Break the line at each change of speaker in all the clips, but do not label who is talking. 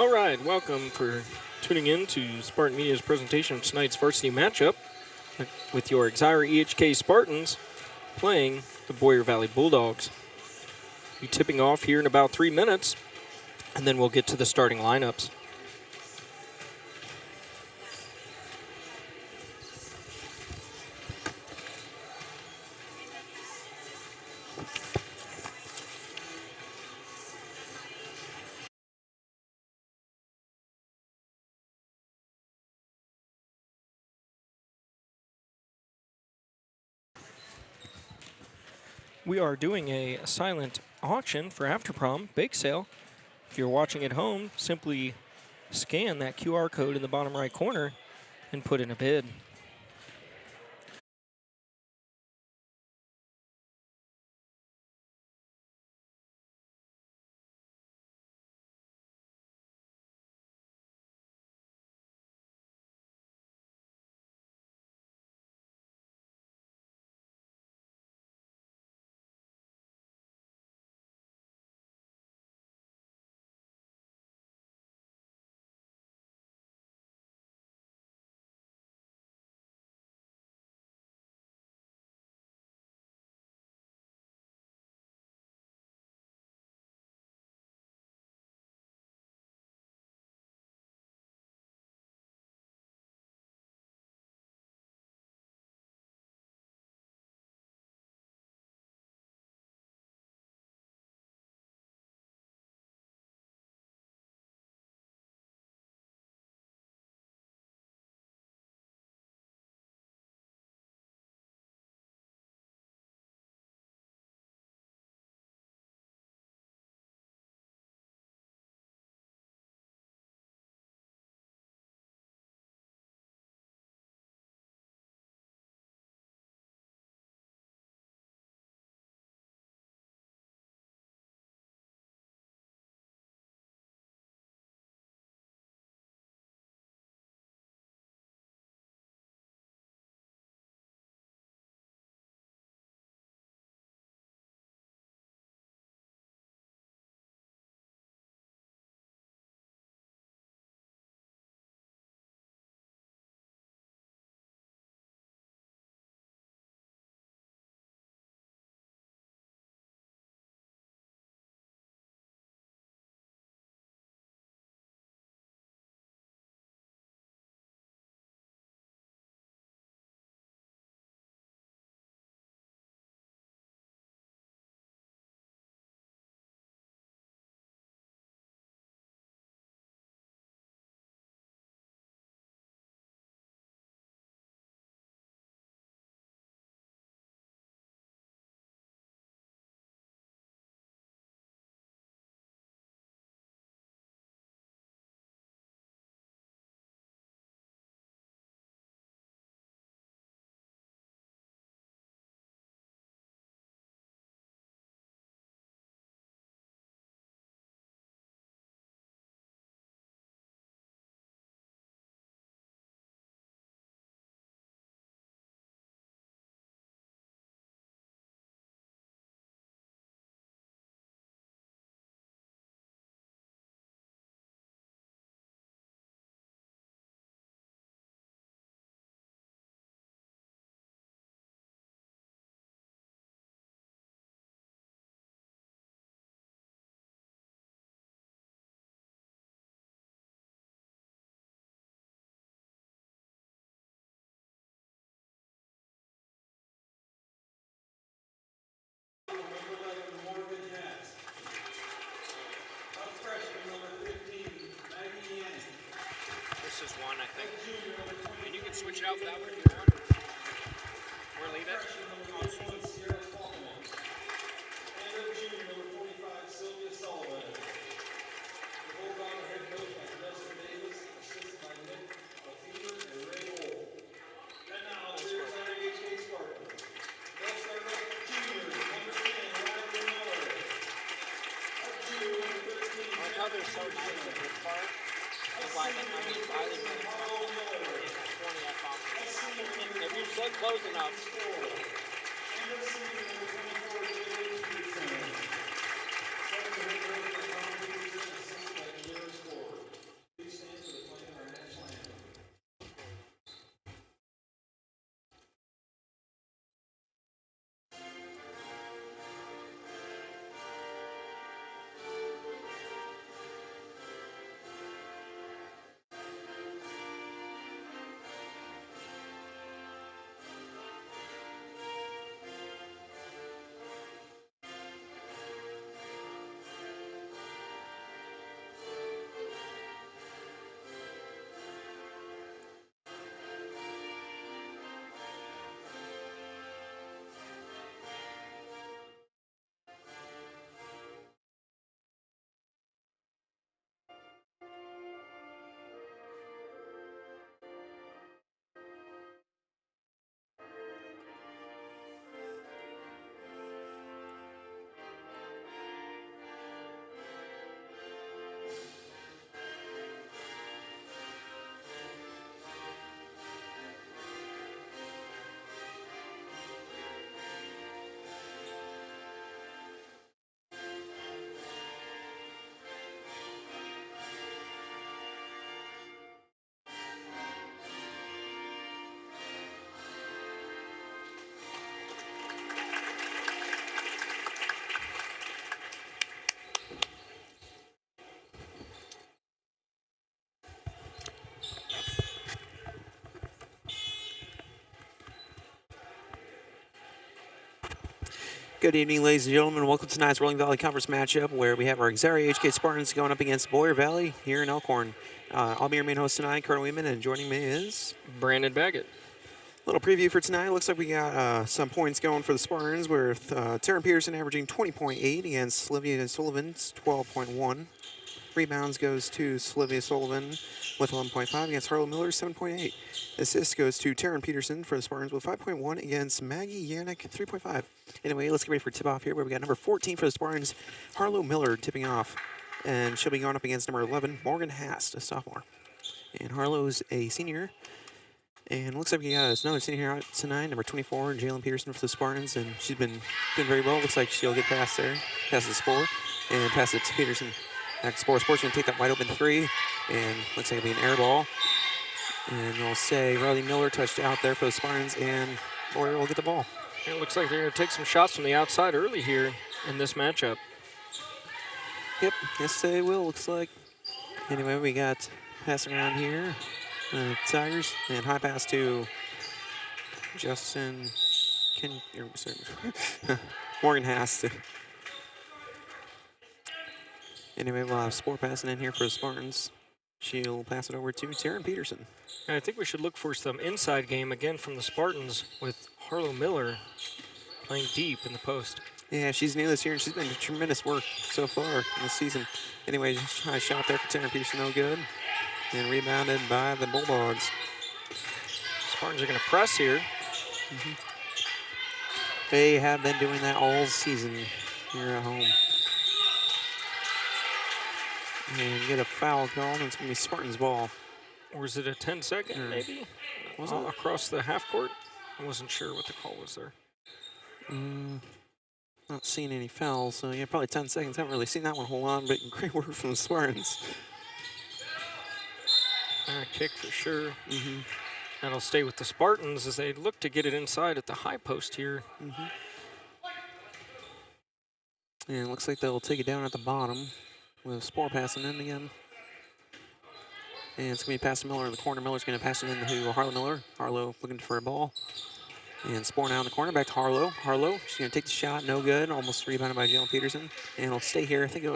All right, welcome for tuning in to Spartan Media's presentation of tonight's varsity matchup with your Exira-EHK Spartans playing the Boyer Valley Bulldogs. Be tipping off here in about 3 minutes, and then we'll get to the starting lineups. We are doing a silent auction for After Prom bake sale. If you're watching at home, simply scan that QR code in the bottom right corner and put in a bid. This is one, I think. And you can switch it out for that one if you want. Or leave it. They're so nice in this part. Riley made it 20 at Thompson. If you said close enough.
Good evening, ladies and gentlemen. Welcome to tonight's Rolling Valley Conference matchup where we have our Exira-EHK Spartans going up against Boyer Valley here in Elkhorn. I'll be your main host tonight, Colonel Weeman, and joining me is
Brandon Baggett.
Little preview for tonight. Looks like we got some points going for the Spartans with Taryn Peterson averaging 20.8 against Slivia Sullivan's 12.1. Rebounds goes to Slivia Sullivan with 11.5 against Harlow Miller 7.8. Assists goes to Taryn Peterson for the Spartans with 5.1 against Maggie Yannick 3.5. Anyway, let's get ready for tip-off here where we got number 14 for the Spartans, Harlow Miller tipping off. And she'll be going up against number 11, Morgan Hast, a sophomore. And Harlow's a senior. And looks like we got another senior here out tonight, number 24, Jalen Peterson for the Spartans. And she's been doing very well. Looks like she'll get past there, past the Spore, and pass it to Peterson. Next, Sports going to take that wide open three, and looks like it'll be an air ball. And we'll say Riley Miller touched out there for the Spartans, and Boyer will get the ball.
It looks like they're going to take some shots from the outside early here in this matchup.
Yep, yes they will, looks like. Anyway, we got passing around here, Tigers, and high pass to Justin Morgan Hast. Anyway, we'll have Sport passing in here for the Spartans. She'll pass it over to Taryn Peterson.
And I think we should look for some inside game again from the Spartans with Harlow Miller playing deep in the post.
Yeah, she's new this year, and she's been tremendous work so far in this season. Anyway, high shot there for Taryn Peterson, no good. And rebounded by the Bulldogs.
Spartans are going to press here.
They have been doing that all season here at home. And get a foul call, and it's going to be Spartans' ball.
Or is it a 10-second, maybe?
Was it?
Across the half court? I wasn't sure what the call was there.
Not seeing any fouls, so yeah, probably 10 seconds. Haven't really seen that one hold on, but great work from the Spartans.
Kick for sure. That'll stay with the Spartans as they look to get it inside at the high post here.
And it looks like they'll take it down at the bottom with Spore passing in again. And it's going to be passed to Miller in the corner. Miller's going to pass it in to Harlow Miller. Harlow looking for a ball. And Spore now in the corner, back to Harlow. Harlow, she's going to take the shot, no good. Almost rebounded by Jalen Peterson. And it'll stay here. I think it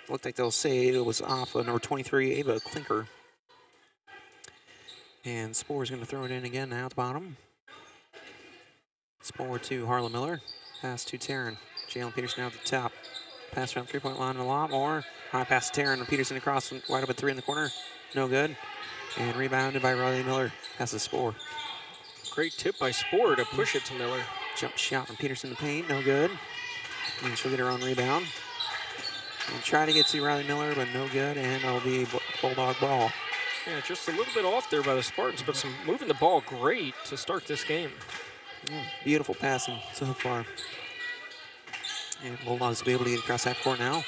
looked like they'll say it was off of number 23, Ava Klinker. And Spore's going to throw it in again now at the bottom. Spore to Harlow Miller. Pass to Taryn. Jalen Peterson out at the top. Pass around three-point line a lot more. High pass to Taryn and Peterson across, wide open three in the corner. No good. And rebounded by Riley Miller. Pass the Spore.
Great tip by Spore to push it to Miller.
Jump shot from Peterson in the paint. No good. And she'll get her own rebound. And try to get to Riley Miller, but no good. And it'll be Bulldog ball.
Yeah, just a little bit off there by the Spartans, but some moving the ball great to start this game.
Beautiful passing so far. And Bulldogs will be able to get across half court now.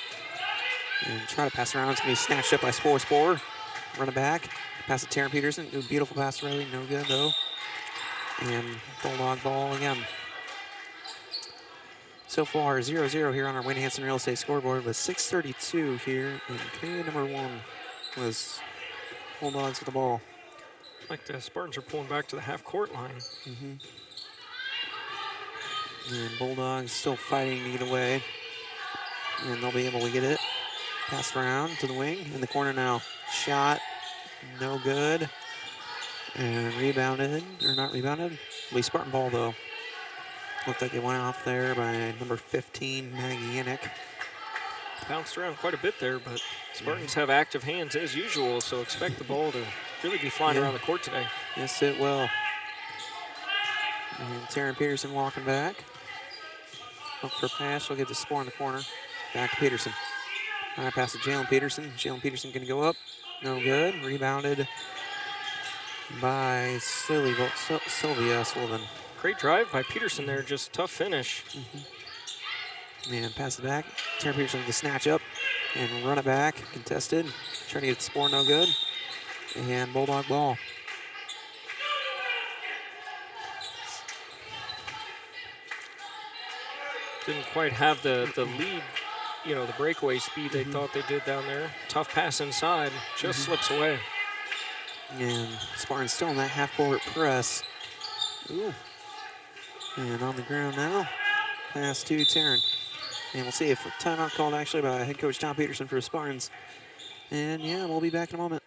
And try to pass around. It's going to be snatched up by Spore. Spore. Run it back. Pass to Taryn Peterson. Ooh, beautiful pass, really. No good, though. And Bulldog ball again. So far, 0-0 here on our Wayne Hansen Real Estate scoreboard with 6:32 here. And period number one was Bulldogs with the ball.
Like the Spartans are pulling back to the half court line.
And Bulldogs still fighting to get away. And they'll be able to get it. Passed around to the wing. In the corner now. Shot. No good. And rebounded. Or not rebounded. It'll be Spartan ball, though. Looked like it went off there by number 15, Maggie Yannick.
Bounced around quite a bit there, but Spartans have active hands as usual, so expect the ball to really be flying around the court today.
Yes, it will. And Taryn Peterson walking back. Up for a pass. She'll get the Spore in the corner. Back to Peterson. High pass to Jalen Peterson. Jalen Peterson going to go up. No good. Rebounded by Sylvia Sullivan.
Great drive by Peterson there. Just tough finish.
And pass it back. Taryn Peterson to snatch up and run it back. Contested. Trying to get the Spore. No good. And Bulldog ball.
Didn't quite have the lead, you know, the breakaway speed they thought they did down there. Tough pass inside, just slips away.
And Spartans still in that half-court press. Ooh. And on the ground now. Pass to Taryn. And we'll see if timeout called actually by head coach Tom Peterson for the Spartans. And yeah, we'll be back in a moment.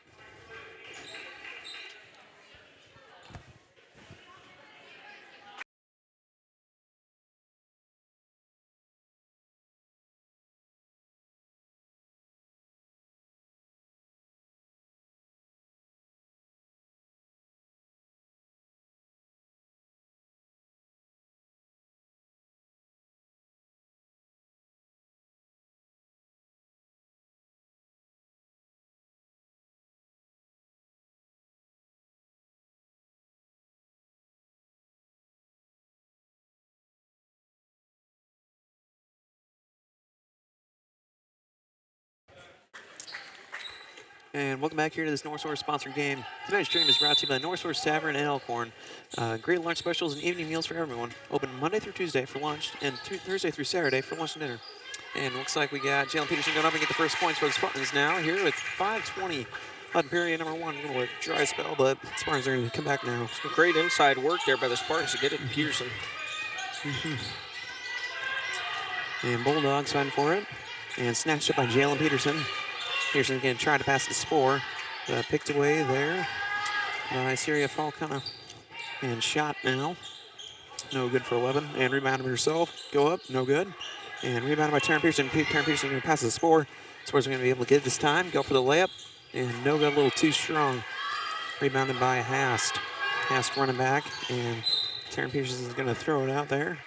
And welcome back here to this North Source sponsored game. Tonight's stream is brought to you by North Source Tavern and Elkhorn. Great lunch specials and evening meals for everyone. Open Monday through Tuesday for lunch and Thursday through Saturday for lunch and dinner. And looks like we got Jalen Peterson going up and get the first points for the Spartans now here with 5:20 on period number 1. A little bit dry spell, but Spartans are going to come back now.
Some great inside work there by the Spartans to get it to Peterson.
And Bulldogs fighting for it. And snatched up by Jalen Peterson. Peterson's going to try to pass the Spore. Picked away there by Syria Falcona. And shot now. No good for 11. And rebounded herself. Go up. No good. And rebounded by Taryn Peterson. Taryn Peterson going to pass the Spore. Spore's going to be able to get it this time. Go for the layup. And no good. A little too strong. Rebounded by Hast. Hast running back. And Taryn Peterson is going to throw it out there.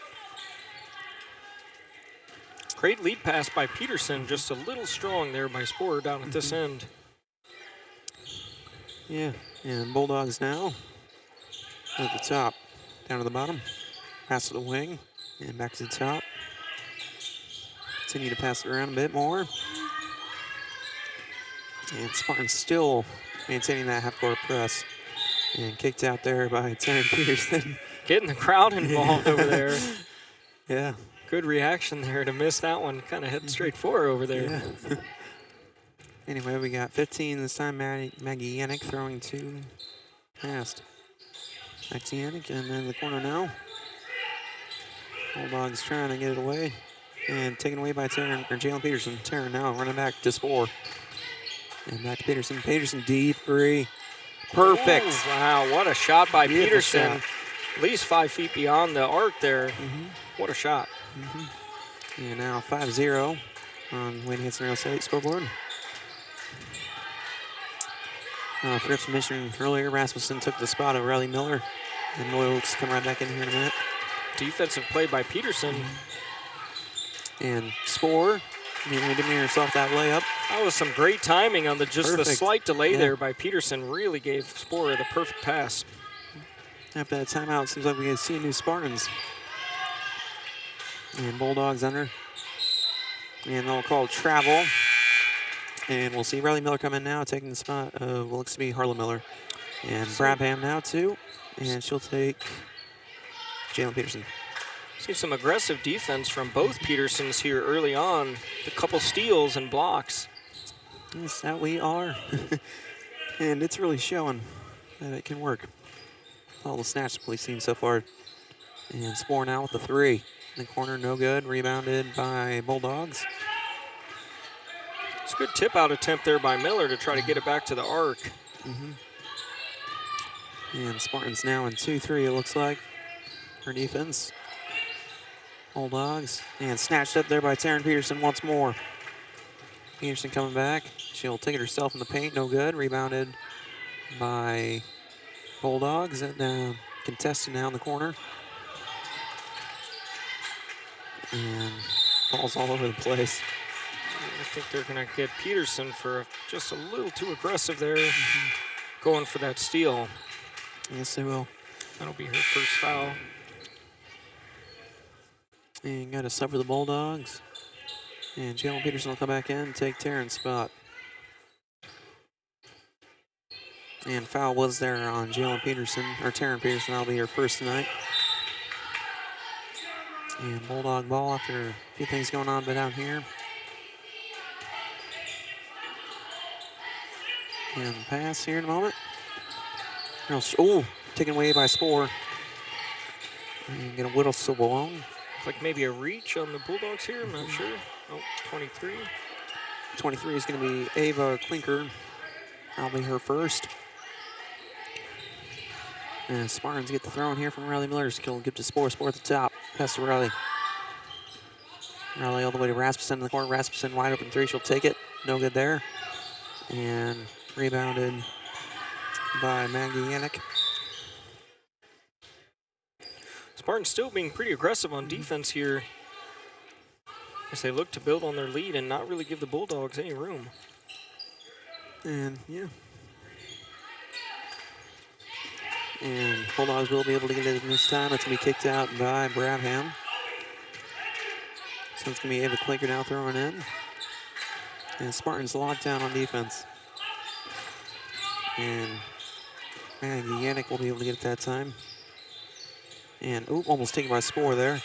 Great lead pass by Peterson, just a little strong there by Spore down at this end.
Yeah, and Bulldogs now at the top, down to the bottom. Pass to the wing, and back to the top. Continue to pass it around a bit more. And Spartans still maintaining that half-court press. And kicked out there by Taryn Peterson.
Getting the crowd involved over there.
Yeah.
Good reaction there to miss that one. Kind of heading straight for her over there.
Yeah. Anyway, we got 15 this time. Maggie Yannick throwing to past. Back to Yannick, and then the corner now. Bulldogs trying to get it away. And taken away by Jalen Peterson. Taryn now running back to Spore. And back to Peterson. Peterson deep three. Perfect.
Ooh, wow, what a shot by
Beautiful
Peterson.
shot.
At least 5 feet beyond the arc there. What a shot.
And now 5-0 on Wayne Hanson Rail State scoreboard. Forgot to mention earlier, Rasmussen took the spot of Riley Miller. And Miller will come right back in here in a minute.
Defensive play by Peterson.
And Spore, immediately demanding herself that layup.
That was some great timing on the the
Perfect.
slight delay
Yeah.
there by Peterson. Really gave Spore the perfect pass.
After that timeout, it seems like we can see new Spartans. And Bulldogs under. And they'll call travel. And we'll see Riley Miller come in now, taking the spot of what looks to be Harlan Miller. And Brabham now too. And she'll take Jalen Peterson.
See some aggressive defense from both Petersons here early on. A couple steals and blocks.
Yes, that we are. And it's really showing that it can work. All the snaps we've seen so far. And Spore now with the three. In the corner, no good. Rebounded by Bulldogs.
It's a good tip-out attempt there by Miller to try to get it back to the arc.
And Spartans now in 2-3, it looks like, for defense. Bulldogs. And snatched up there by Taryn Peterson once more. Peterson coming back. She'll take it herself in the paint, no good. Rebounded by Bulldogs. And contested now in the corner. And balls all over the place.
I think they're going to get Peterson for just a little too aggressive there, going for that steal.
Yes, they will.
That'll be her first foul.
And got to sub for the Bulldogs. And Jalen Peterson will come back in and take Taryn's spot. And foul was there on Jalen Peterson, or Taryn Peterson. That'll be her first tonight. And Bulldog ball after a few things going on down here. And pass here in a moment. Oh, taken away by Spore. And gonna whittle Sobone.
Like maybe a reach on the Bulldogs here, I'm not sure. Oh, 23.
23 is going to be Ava Klinker. Probably her first. And Spartans get the throw in here from Riley Miller. She'll give to Spore. Spore at the top. Pass to Riley. Riley all the way to Rasmussen in the corner. Rasmussen wide open three. She'll take it. No good there. And rebounded by Maggie Yannick.
Spartans still being pretty aggressive on defense here as they look to build on their lead and not really give the Bulldogs any room.
And yeah. And Bulldogs will be able to get it in this time. It's going to be kicked out by Brabham. So it's going to be Ava Klinker now throwing in. And Spartans locked down on defense. And Maggie Yannick will be able to get it that time. And, oop, almost taken by Spore there.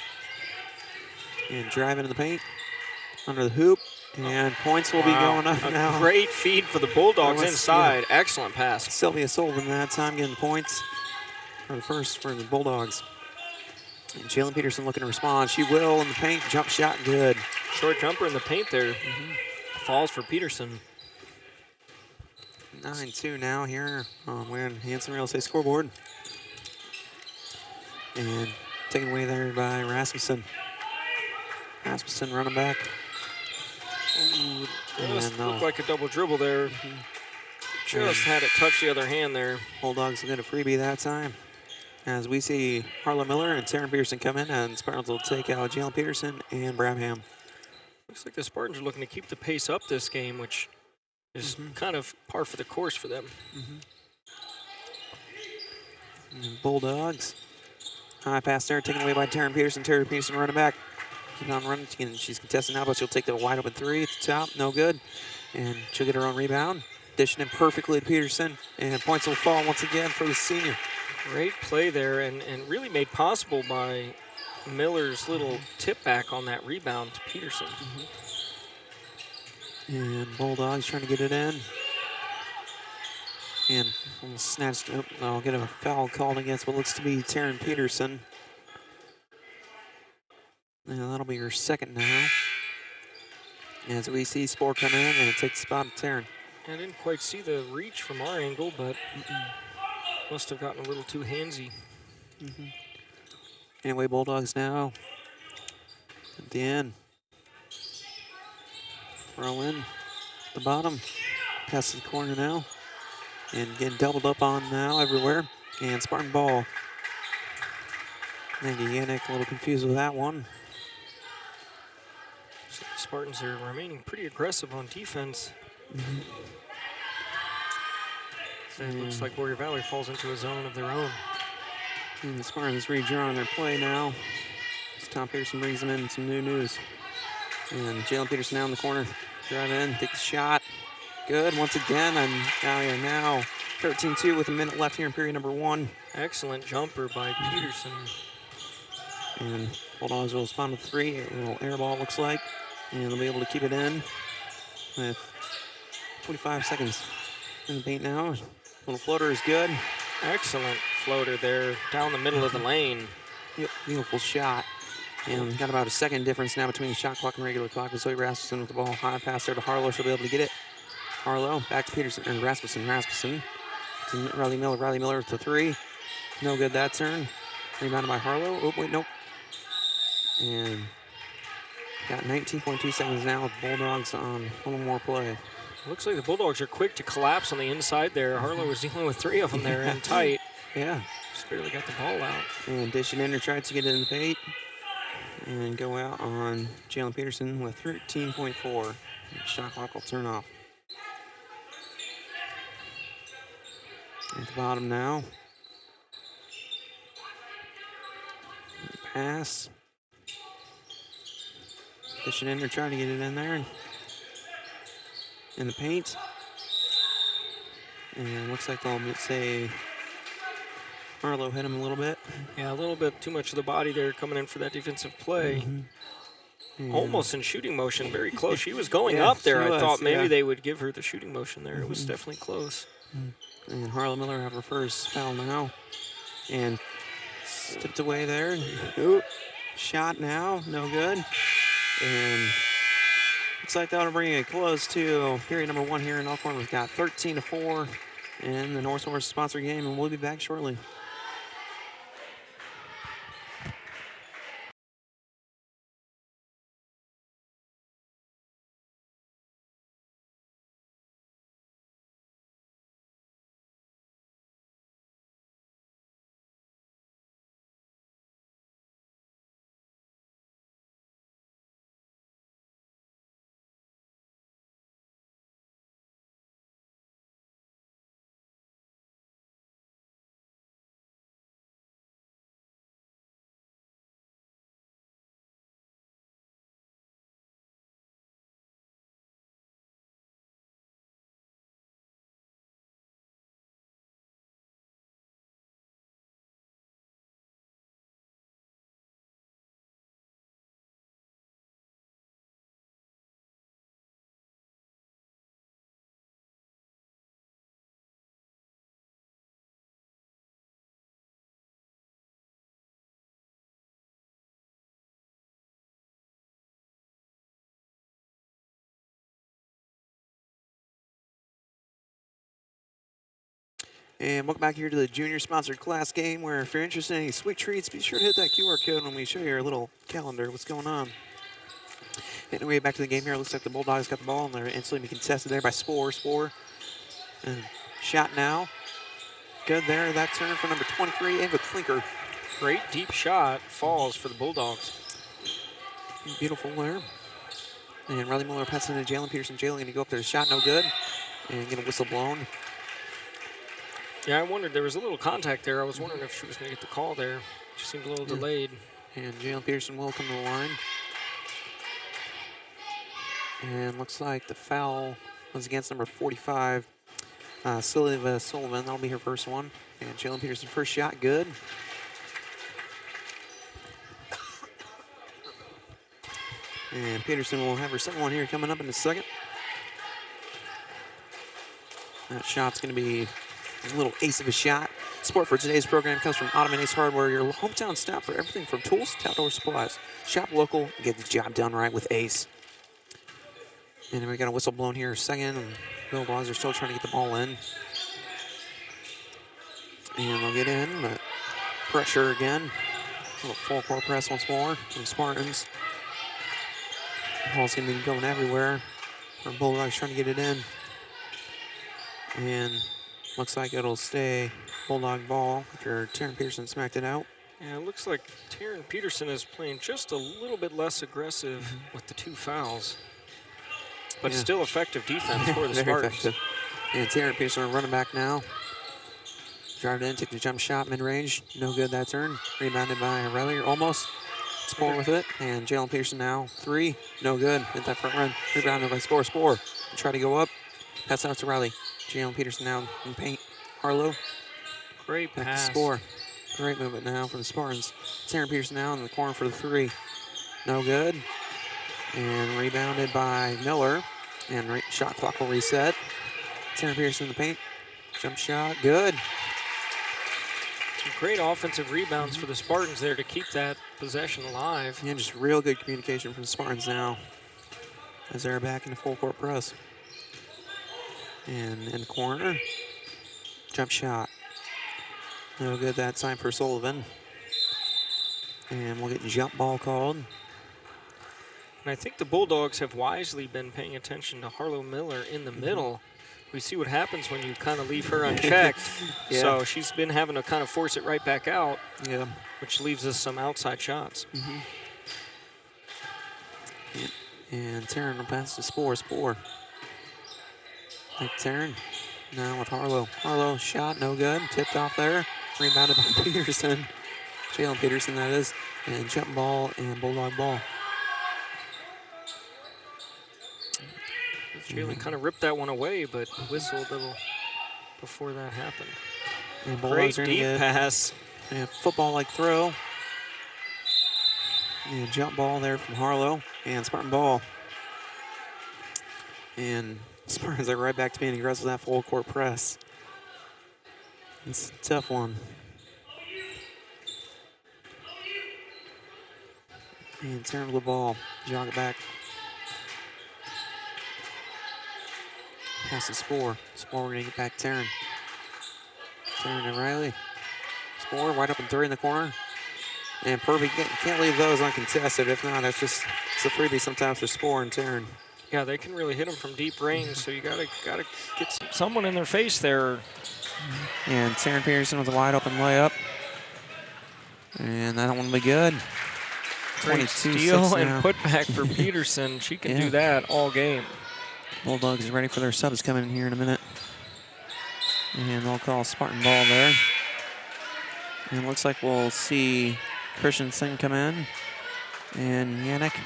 And drive into the paint. Under the hoop. And points will be going up now.
Great feed for the Bulldogs inside. Yeah. Excellent pass.
Sylvia Sullivan that time getting points for the first for the Bulldogs. And Jalen Peterson looking to respond. She will in the paint. Jump shot good.
Short jumper in the paint there. Falls for Peterson.
9-2 now here on Win Hanson Real Estate scoreboard. And taken away there by Rasmussen. Rasmussen running back.
Ooh, just looked like a double dribble there. Just had it touch the other hand there.
Bulldogs will get a freebie that time. As we see Harlow Miller and Taryn Peterson come in, and Spartans will take out Jalen Peterson and Brabham.
Looks like the Spartans are looking to keep the pace up this game, which is kind of par for the course for them.
Bulldogs. High pass there, taken away by Taryn Peterson. Taryn Peterson running back. Keep on running. She's contesting now, but she'll take the wide open three at the top. No good. And she'll get her own rebound. Dishing in perfectly to Peterson. And points will fall once again for the senior.
Great play there, and really made possible by Miller's little tip back on that rebound to Peterson.
And Bulldogs trying to get it in. And almost snatched. Oh, I'll get a foul called against what looks to be Taryn Peterson. And that'll be her second now. As we see Spore come in and take the spot of Taryn.
I didn't quite see the reach from our angle, but must have gotten a little too handsy.
Anyway, Bulldogs now at the end. Throw in the bottom. Pass to the corner now. And getting doubled up on now everywhere. And Spartan ball. Maggie Yannick a little confused with that one.
So the Spartans are remaining pretty aggressive on defense. So it looks like Warrior Valley falls into a zone of their own.
And the Spartans redrawing their play now. As Tom Peterson brings them in some new news. And Jalen Peterson now in the corner. Drive in, take the shot. Good once again. And now 13-2 with a minute left here in period number 1.
Excellent jumper by Peterson.
And Bulldogs will respond with 3. A little air ball looks like. And they'll be able to keep it in with 45 seconds in the paint now. Little floater is good.
Excellent floater there down the middle of the lane.
Yep, beautiful shot. And we've got about a second difference now between the shot clock and regular clock. Zoe Rasmussen with the ball. High pass there to Harlow. She'll be able to get it. Harlow back to Peterson and Rasmussen. To Riley Miller. Riley Miller with the 3. No good that turn. Rebounded by Harlow. Oh, wait, nope. And got 19.2 seconds now with Bulldogs on a little more play.
Looks like the Bulldogs are quick to collapse on the inside there. Harlow was dealing with 3 of them there in tight.
Yeah.
Just barely got the ball out.
And dish it in or tried to get it in the paint. And go out on Jalen Peterson with 13.4. Shot clock will turn off. At the bottom now. Pass. Dish it in or trying to get it in there. In the paint. And looks like they'll say Harlow hit him a little bit.
Yeah, a little bit too much of the body there coming in for that defensive play. Almost in shooting motion, very close. She was going up there. I thought maybe they would give her the shooting motion there. It was definitely close.
And Harlow Miller have her first foul now. And tipped away there. Oop. Shot now, no good. And looks like that'll bring it close to period number 1 here in Elkhorn. We've got 13-4 in the North Horse sponsor game, and we'll be back shortly. And welcome back here to the junior sponsored class game, where if you're interested in any sweet treats, be sure to hit that QR code when we show you our little calendar, what's going on. Anyway, back to the game here. It looks like the Bulldogs got the ball, and they're instantly contested there by Spore. And shot now. Good there. That turn for number 23, Ava Klinker.
Great deep shot falls for the Bulldogs.
Beautiful there. And Riley Miller passing to Jalen Peterson. Jalen going to go up there. Shot no good. And get a whistle blown.
Yeah, I wondered, there was a little contact there. I was wondering if she was going to get the call there. She seemed a little delayed.
And Jalen Peterson will come to the line. And looks like the foul was against number 45, Sylvia Sullivan. That'll be her first one. And Jalen Peterson, first shot, good. And Peterson will have her second one here coming up in a second. That shot's going to be a little ace of a shot. Support for today's program comes from Ottoman Ace Hardware, your hometown stop for everything from tools to outdoor supplies. Shop local, get the job done right with Ace. And we got a whistle blown here second, and Bulldogs are still trying to get the ball in. And they'll get in, but pressure again. A little full court press once more from Spartans. Ball's going to be going everywhere. Our Bulldogs trying to get it in. And looks like it'll stay Bulldog ball after Taryn Peterson smacked it out.
Yeah, it looks like Taryn Peterson is playing just a little bit less aggressive with the 2 fouls. But still effective defense for the
Very
Spartans.
effective. And Taryn Peterson running back now. Drive in, take the jump shot mid-range. No good that turn. Rebounded by Riley, almost. Spore with it. And Jalen Peterson now, 3. No good. Hit that front run. Rebounded by Spore. Try to go up. Pass out to Riley. Jalen Peterson now in paint. Harlow.
Great
Back
pass.
to Spore. Great movement now from the Spartans. Taryn Peterson now in the corner for the 3. No good. And rebounded by Miller. And shot clock will reset. Taryn Peterson in the paint. Jump shot. Good.
Some great offensive rebounds for the Spartans there to keep that possession alive.
And just real good communication from the Spartans now as they're back in the full court press. And in the corner. Jump shot. No good that time for Sullivan. And we'll get jump ball called.
And I think the Bulldogs have wisely been paying attention to Harlow Miller in the middle. We see what happens when you kind of leave her unchecked. So she's been having to kind of force it right back out, which leaves us some outside shots.
And Taryn will pass to Spore. Like Taryn. Now with Harlow. Harlow shot, no good. Tipped off there. Rebounded by Peterson. Jalen Peterson, that is. And jump ball and Bulldog ball.
Jalen kind of ripped that one away, but whistled a little before that happened.
And Bulldogs
Great deep pass.
And football-like throw. And jump ball there from Harlow. And Spartan ball. And Spartans are right back to being aggressive with that full court press. It's a tough one. And Taryn with the ball. Jog it back. Pass to Spore. Spore going to get back to Taryn. Taryn to Riley. Spore wide open 3 in the corner. And perfect. You can't leave those uncontested. If not, it's a freebie sometimes for Spore and Taryn.
Yeah, they can really hit them from deep range, so you gotta get someone in their face there.
And Taryn Peterson with a wide open layup. And that one will be good.
Great steal and put back for Peterson. She can do that all game.
Bulldogs are ready for their subs coming in here in a minute. And they'll call Spartan ball there. And it looks like we'll see Christensen come in. And Yannick.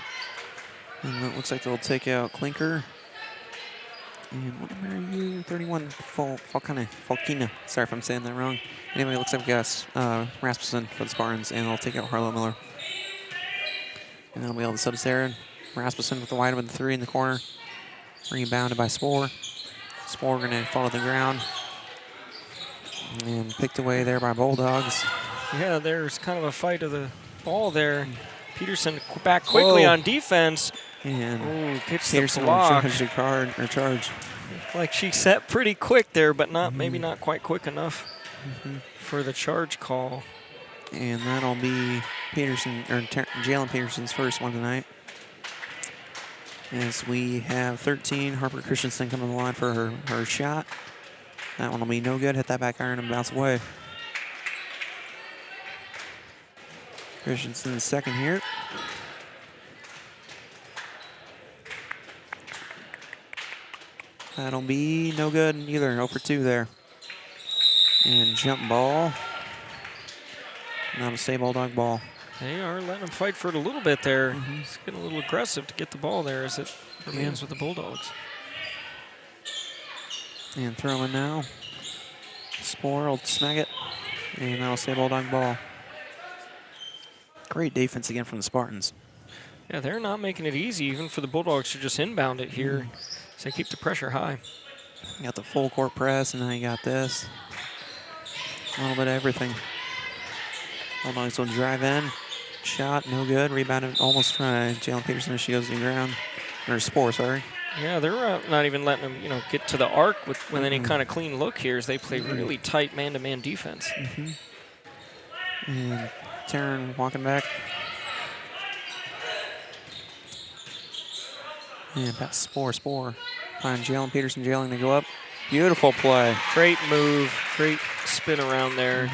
And it looks like they'll take out Klinker. And what number are you? 31, Falkina. Sorry if I'm saying that wrong. Anyway, it looks like we got Rasmussen for the Spartans, and they'll take out Harlow Miller. And that'll be all the subs there. Rasmussen with the wide open 3 in the corner. Rebounded by Spore. Spore going to fall to the ground. And picked away there by Bulldogs.
Yeah, there's kind of a fight of the ball there. Peterson back quickly on defense.
And
gets
Peterson
the block.
Charge.
Like she set pretty quick there, but maybe not quite quick enough for the charge call.
And that'll be Jalen Peterson's first one tonight. As we have 13, Harper Christensen coming to the line for her shot. That one will be no good. Hit that back iron and bounce away. Christensen's second here. That'll be no good either. 0 for 2 there. And jump ball. Now to stay Bulldog ball.
They are letting him fight for it a little bit there. He's getting a little aggressive to get the ball there as it remains with the Bulldogs.
And throw in now. Spore will snag it. And that'll stay Bulldog ball. Great defense again from the Spartans.
Yeah, they're not making it easy even for the Bulldogs to just inbound it here. So they keep the pressure high.
You got the full court press, and now you got this. A little bit of everything. Bulldogs will drive in. Shot, no good. Rebounded almost by Jalen Peterson as she goes to the ground. Or Spore, sorry.
Yeah, they're not even letting them, get to the arc with any kind of clean look here as they play really tight man-to-man defense.
And Taryn walking back. And pass Spore. Find Jalen Peterson. Jalen to go up. Beautiful play.
Great move. Great spin around there.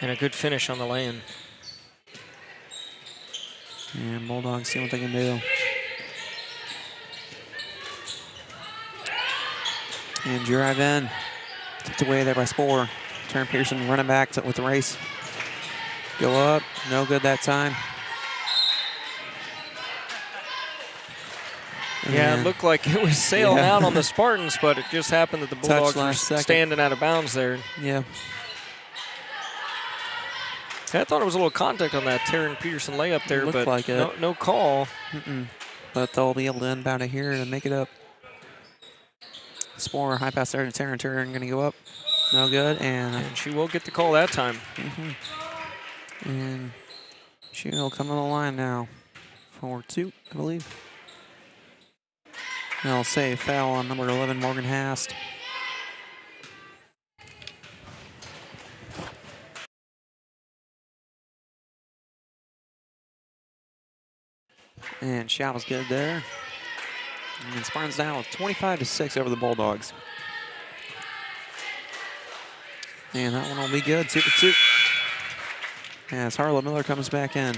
And a good finish on the lay-in.
And Bulldogs see what they can do. And drive in. Tipped away there by Spore. Taryn Peterson running back with the race. Go up. No good that time.
Yeah, it looked like it was sailing out on the Spartans, but it just happened that the Bulldogs were standing out of bounds there.
Yeah.
I thought it was a little contact on that Taryn Peterson layup there, but
like
no call.
But they'll be able to inbound it here and make it up. Spore, high pass there to Taryn. Taryn going to go up. No good. And
she will get the call that time.
And she will come on the line now. 4-2, I believe. They'll say foul on number 11, Morgan Hast. And shot was good there. And Spartans down with 25-6 over the Bulldogs. And that one will be good, 2 for 2. As Harlow Miller comes back in.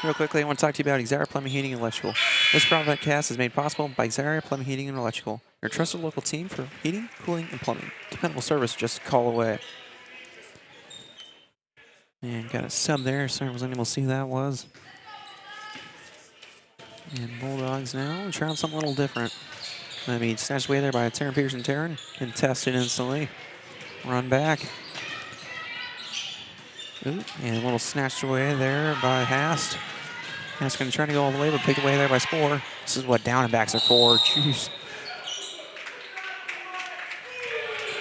Real quickly, I want to talk to you about Exira Plumbing, Heating, and Electrical. This podcast is made possible by Exira Plumbing, Heating, and Electrical, your trusted local team for heating, cooling, and plumbing. Dependable service just a call away. And got a sub there. Sorry I wasn't able to see who that was. And Bulldogs now trying something a little different. I mean, snatched away there by Taryn Peterson. Taryn contested instantly. Run back. Ooh, and a little snatched away there by Hast. Hast going to try to go all the way, but picked away there by Spore. This is what down and backs are for. Jeez.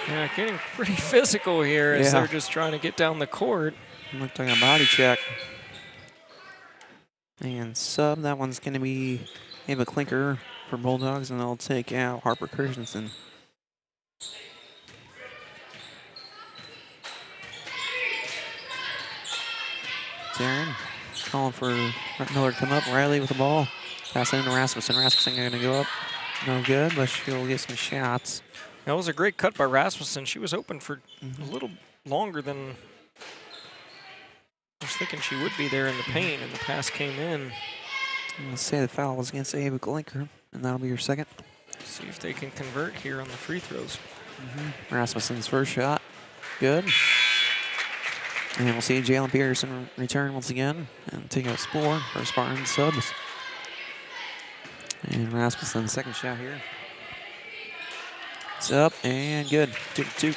Yeah, getting pretty physical here as they're just trying to get down the court.
Looked like a body check. And sub, that one's going to be Ava Klinker for Bulldogs, and they'll take out Harper Christensen. Darren calling for Miller to come up. Riley with the ball. Pass it into Rasmussen. Rasmussen going to go up. No good, but she'll get some shots.
That was a great cut by Rasmussen. She was open for a little longer than I was thinking she would be there in the paint, and the pass came in.
Let's say the foul was against Ava Klinker, and that'll be your second.
See if they can convert here on the free throws.
Rasmussen's first shot. Good. And we'll see Jalen Peterson return once again and take out Spoor for Spartans subs. And Rasmussen's second shot here. It's up and good. 2-2.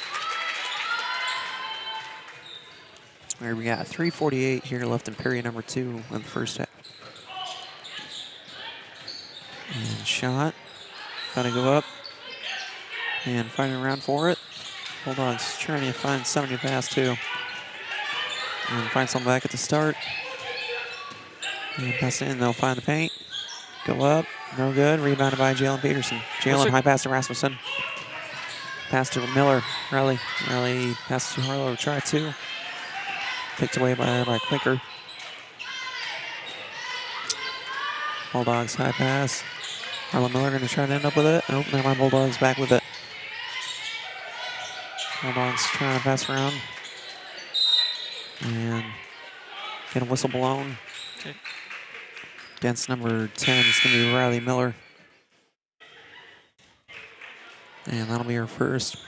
All right, we got 3:48 here left in period number 2 of the first half. And shot. Gotta go up. And fighting around for it. Bulldogs trying to find somebody to pass to. And find someone back at the start. And pass it in, they'll find the paint. Go up, no good. Rebounded by Jalen Peterson. Jalen high pass to Rasmussen. Pass to Miller. Riley pass to Harlow. Try two. Picked away by Klinker. Bulldogs high pass. Harlow Miller going to try to end up with it. Nope, never mind. Bulldogs back with it. Bulldogs trying to pass around. And get a whistle blown.
Okay.
Against number 10, it's going to be Riley Miller. And that'll be her first.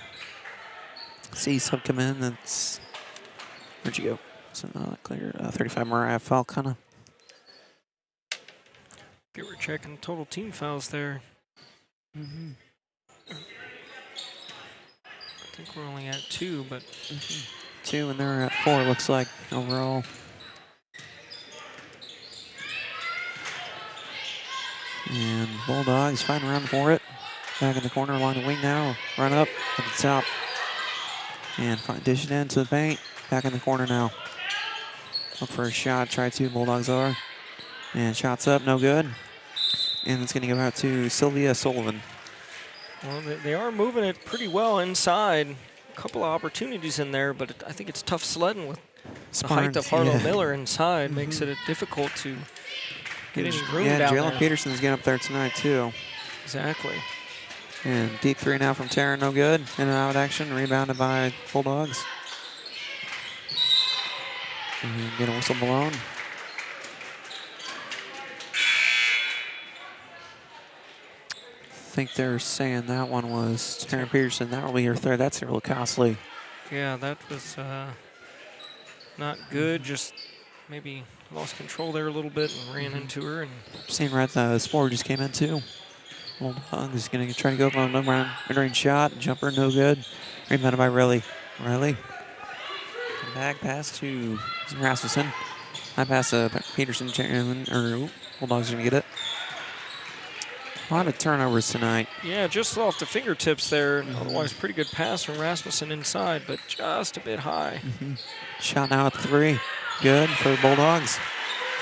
See sub come in. That's, where'd you go? So not clear. 35 Mariah Falcona.
Okay, we're checking total team fouls there. I think we're only at 2, but
2, and they're at 4, looks like, overall. And Bulldogs fighting around for it. Back in the corner along the wing now. Run up at the top. And dish it into the paint. Back in the corner now. Look for a shot. Try to. Bulldogs are. And shots up. No good. And it's going to go out to Sylvia Sullivan.
well, they are moving it pretty well inside. A couple of opportunities in there, but I think it's tough sledding with the height of Harlow Miller inside. Makes it difficult to get any room down there.
Jalen Peterson's getting up there tonight, too.
Exactly.
And deep three now from Taryn, no good. In and out action, rebounded by Bulldogs. And get a whistle blown. I think they're saying that one was Taryn Peterson. That will be her third. That's a little costly.
Yeah, that was not good. Just maybe lost control there a little bit and ran into her. And
Seeing right, the Sport just came in too. Bulldogs is going to try to go for a mid-range shot. Jumper, no good. Rebounded by Riley. Riley. Back pass to Rasmussen. High pass to Peterson. Bulldogs going to get it. A lot of turnovers tonight.
yeah, just off the fingertips there. Otherwise, pretty good pass from Rasmussen inside, but just a bit high.
Shot now at 3. Good for the Bulldogs.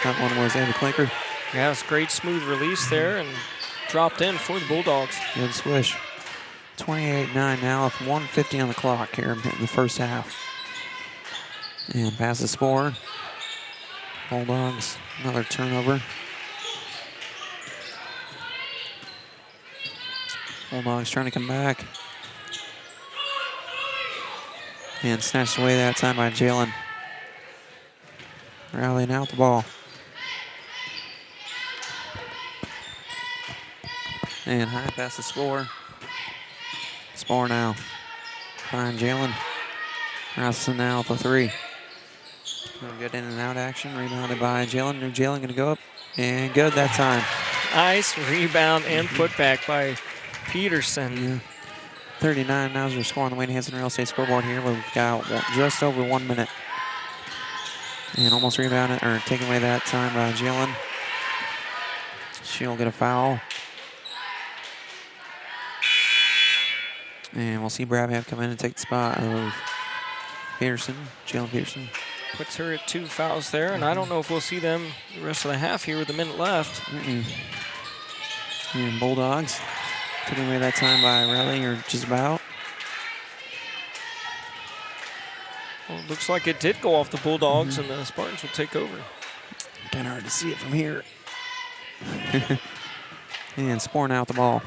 That one was Ava Klinker.
Yeah, it's great smooth release there and dropped in for the Bulldogs.
Good swish. 28-9 now with 1:50 on the clock here in the first half. And pass the Spore. Bulldogs, another turnover. Bulldogs trying to come back. And snatched away that time by Jalen. Riley now with the ball. And high pass the Spore. Spore now. Find Jalen. Rasmussen now with a 3. Good in and out action. Rebounded by Jalen. Jalen going to go up. And good that time.
Nice rebound and put back by Peterson.
Yeah. 39 now as we're scoring the Wayne Hansen Real Estate scoreboard here. We've got just over 1 minute. And almost rebounded, or taken away that time by Jalen. She'll get a foul. And we'll see Brabham come in and take the spot of Peterson, Jalen Peterson.
Puts her at 2 fouls there, and I don't know if we'll see them the rest of the half here with a minute left.
And Bulldogs taking away that time by Relly, or just about.
Well, it looks like it did go off the Bulldogs, and the Spartans will take over.
Kind of hard to see it from here. And Sporn out the ball.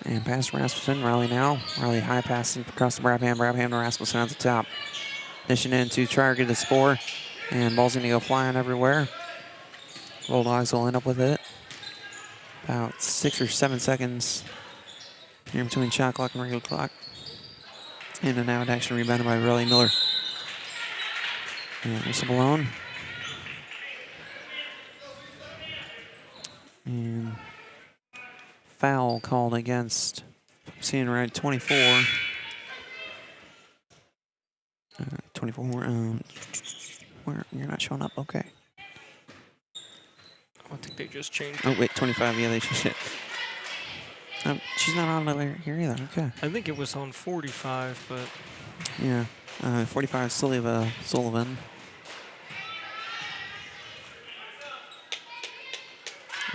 And pass to Rasmussen. Riley now. Riley high passing across the Brabham. Brabham to Rasmussen at the top. Dishing in to try to get the score. And ball's going to go flying everywhere. Bulldogs will end up with it. About 6 or 7 seconds here between shot clock and regular clock. And an out action rebounded by Riley Miller. And whistle blown. And foul called against, I'm seeing right, 24. 24, where, you're not showing up, okay.
I think they just changed it.
Oh, wait, 25, yeah, they should. She's not on over here either, okay.
I think it was on 45, but...
Yeah, 45, Sullivan.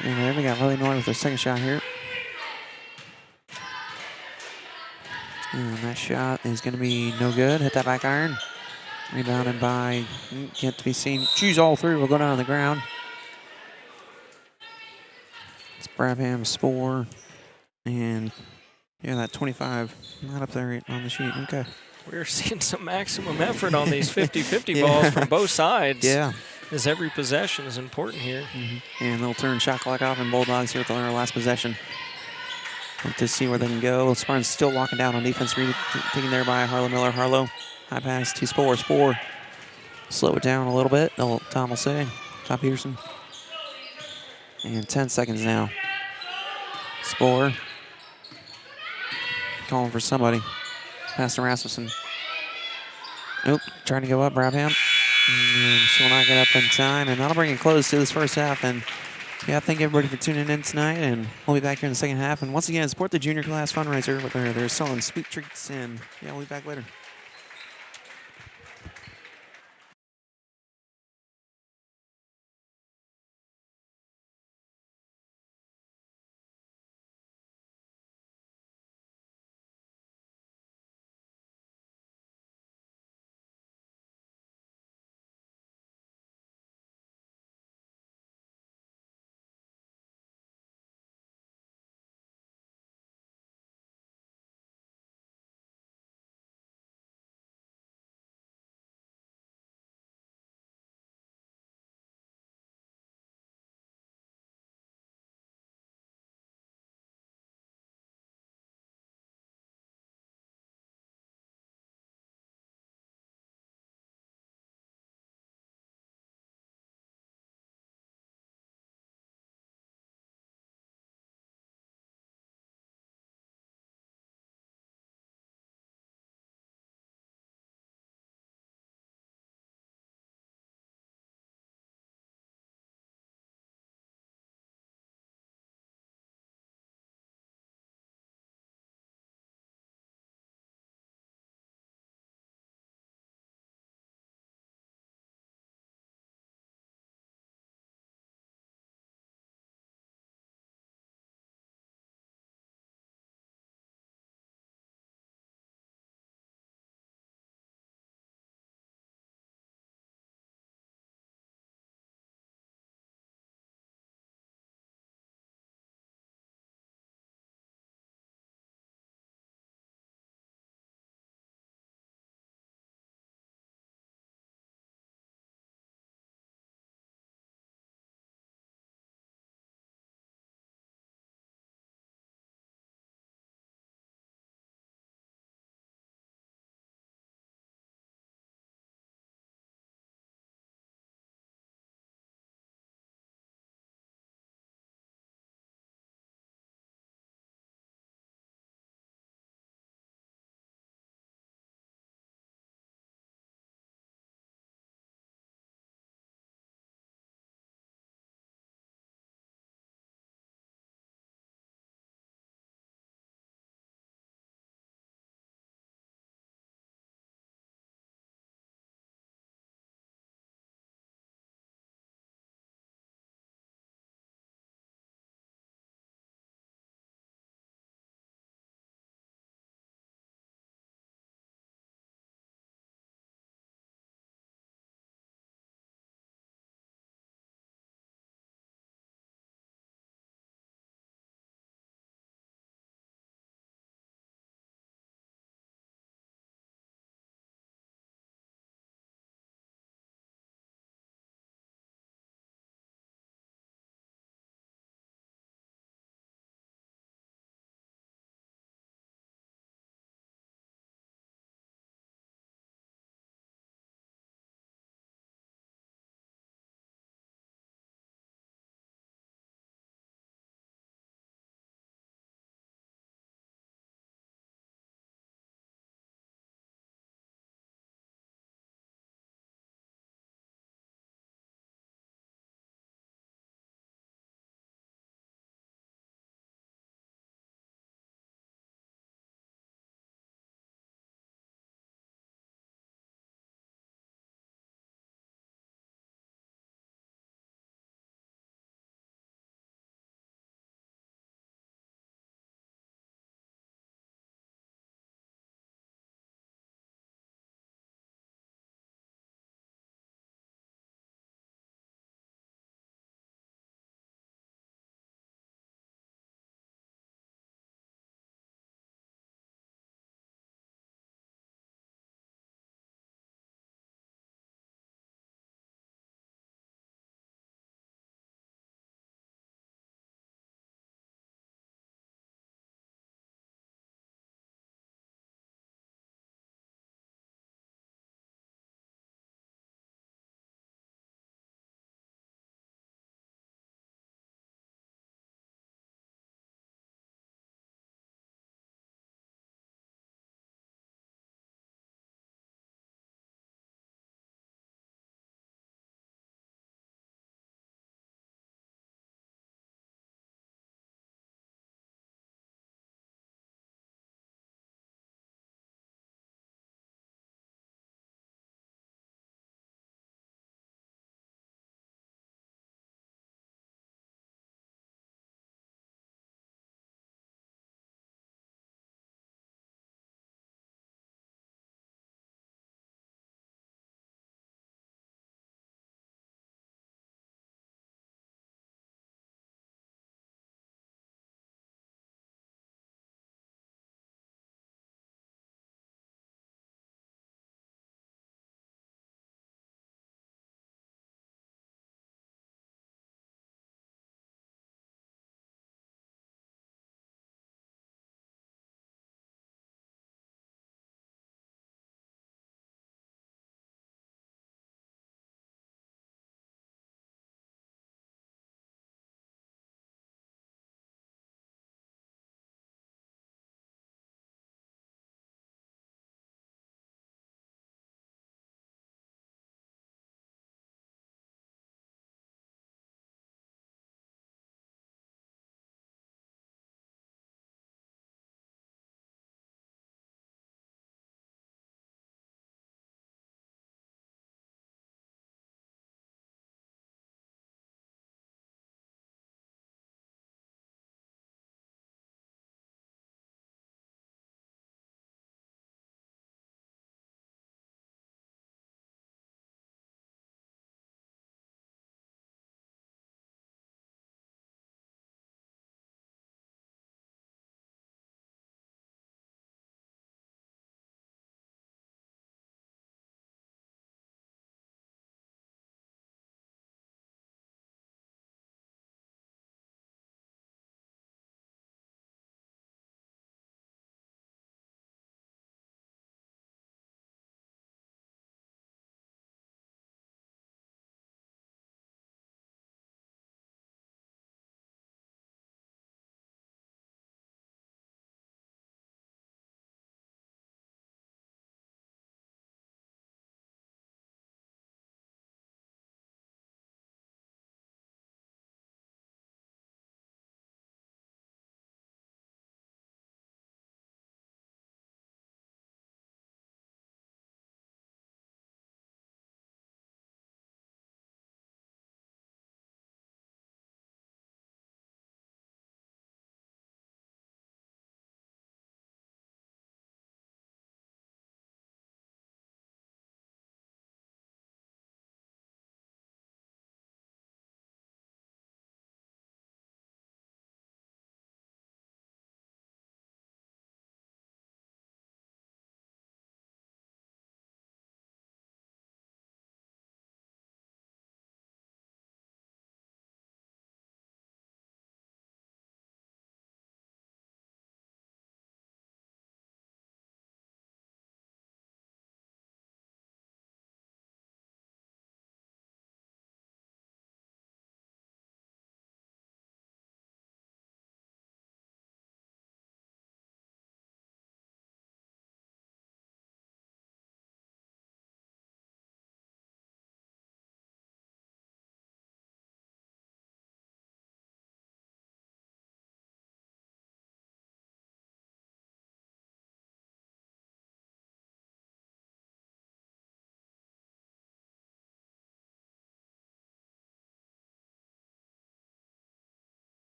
And there we got Riley Miller with their second shot here. And that shot is going to be no good. Hit that back iron. Rebounded by, yet to be seen. Choose all three will go down on the ground. It's Brabham, Spore, and yeah, that 25 not up there on the sheet. Okay.
We're seeing some maximum effort on these 50-50 balls from both sides.
Yeah.
As every possession is important here.
And they'll turn shot clock off, and Bulldogs here with their last possession. Look to see where they can go. Spartans still locking down on defense. Taken there by Harlow Miller. Harlow, high pass to Spore. Spore, slow it down a little bit. Tom will say. Tom Peterson. And 10 seconds now. Spore. Calling for somebody. Pass to Rasmussen. Nope, trying to go up, Brabham. And she'll not get up in time, and that'll bring it close to this first half. And yeah, thank everybody for tuning in tonight, and we'll be back here in the second half. And once again, support the junior class fundraiser. They're selling sweet treats, and yeah, we'll be back later.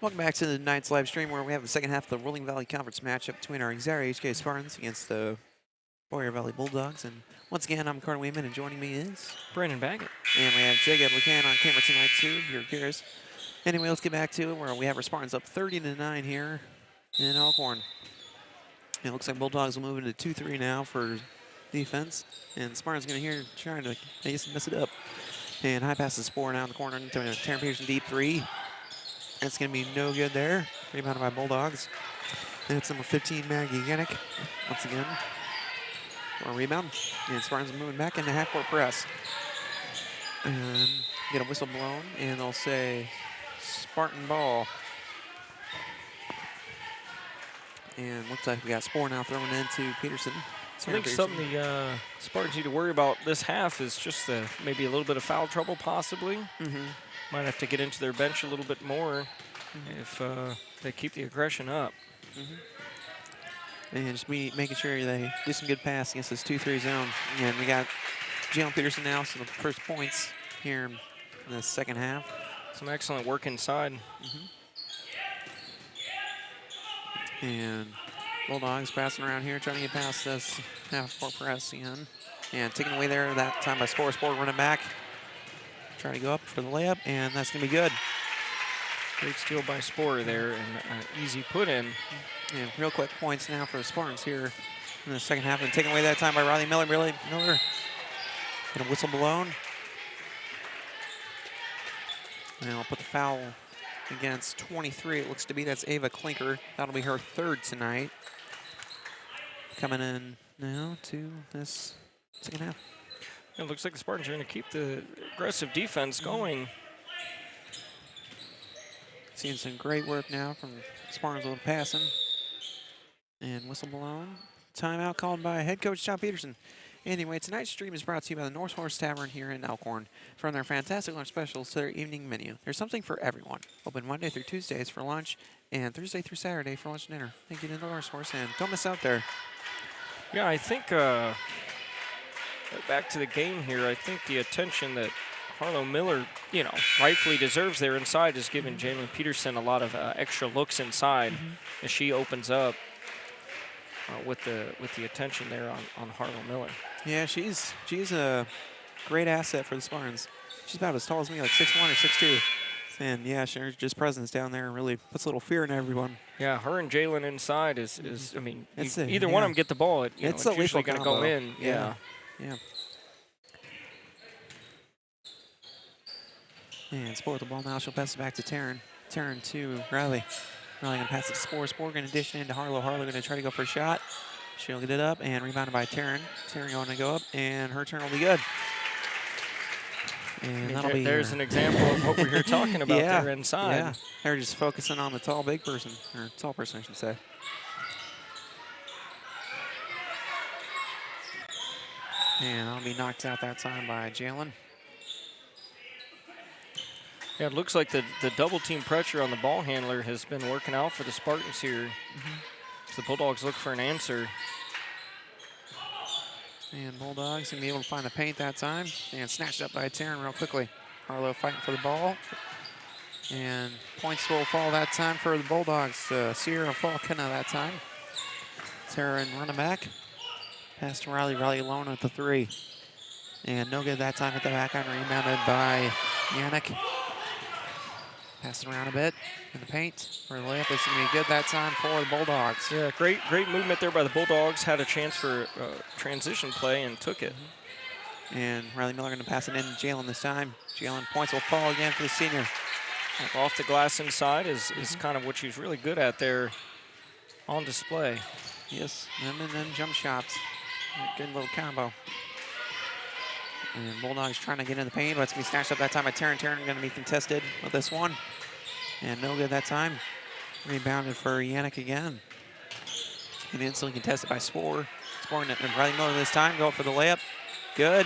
Welcome back to tonight's live stream where we have the second half of the Rolling Valley Conference matchup between our Exira-EHK Spartans against the Boyer Valley Bulldogs. And once again, I'm Carter Weeman, and joining me is
Brandon Baggett.
And we have Jacob LeCan on camera tonight too, if you're curious. Anyway, let's get back to it where we have our Spartans up 30-9 here in Elkhorn. It looks like Bulldogs will move into 2-3 now for defense. And Spartans going to here trying to mess it up. And high pass the Spore now in the corner into Taryn Peterson deep three. It's going to be no good there. Rebounded by Bulldogs. And it's number 15, Maggie Yannick, once again. For a rebound. And Spartans are moving back into half-court press. And get a whistle blown, and they'll say Spartan ball. And looks like we got Spore now thrown into Peterson.
I think something the Spartans need to worry about this half is just maybe a little bit of foul trouble, possibly. Might have to get into their bench a little bit more if they keep the aggression up.
And just be making sure they do some good pass against this 2-3 zone. And we got Jalen Peterson now, some of the first points here in the second half.
Some excellent work inside.
And Bulldogs passing around here, trying to get past this half-court press again. And taken away there that time by Spore. Spore running back. Trying to go up for the layup, and that's going to be good.
Great steal by Spore there, and easy put in.
And real quick points now for the Spartans here in the second half. And taken away that time by Riley Miller. Riley Miller get a whistle blown. And I'll put the foul against 23. It looks to be that's Ava Klinker. That'll be her third tonight. Coming in now to this second half.
It looks like the Spartans are going to keep the aggressive defense going.
Seeing some great work now from Spartans with passing. And whistle blown. Timeout called by head coach John Peterson. Anyway, tonight's stream is brought to you by the North Horse Tavern here in Elkhorn. From their fantastic lunch specials to their evening menu, there's something for everyone. Open Monday through Tuesdays for lunch and Thursday through Saturday for lunch and dinner. Thank you to the North Horse, and don't miss out there.
Yeah, I think back to the game here, I think the attention that Harlow Miller, rightfully deserves there inside is giving Jalen Peterson a lot of extra looks inside as she opens up with the attention there on Harlow Miller.
Yeah, she's a great asset for the Spartans. She's about as tall as me, like 6'1" or 6'2". And yeah, her just presence down there really puts a little fear in everyone.
Yeah, her and Jalen inside is I mean,
It's
either one of them get the ball, it's
a
usually
lethal
going to
combo.
go in. Yeah.
And Spore with the ball now. She'll pass it back to Taryn. Taryn to Riley. Riley going to pass it to Spore. Spore going to dish it into Harlow. Harlow going to try to go for a shot. She'll get it up and rebounded by Taryn. Taryn going to go up, and her turn will be good. And that'll be
there's an example of what we were talking about there inside.
Yeah, they're just focusing on the tall, big person, or tall person, I should say. And that'll be knocked out that time by Jalen.
Yeah, it looks like the double team pressure on the ball handler has been working out for the Spartans here. So the Bulldogs look for an answer.
And Bulldogs going to be able to find the paint that time. And snatched up by Taryn real quickly. Harlow fighting for the ball. And points will fall that time for the Bulldogs. Sierra Falcona that time. Taryn running back. Pass to Riley. Riley alone at the three. And no good that time at the back end. Rebounded by Yannick. Passing around a bit in the paint for the layup. It's going to be good that time for the Bulldogs.
Yeah, great movement there by the Bulldogs. Had a chance for transition play and took it.
And Riley Miller going to pass it in to Jalen this time. Jalen points will fall again for the senior.
Off the glass inside is kind of what she's really good at there on display.
Yes, and then jump shots. Good little combo. And Bulldogs trying to get in the paint, but it's going to be snatched up that time by Taryn. Taryn going to be contested with this one. And no good that time. Rebounded for Yannick again. And instantly contested by Spore. Spore and Riley Miller this time. Go for the layup. Good.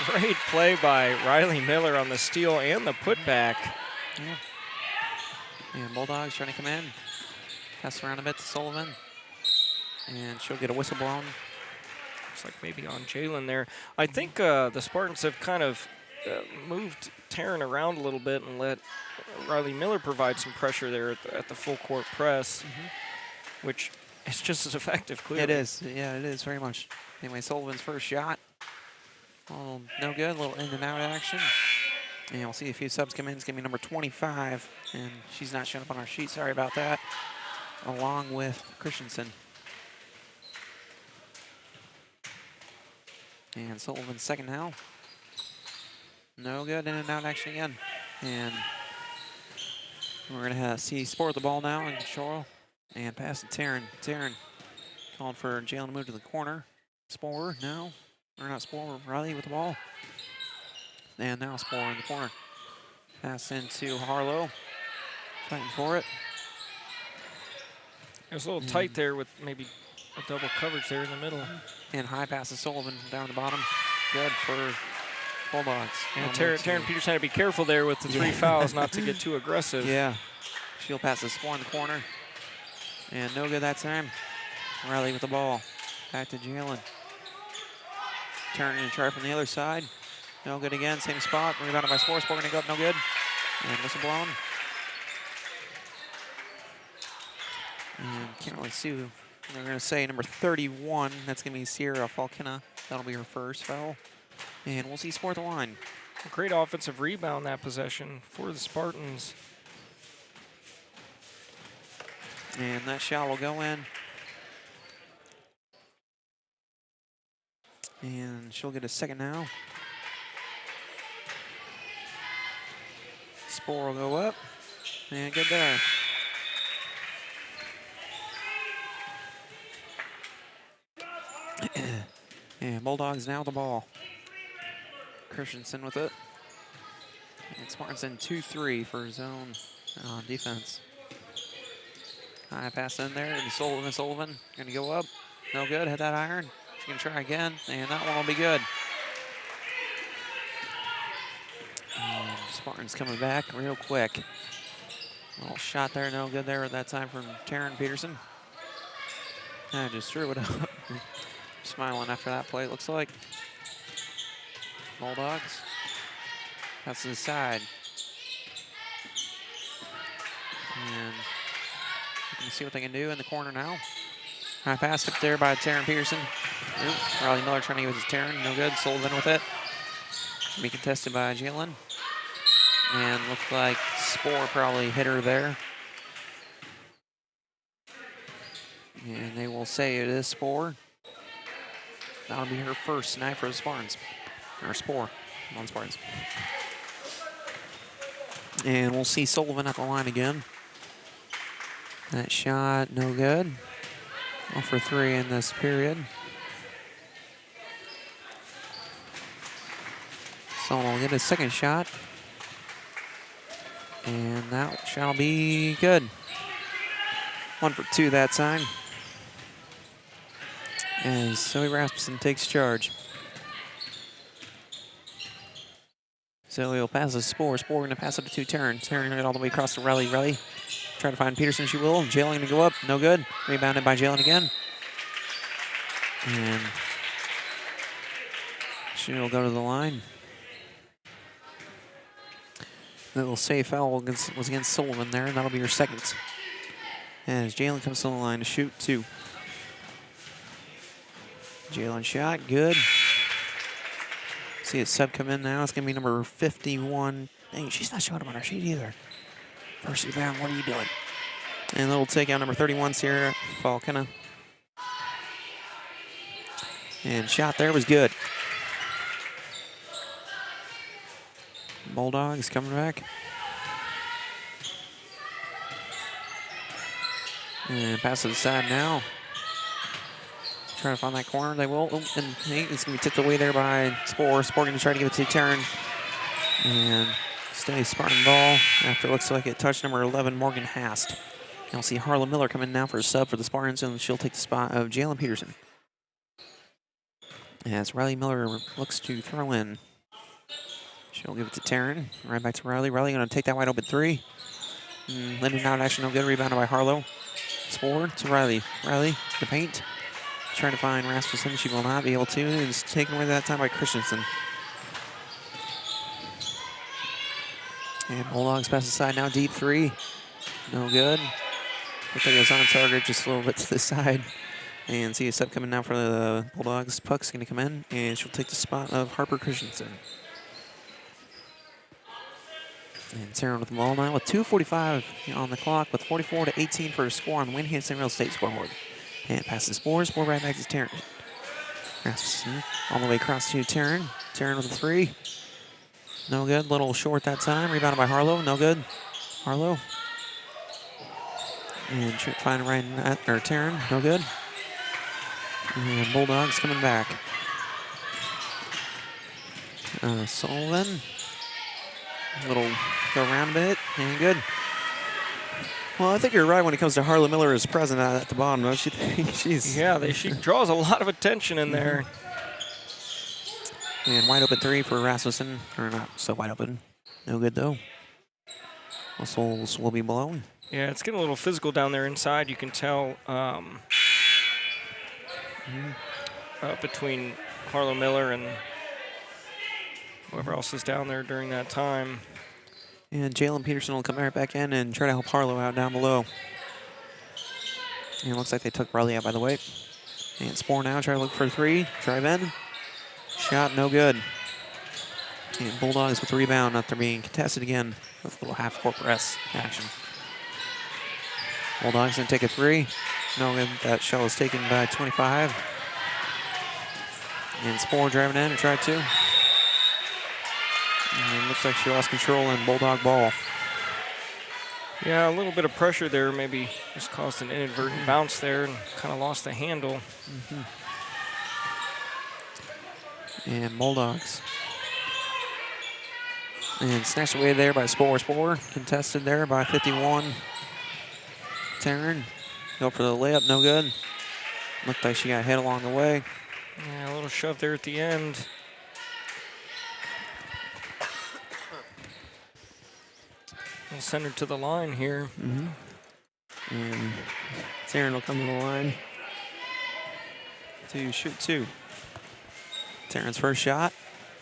Great play by Riley Miller on the steal and the putback.
Yeah. And Bulldogs trying to come in. Pass around a bit to Sullivan. And she'll get a whistle blown.
Looks like maybe on Jalen there. I think the Spartans have kind of moved Taryn around a little bit and let Riley Miller provide some pressure there at the full court press, which is just as effective, clearly.
It is. Yeah, it is very much. Anyway, Sullivan's first shot. Oh, no good. A little in and out action. And we'll see a few subs come in. It's going to be number 25, and she's not showing up on our sheet. Sorry about that. Along with Christensen. And Sullivan's second now. No good. In and out action again. And we're going to see Spore with the ball now in control. And pass to Taryn. Taryn calling for Jalen to move to the corner. Spore now. Or not Spore, Riley with the ball. And now Spore in the corner. Pass into Harlow. Fighting for it.
It was a little tight there with maybe a double coverage there in the middle.
And high pass to Sullivan down the bottom. Good for Bulldogs.
And Taryn Peters had to be careful there with the 3 fouls not to get too aggressive.
Yeah. She'll pass to Spore in the corner. And no good that time. Riley with the ball. Back to Jalen. Turning and try from the other side. No good again. Same spot. Rebounded by Spore. Spore going to go up. No good. And whistle blown. And can't really see who. They're going to say number 31. That's going to be Sierra Falkina. That'll be her first foul. And we'll see Spore at the line.
A great offensive rebound that possession for the Spartans.
And that shot will go in. And she'll get a second now. Spore will go up. And good there. And Bulldogs now with the ball. Christensen with it. And Spartans in 2-3 for zone defense. High pass in there, and Sullivan going to go up. No good, hit that iron. She's going to try again, and that one will be good. And Spartans coming back real quick. Little shot there, no good there at that time from Taryn Peterson. And just threw it up. Smiling after that play, it looks like. Bulldogs. Pass to the side. And you can see what they can do in the corner now. High pass up there by Taryn Peterson. Oop, Riley Miller trying to give it to Taryn. No good. Sullivan with it. Be contested by Jalen. And looks like Spore probably hit her there. And they will say it is Spore. That'll be her first tonight for the Spartans. Or Spore on Spartans. And we'll see Sullivan at the line again. That shot, no good. 0 for 3 in this period. Sullivan will get his second shot. And that shall be good. 1 for 2 that time. As Zoe Rasmussen takes charge. Zoe will pass the Spore. Spore going to pass it to Taryn. Taryn it all the way across to Riley. Riley try to find Peterson. She will. Jalen going to go up. No good. Rebounded by Jalen again. And she will go to the line. That will say foul was against Sullivan there, and that'll be her second. As Jalen comes to the line to shoot 2. Jalen shot, good. See a sub come in now. It's going to be number 51. Dang, she's not showing up on our sheet either. First rebound, what are you doing? And they'll take out number 31, Sierra Falkina. And shot there was good. Bulldogs coming back. And pass to the side now. Trying to find that corner. They will. Oh, and it's going to be tipped away there by Spore. Spore going to try to give it to Taryn. And stay Spartan ball after it looks like it touched number 11, Morgan Hast. And we'll see Harlow Miller come in now for a sub for the Spartans, and she'll take the spot of Jalen Peterson. As Riley Miller looks to throw in. She'll give it to Taryn. Right back to Riley. Riley going to take that wide open 3. Landing out action, no good. Rebounded by Harlow. Spore to Riley. Riley, the paint. Trying to find Rasmussen. She will not be able to. It's taken away that time by Christensen. And Bulldogs pass aside now, deep three. No good. Looks like it was on target, just a little bit to the side. And see a sub coming now for the Bulldogs. Puck's going to come in, and she'll take the spot of Harper Christensen. And Sarah with the ball now with 2:45 on the clock, with 44-18 for a score on the Wayne St. Real State scoreboard. And passes Spore right back to Taryn. Rasmussen all the way across to Taryn. Taryn with a three. No good. Little short that time. Rebounded by Harlow. No good. Harlow. And finding right in that, or Taryn. No good. And Bulldogs coming back. Sullivan. Little go around a bit. And good. Well, I think you're right when it comes to Harlow Miller is present at the bottom. Don't you think? She's
she draws a lot of attention in there.
And wide open three for Rasmussen. Or not so wide open. No good, though. Whistles will be blown.
Yeah, it's getting a little physical down there inside. You can tell between Harlow Miller and whoever else is down there during that time.
And Jalen Peterson will come right back in and try to help Harlow out down below. And it looks like they took Riley out, by the way. And Spore now try to look for three. Drive in. Shot no good. And Bulldogs with the rebound after being contested again with a little half-court press action. Bulldogs going to take a three. No good. That shot was taken by 25. And Spore driving in to try two. And it looks like she lost control in Bulldog ball.
Yeah, a little bit of pressure there maybe just caused an inadvertent bounce there and kind of lost the handle.
And Bulldogs. And snatched away there by Spore. Spore contested there by 51. Taryn go for the layup, no good. Looked like she got hit along the way.
Yeah, a little shove there at the end. We'll send her to the line here.
And Taryn will come to the line to shoot two. Taryn's first shot.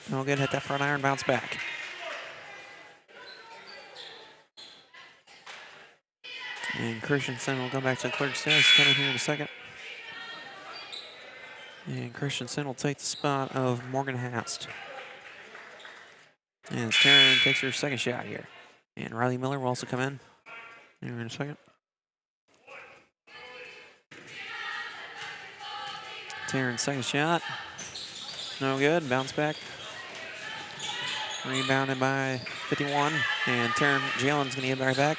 No good, hit that front iron, bounce back. And Christensen will go back to the clerk's desk, coming here in a second. And Christensen will take the spot of Morgan Hast. And Taryn takes her second shot here. And Riley Miller will also come in here in a second. Taryn's second shot. No good. Bounce back. Rebounded by 51. And Jalen's going to get right back.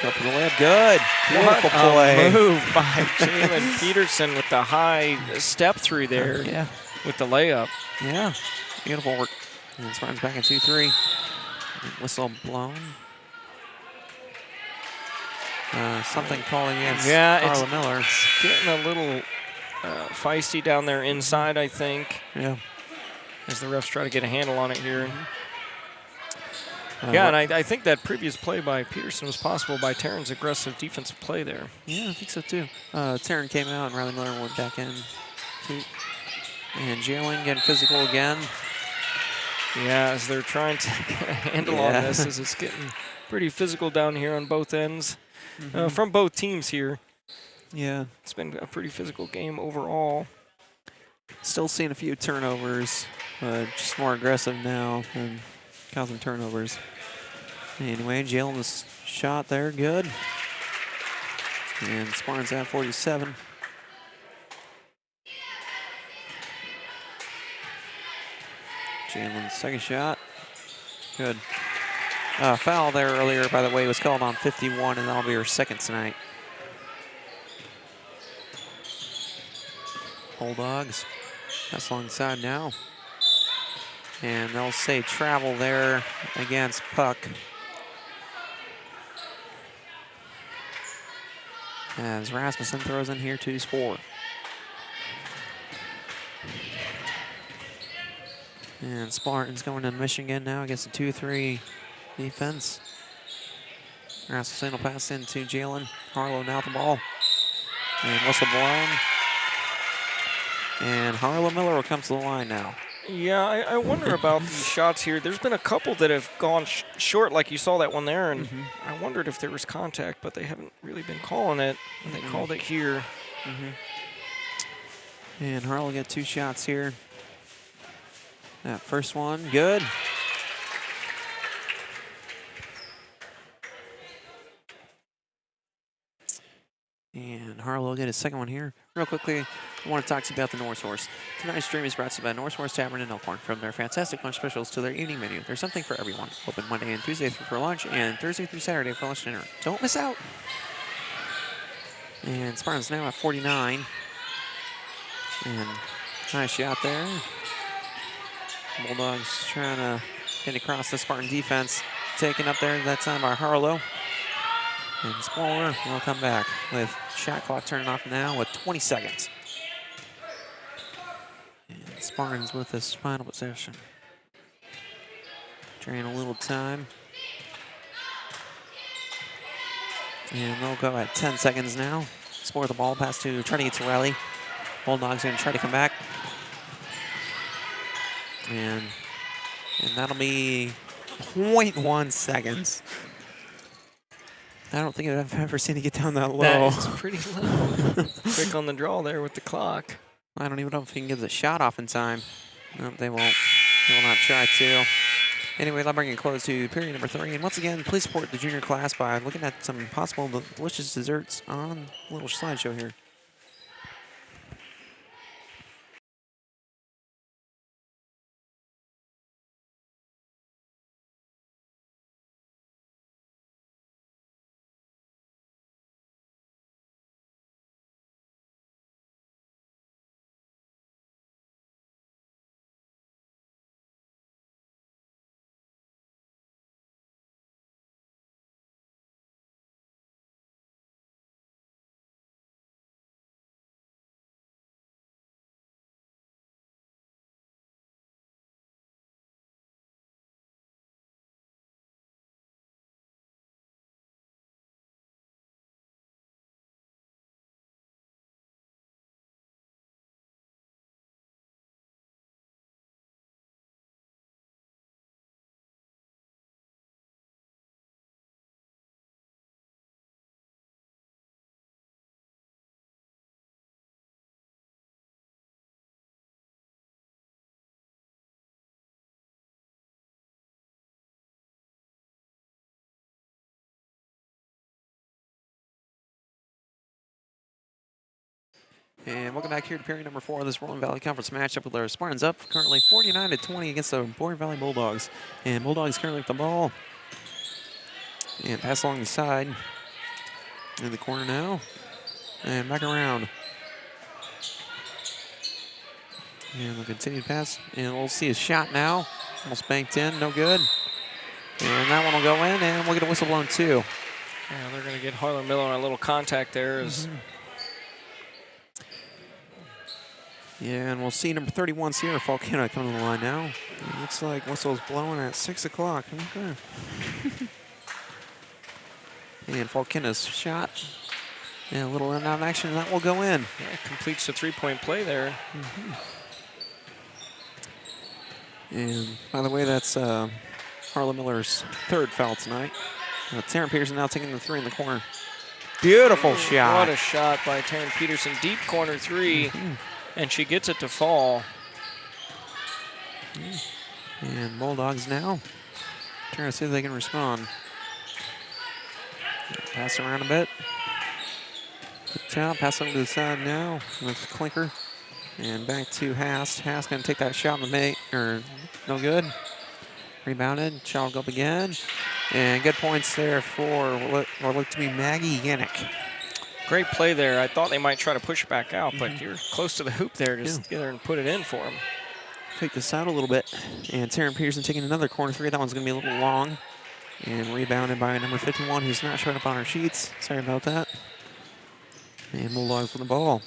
Go for the layup. Good. Beautiful play.
Move by Jalen Peterson with the high step through there.
Yeah.
With the layup.
Yeah. Beautiful work. And Spartans back in 2-3. Whistle blown. Something calling against Harlow Miller.
It's getting a little feisty down there inside, I think.
Yeah.
As the refs try to get a handle on it here. Yeah, and I think that previous play by Peterson was possible by Taryn's aggressive defensive play there.
Yeah, I think so too. Taryn came out and Riley Miller went back in. And Jalen getting physical again.
Yeah, as they're trying to get a handle on this, as it's getting pretty physical down here on both ends. From both teams here.
Yeah.
It's been a pretty physical game overall.
Still seeing a few turnovers, just more aggressive now and causing turnovers. Anyway, Jalen's shot there, good. And Spartans at 47. Jalen's second shot, good. Foul there earlier, by the way, was called on 51, and that'll be her second tonight. Bulldogs, that's alongside now. And they'll say travel there against Puck. As Rasmussen throws in here to score. And Spartans going to Michigan now against a 2-3 defense. Rasmussen will pass into Jalen. Harlow now with the ball. And whistle blown. And Harlow Miller will come to the line now.
Yeah, I wonder about these shots here. There's been a couple that have gone short, like you saw that one there, and I wondered if there was contact, but they haven't really been calling it, and they called it here.
And Harl will get 2 shots here. That first one, good. And Harlow will get his second one here. Real quickly, I want to talk to you about the North Horse. Tonight's stream is brought to you by North Horse Tavern in Elkhorn. From their fantastic lunch specials to their evening menu, there's something for everyone. Open Monday and Tuesday for lunch, and Thursday through Saturday for lunch and dinner. Don't miss out. And Spartans now at 49. And nice shot there. Bulldogs trying to get across the Spartan defense. Taken up there that time by Harlow. And Spoiler will come back with shot clock turning off now with 20 seconds. And Spartans with this final possession. Drain a little time. And they'll go at 10 seconds now. Spoil the ball, pass to try to get to rally. Bulldogs going to try to come back. And that'll be 0.1 seconds. I don't think I've ever seen it get down that low.
That's pretty low. Quick on the draw there with the clock.
I don't even know if he can get the shot off in time. No, they won't. They will not try to. Anyway, that'll bring it close to period number 3. And once again, please support the junior class by looking at some possible delicious desserts on a little slideshow here. And welcome back here to period number 4 of this Rolling Valley Conference matchup with our Spartans up currently 49-20 against the Boyer Valley Bulldogs. And Bulldogs currently with the ball. And pass along the side. In the corner now. And back around. And we'll continue to pass. And we'll see a shot now. Almost banked in, no good. And that one will go in, and we'll get a whistle blown too.
Yeah, they're going to get Harlan Miller on a little contact there.
Yeah, and we'll see number 31, Sierra Falcona, coming to the line now. It looks like whistle's blowing at 6 o'clock. Okay. And Falcona's shot. And a little run out action, and that will go in.
Yeah, completes the 3-point play there.
And by the way, that's Harlan Miller's 3rd foul tonight. Taryn Peterson now taking the 3 in the corner. Beautiful shot.
What a shot by Taryn Peterson. Deep corner 3. And she gets it to fall.
And Bulldogs now trying to see if they can respond. Pass around a bit. Good top, pass over to the side now with Clinker. And back to Hast. Hast going to take that shot in the mate, or no good. Rebounded, shot will go up again. And good points there for what looked to be Maggie Yannick.
Great play there. I thought they might try to push back out, but you're close to the hoop there. Just get there and put it in for them.
Take this out a little bit. And Taryn Peterson taking another corner 3. That one's going to be a little long. And rebounded by number 51, who's not showing up on our sheets. Sorry about that. And Bulldogs with the ball.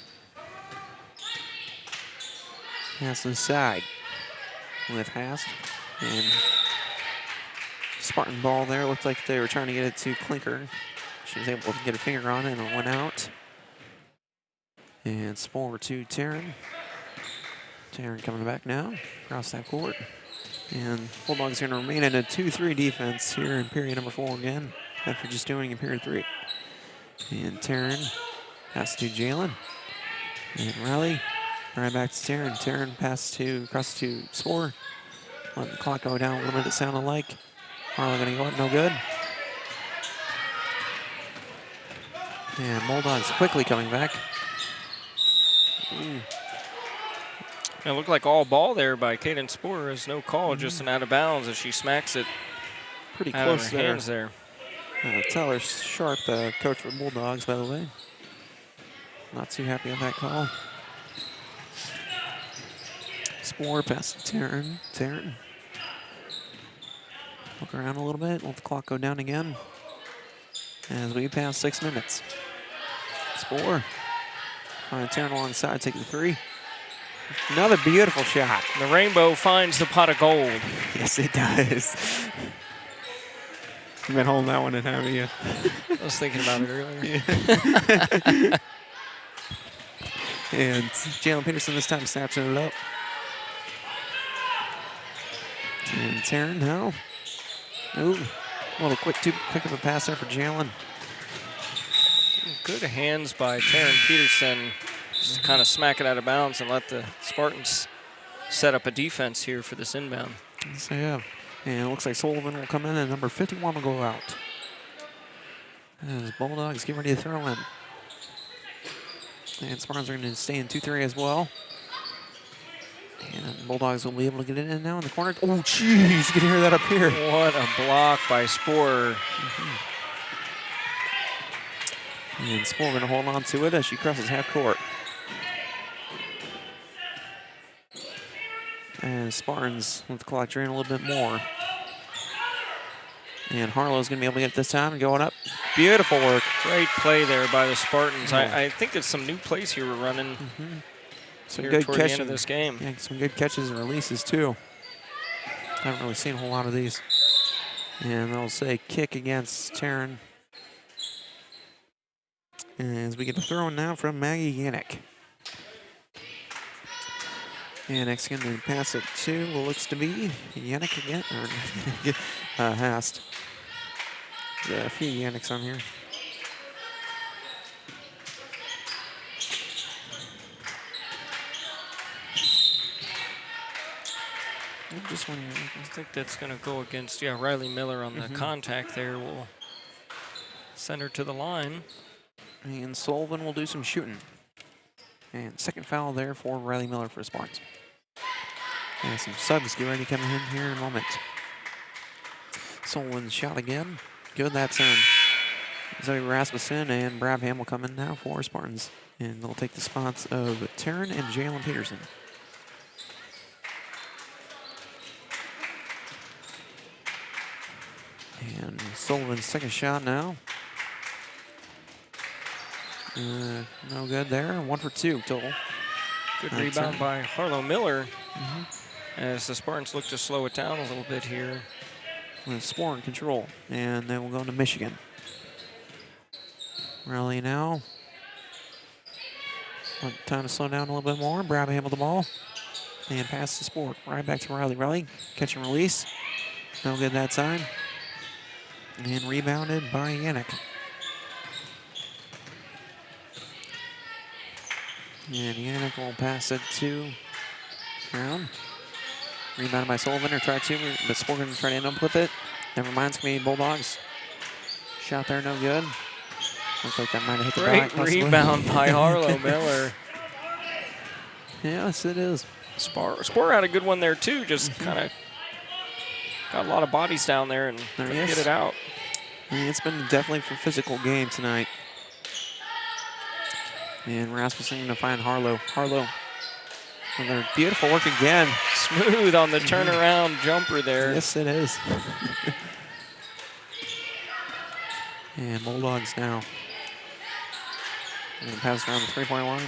Hast inside with Hast. And Spartan ball there. Looked like they were trying to get it to Clinker. She was able to get a finger on it, and it went out. And forward to Taryn. Taryn coming back now, across that court. And Bulldogs going to remain in a 2-3 defense here in period number 4 again, after just doing in period 3. And Taryn pass to Jalen. And Riley, right back to Taryn. Taryn pass to, across to Spore. Let the clock go down a little bit, it sounded like. Harlow going to go up, no good. And Bulldogs quickly coming back. Ooh.
It looked like all ball there by Kaden Spore. There's no call, just an out of bounds as she smacks it
Pretty
out
close
of her
there.
hands there.
Tyler Sharp, the coach for Bulldogs, by the way. Not too happy with that call. Spore pass to Taryn. Taryn. Look around a little bit, let the clock go down again. As we pass 6 minutes. Spore. Find Taryn alongside, take the 3. Another beautiful shot.
The rainbow finds the pot of gold.
Yes, it does. You've been holding that one in, haven't you?
I was thinking about it earlier.
Yeah. And Jalen Peterson this time snatching it up. And Taryn now. Ooh, a little too quick of a pass there for Jalen.
Good hands by Taryn Peterson. Just to kind of smack it out of bounds and let the Spartans set up a defense here for this inbound.
So yeah, and it looks like Sullivan will come in and number 51 will go out. As Bulldogs get ready to throw in. And Spartans are going to stay in 2-3 as well. And Bulldogs will be able to get it in now in the corner. Oh, jeez, you can hear that up here.
What a block by Spore.
And Spore going to hold on to it as she crosses half court. And Spartans let the clock drain a little bit more. And Harlow's going to be able to get it this time and going up. Beautiful work.
Great play there by the Spartans. I think it's some new plays here we're running
Some
here
good
toward the end
catching.
of this game.
Yeah, some good catches and releases too. Haven't really seen a whole lot of these. And they'll say kick against Taryn. As we get a throw in now from Maggie Yannick. Yannick's going to pass it to what looks to be Yannick again, or Hast. There's a few Yannicks on here. Just one here.
I think that's going to go against, Riley Miller on the contact there. Will send her to the line.
And Sullivan will do some shooting. And second foul there for Riley Miller for Spartans. And some subs get ready to come in here in a moment. Sullivan's shot again. Good, that's in. Zoe Rasmussen and Brabham will come in now for Spartans. And they'll take the spots of Taryn and Jalen Peterson. And Sullivan's second shot now. No good there. 1 for 2 total.
Good rebound by Harlow Miller as the Spartans look to slow it down a little bit here.
With Spore in control. And then we'll go to Michigan. Riley now. Time to slow down a little bit more. Brabham with the ball. And pass to Spore. Right back to Riley. Riley, catch and release. No good that time. And rebounded by Yannick. And Yannick will pass it to Brown. Rebounded by Sullivan, or tried to, but Spore going to try to end up with it. Never mind, it's going to be Bulldogs. Shot there, no good. Looks like that might have hit the back.
Great rebound by Harlow Miller.
Yes, it is.
Spore had a good one there too, just kind of got a lot of bodies down there and couldn't get it out.
I mean, it's been definitely a physical game tonight. And Rasmussen going to find Harlow. Harlow, another beautiful work again.
Smooth on the turnaround jumper there.
Yes, it is. And Bulldogs now. And pass around the 3-point line.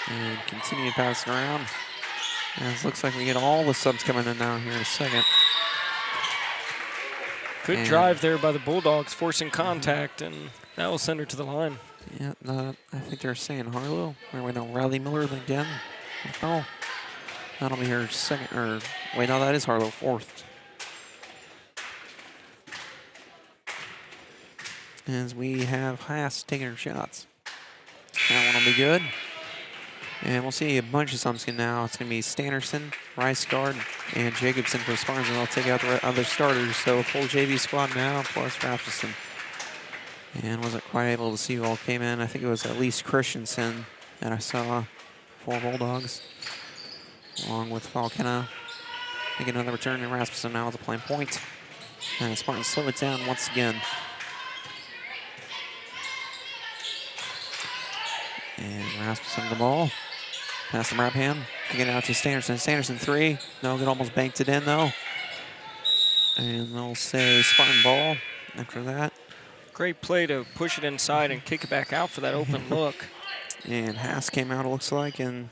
And continue passing around. And it looks like we get all the subs coming in now here in a second.
Good drive there by the Bulldogs, forcing contact, and that will send her to the line.
Yeah, I think they're saying Harlow. Or wait, no, Riley Miller again. Oh, that'll be her second, or wait, no, that is Harlow, fourth. As we have Haas taking her shots. That one will be good. And we'll see a bunch of Sumskin now. It's going to be Stannerson, Rice-Guard, and Jacobson for Spartans, and they'll take out the other starters. So a full JV squad now, plus Rasmussen. And wasn't quite able to see who all came in. I think it was at least Christensen that I saw for Bulldogs, along with Falcona. Make another return, and Rasmussen now with a playing point. And the Spartans slow it down once again. And Rasmussen the ball. Pass to Brabham. Get it out to Stannerson. Stannerson three. No good, almost banked it in though. And they'll say Spartan ball after that.
Great play to push it inside and kick it back out for that open look.
And Haas came out, it looks like, and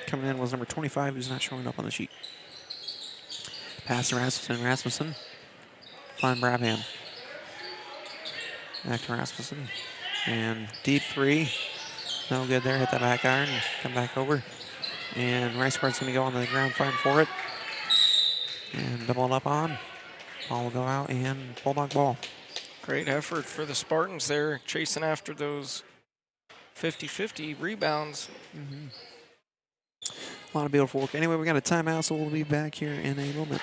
coming in was number 25, who's not showing up on the sheet. Pass to Rasmussen. Rasmussen. Find Brabham. Back to Rasmussen. And deep three. No good there. Hit that back iron. Come back over. And Rice-Guard's going to go on the ground, fighting for it. And double it up on. Ball will go out, and Bulldog ball.
Great effort for the Spartans there, chasing after those 50-50 rebounds.
A lot of beautiful work. Anyway, we got a timeout, so we'll be back here in a moment.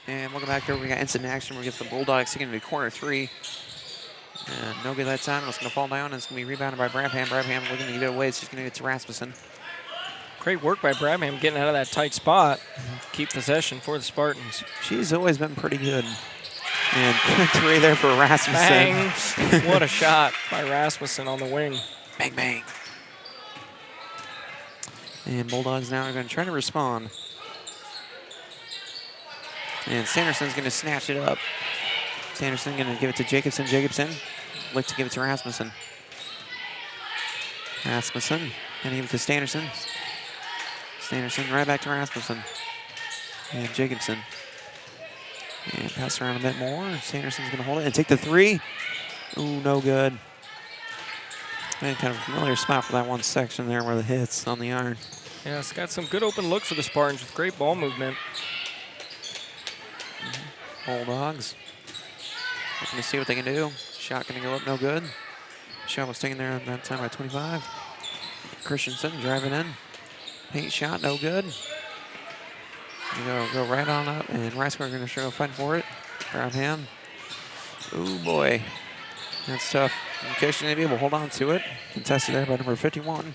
And welcome back here. We got instant action. We get the Bulldogs taking to corner three. And no good that time. It's going to fall down, and it's going to be rebounded by Brabham. Brabham looking to get it away. It's just going to get to Rasmussen.
Great work by Brabham getting out of that tight spot. Keep possession for the Spartans.
She's always been pretty good. And good three there for Rasmussen.
Bang! What a shot by Rasmussen on the wing.
Bang, bang. And Bulldogs now are going to try to respond. And Sanderson's going to snatch it up. Sanderson going to give it to Jacobson. Jacobson look to give it to Rasmussen. Rasmussen going to give it to Sanderson. Sanderson right back to Rasmussen. And Jacobson. And pass around a bit more. Sanderson's going to hold it and take the three. Ooh, no good. And kind of a familiar spot for that one section there where the hits on the iron.
Yeah, it's got some good open look for the Spartans with great ball movement.
Bulldogs looking to see what they can do. Shot going to go up, no good. Shot was taken there at that time by 25. Christensen driving in. Paint shot, no good. Go right on up, and Rice-Guard going to show a fight for it. Grab him. Ooh, boy. That's tough. Communication going to be able to hold on to it. Contested there by number 51.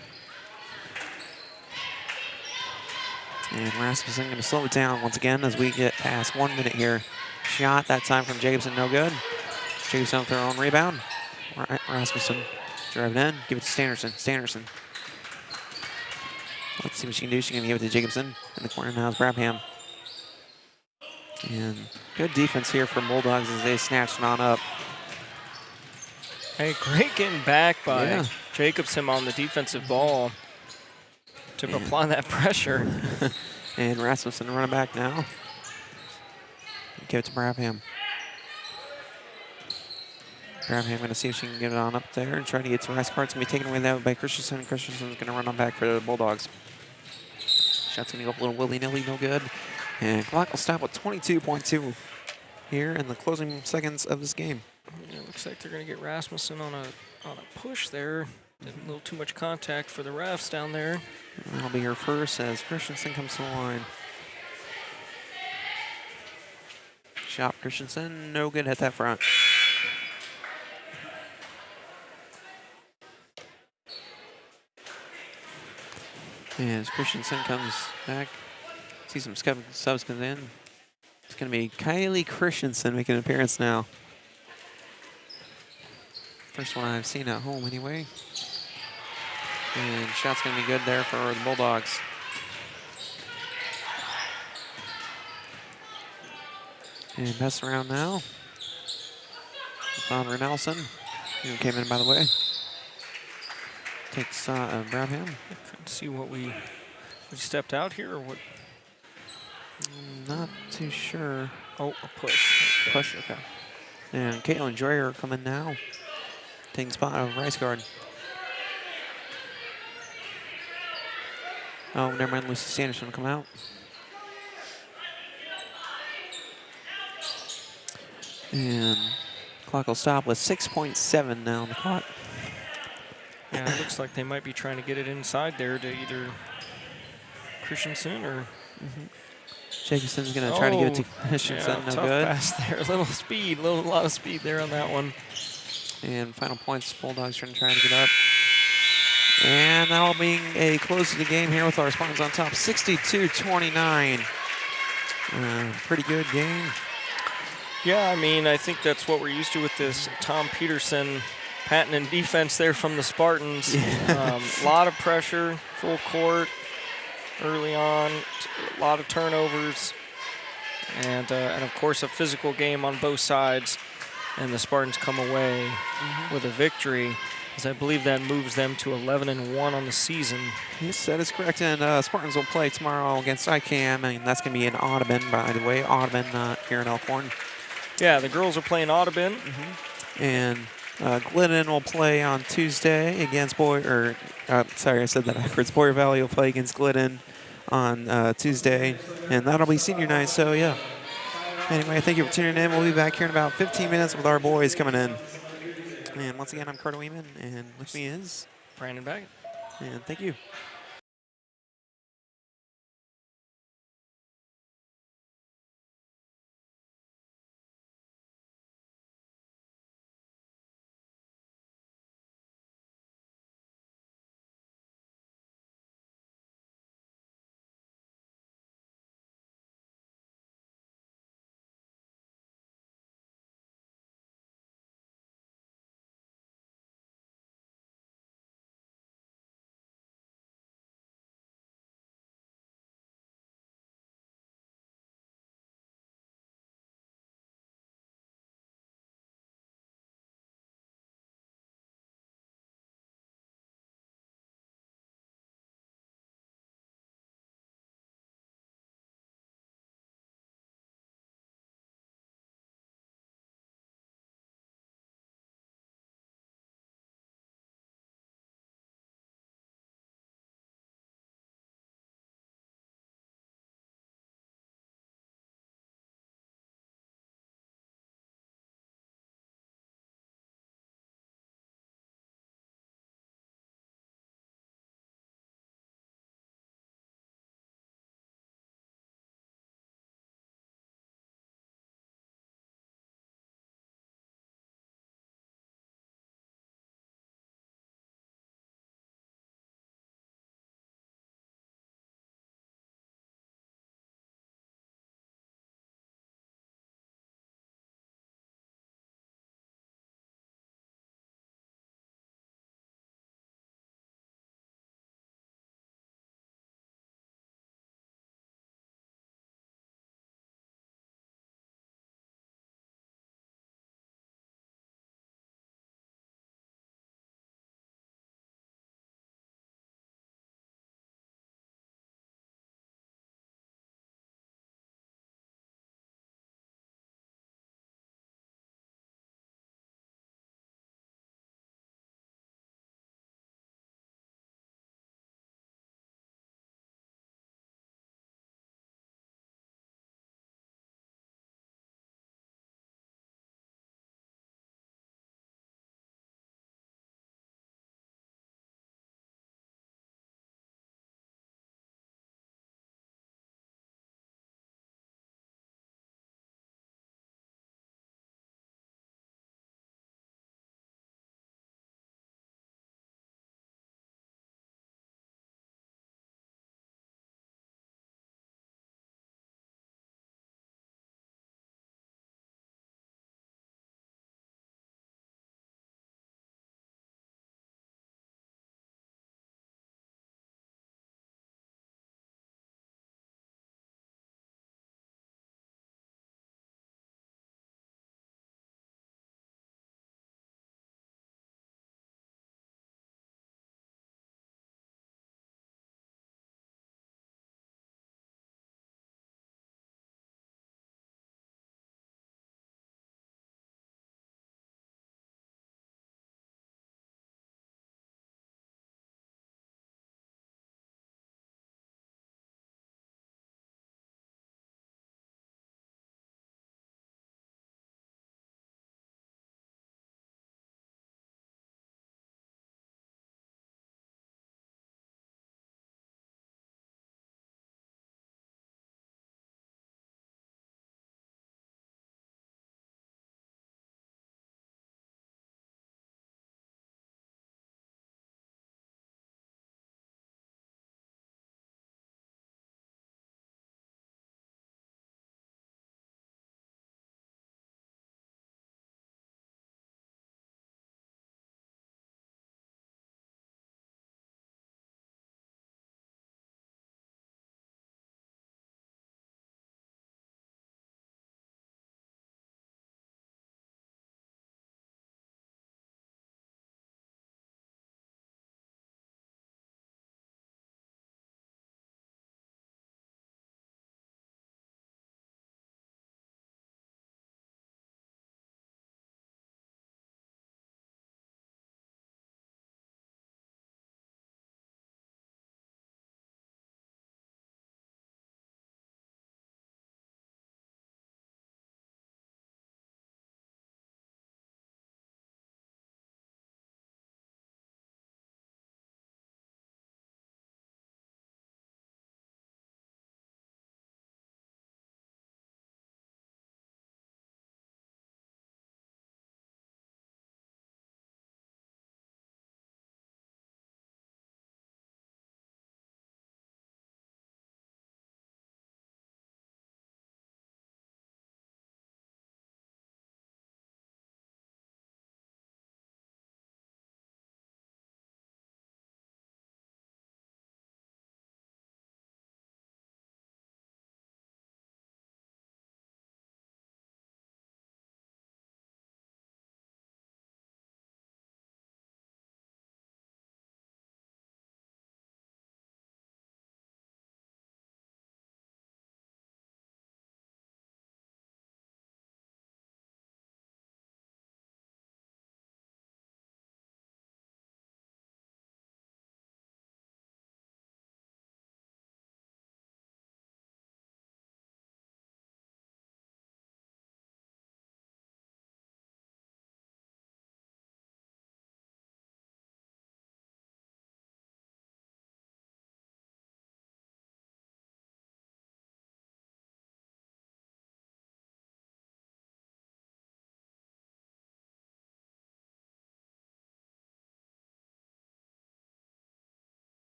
And Rasmussen going to slow it down once again as we get past 1 minute here. Shot that time from Jacobson, no good. Jacobson with their own rebound. Rasmussen driving in, give it to Stannerson. Stannerson. Let's see what she can do. She's going to give it to Jacobson. In the corner now is Brabham. And good defense here from Bulldogs as they snatched it on up.
Hey, great getting back by Jacobson on the defensive ball to apply that pressure.
And Rasmussen running back now. Give it to Brabham. Brabham going to see if she can get it on up there and try to get to Rice-Guard. It's going to be taken away now by Christensen. Christensen's going to run on back for the Bulldogs. Shot's going to go up a little willy-nilly, no good. And clock will stop with 22.2 here in the closing seconds of this game.
Yeah, looks like they're going to get Rasmussen on a push there. Did a little too much contact for the refs down there.
That'll be her first as Christensen comes to the line. Shot Christensen, no good, hit that front. As Christensen comes back, see some subs comes in. It's going to be Kylie Christensen making an appearance now. First one I've seen at home anyway. And shot's going to be good there for the Bulldogs. And pass around now. Found Renelson, who came in by the way. Takes Brabham.
Couldn't see what we stepped out here or what.
Not too sure.
Oh, a push. Okay.
Push, okay. And Caitlin Dreyer coming now. Taking spot of Rice Guard. Oh, never mind. Lucy Sanderson will come out. And clock will stop with 6.7 now on the clock.
Yeah, it looks like they might be trying to get it inside there to either Christensen or.
Jacobson's going to try to get it to Christensen.
Yeah,
No
tough
good.
pass there. A little speed, a lot of speed there on that one.
And final points, Bulldogs trying to get up. And that'll be a close to the game here with our Spartans on top, 62-29. Pretty good game.
Yeah, I mean, I think that's what we're used to with this Tom Peterson patenting defense there from the Spartans. A lot of pressure, full court early on, a lot of turnovers, and of course a physical game on both sides. And the Spartans come away with a victory, as I believe that moves them to 11-1 on the season.
Yes, that is correct. And Spartans will play tomorrow against ICAM, and that's going to be in Audubon, by the way. Audubon here in Elkhorn.
Yeah, the girls are playing Audubon.
And Glidden will play on Tuesday against sorry, I said that backwards. Boyer Valley will play against Glidden on Tuesday, and that'll be senior night, so yeah. Anyway, thank you for tuning in. We'll be back here in about 15 minutes with our boys coming in. And once again, I'm Carter Weeman, and with me is
Brandon Baggett.
And thank you.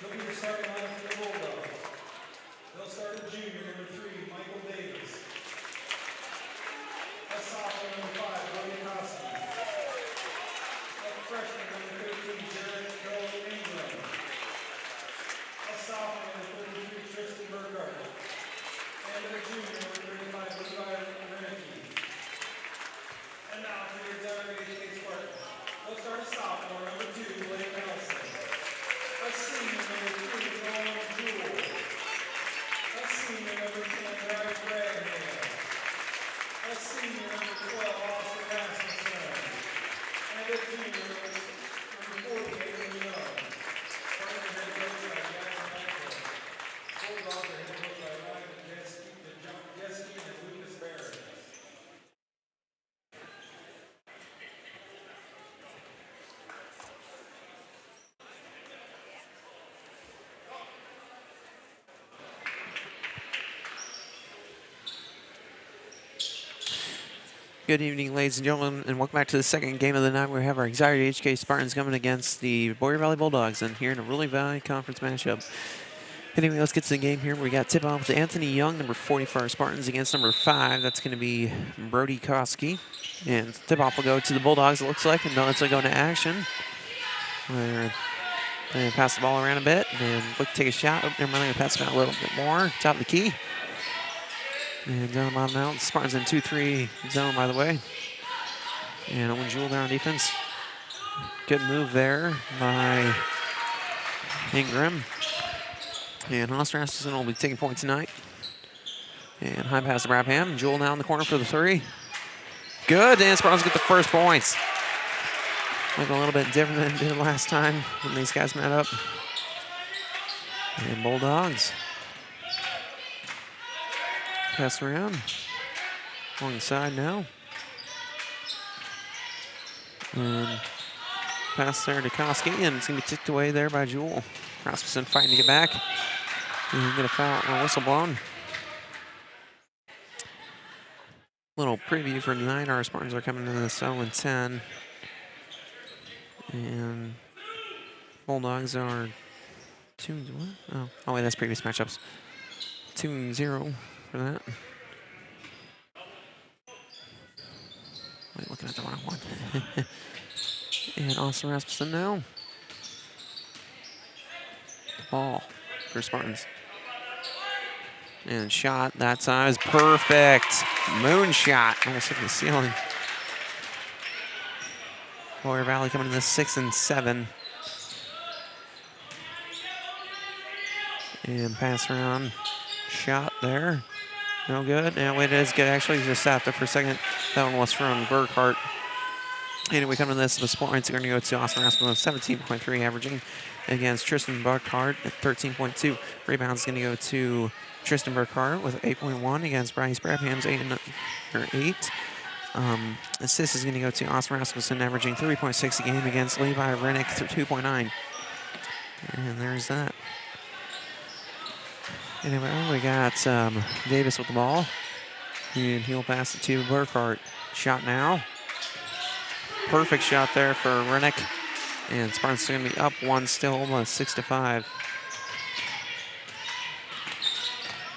Look at the starting lineup for the Bulldogs. They'll start at junior, number 3, Michael Davis. A sophomore, number 5, William Hosky. A freshman, number 13, Exira-EHK VS BV. A sophomore, number 33, Tristan Burghardt. And a junior, number 35, Levi Reneke. And now for your Exira-EHK Spartans. They'll start a sophomore, number 2, William Nelson. A senior, number 3, Nolan Jewell. A senior, number 10, Bryce Bradham. A senior, number 12, Austin Rasmussen. And a junior, number 40, Aiden Young. Spartans head coach by Jackson Michael. Bulldogs are head coach by Ryan Geske and Lucas Barrett.
Good evening, ladies and gentlemen, and welcome back to the second game of the night. We have our Exira-EHK Spartans coming against the Boyer Valley Bulldogs, and here in a Rural Valley Conference matchup. Anyway, let's get to the game here. We got tip-off to Anthony Young, number 40 for our Spartans, against number 5. That's going to be Brody Koski. And tip-off will go to the Bulldogs, it looks like, and now let's go into action. They're going to pass the ball around a bit and look to take a shot. Oh, never mind, they're going to pass it out a little bit more. Top of the key. And down the bottom now, the Spartans in 2-3 zone, by the way. And Owen Jewell there on defense. Good move there by Ingram. And Austin Rasmussen will be taking points tonight. And high pass to Brabham. Jewell now in the corner for the 3. Good, and Spartans get the first points. Looking a little bit different than it did last time when these guys met up. And Bulldogs. Pass around. Along the side now. And pass there to Koski, and it's going to be tipped away there by Jewell. Rasmussen fighting to get back. And get a foul or a whistle blown. Little preview for tonight. Our Spartans are coming in this 0-10. And Bulldogs are 2. What? Oh, wait, that's previous matchups. 2-0 for that. Wait, looking at the wrong one. And Austin Rasmussen now. The ball for Spartans. And shot that time is perfect. Moonshot. Almost hit the ceiling. Boyer Valley coming in this 6-7. And pass around. Shot there. No good. And wait, it is good. Actually, just stopped it for a second. That one was from Burkhart. Anyway, coming to this, the points are going to go to Austin Rasmussen, 17.3 averaging against Tristan Burkhart at 13.2. Rebounds going to go to Tristan Burkhart with 8.1 against Bryce Brabham's 8. Assist is going to go to Austin Rasmussen, averaging 3.6 a game against Levi Rennick, 2.9. And there's that. Anyway, we got Davis with the ball. And he'll pass it to Burkhart. Shot now. Perfect shot there for Rennick. And Spartans are going to be up 1 still, almost 6-5.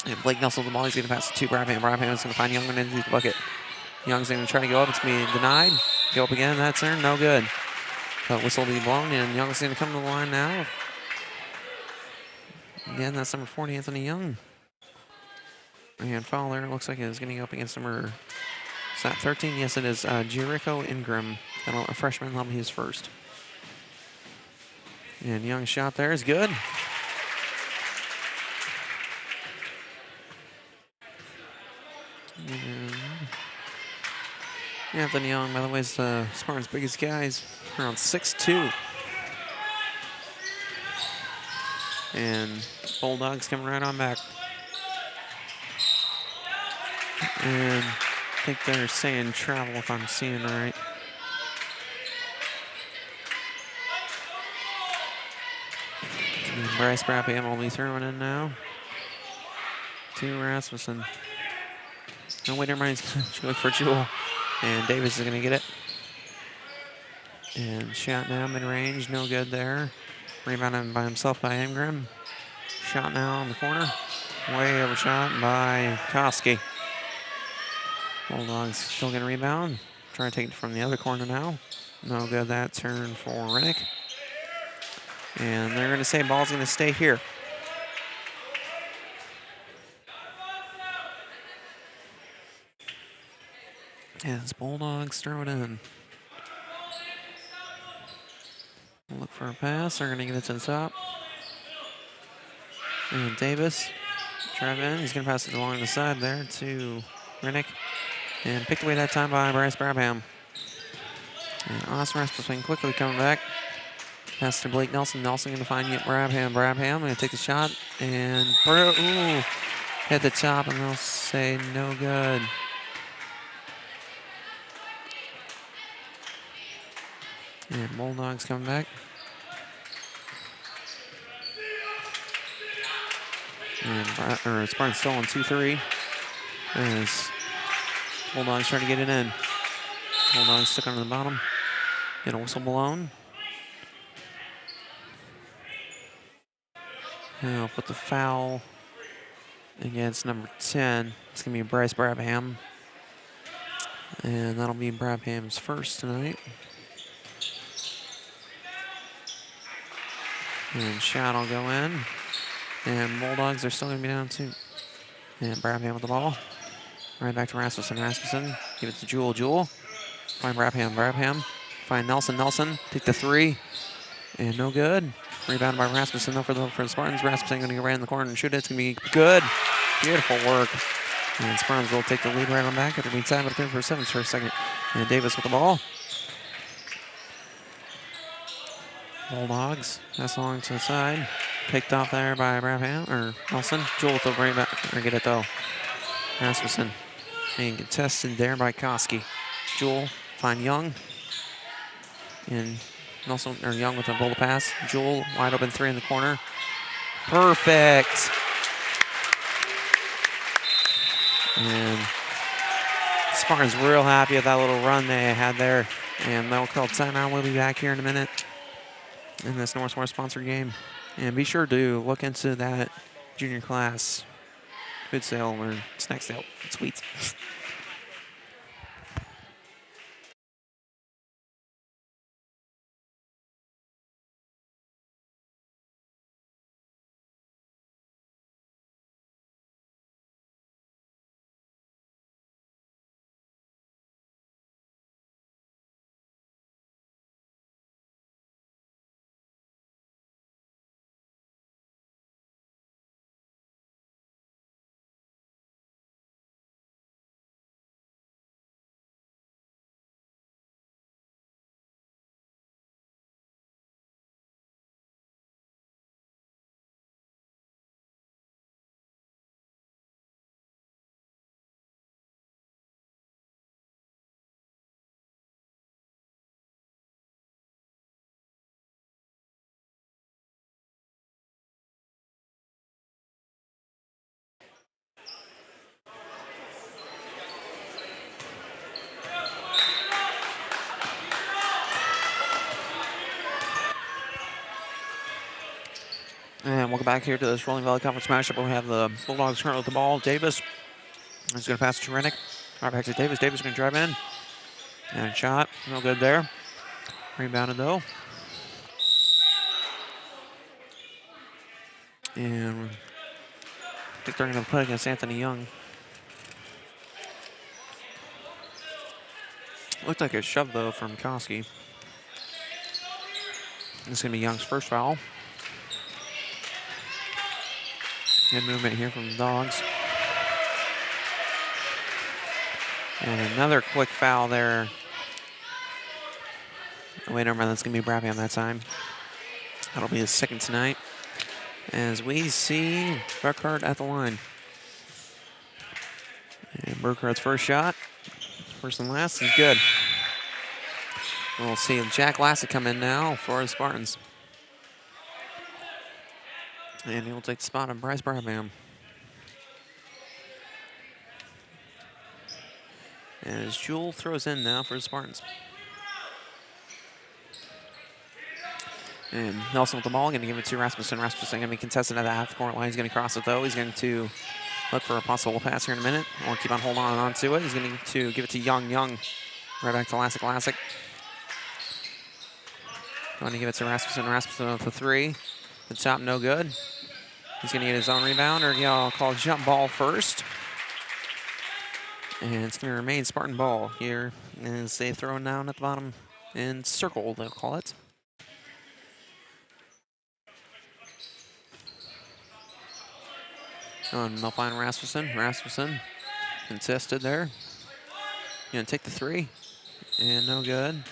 And Blake Nelson with the ball. He's going to pass it to Brabham. Brabham is going to find Young into the bucket. Young's going to try to go up. It's going to be denied. Go up again. That's there. No good. But whistle will be blown, and Young's going to come to the line now. Again, that's number 40, Anthony Young. And foul there. It looks like it's going to go up against number, is that 13? Yes, it is. Jericho Ingram, a freshman. That'll be his first. And Young's shot there is good. And Anthony Young, by the way, is the Spartans' biggest guy. He's around 6'2". And Bulldogs coming right on back. And I think they're saying travel, if I'm seeing right. And Bryce Brabham will be throwing in now. To Rasmussen. No, wait, never mind. He's going for Jewell. And Davis is going to get it. And shot now, mid-range. No good there. Rebounded by himself by Ingram. Shot now in the corner. Way overshot by Koski. Bulldogs still getting a rebound. Trying to take it from the other corner now. No good that turn for Rennick. And they're going to say ball's going to stay here. As Bulldogs throw it in. Look for a pass. They're going to get it to the top. And Davis driving in. He's going to pass it along the side there to Rennick. And picked away that time by Bryce Brabham. And Austin Rasmussen quickly coming back. Pass to Blake Nelson. Nelson going to find Brabham. Brabham going to take the shot. And hit the top, and they'll say no good. And Bulldogs coming back. And Spartans still on 2-3. As Bulldogs trying to get it in. Bulldogs stuck on the bottom. Get a whistle blown. And I'll put the foul against number 10. It's going to be Bryce Brabham. And that'll be Brabham's first tonight. And shot will go in. And Bulldogs are still going to be down 2. And Brabham with the ball. Right back to Rasmussen. Rasmussen, give it to Jewell. Jewell. Find Brabham. Brabham. Find Nelson. Nelson, take the 3. And no good. Rebounded by Rasmussen though for the Spartans. Rasmussen going to go right in the corner and shoot it. It's going to be good. Beautiful work. And Spartans will take the lead right on back after being tied by 3-7 for a second. And Davis with the ball. Bulldogs. That's along to the side. Picked off there by Brabham or Nelson. Jewell with the rebound. Or get it though. Rasmussen. Being contested there by Koski. Jewell find Young. And Nelson or Young with a bullet pass. Jewell wide open 3 in the corner. Perfect. And Spartans real happy with that little run they had there. And they'll call timeout. We'll be back here in a minute in this Northwest sponsored game. And be sure to look into that junior class food sale or snack sale. Sweets. And welcome back here to this Rolling Valley Conference matchup where we have the Bulldogs currently with the ball. Davis is going to pass to Rennick. All right, back to Davis. Davis is going to drive in. And shot. No good there. Rebounded though. And I think they're going to put it against Anthony Young. Looked like a shove though from Koski. This is going to be Young's first foul. Good movement here from the Dogs. And another quick foul there. Oh, wait, never mind. That's going to be Brabham that time. That'll be his second tonight. As we see Burkhardt at the line. And Burkhardt's first shot, first and last, is good. We'll see Jack Lassett come in now for the Spartans. And he will take the spot of Bryce Brabham. As Jewell throws in now for the Spartans. And Nelson with the ball, going to give it to Rasmussen. Rasmussen going to be contested at the half-court line. He's going to cross it, though. He's going to look for a possible pass here in a minute. Or keep on holding on to it. He's going to give it to Young. Young right back to Lassick. Going to give it to Rasmussen. Rasmussen with the three. The top, no good. He's going to get his own rebound, or I'll call jump ball first. And it's going to remain Spartan ball here as they throw it down at the bottom in circle, they'll call it. And they'll find Rasmussen. Rasmussen contested there. Going to take the three. And no good.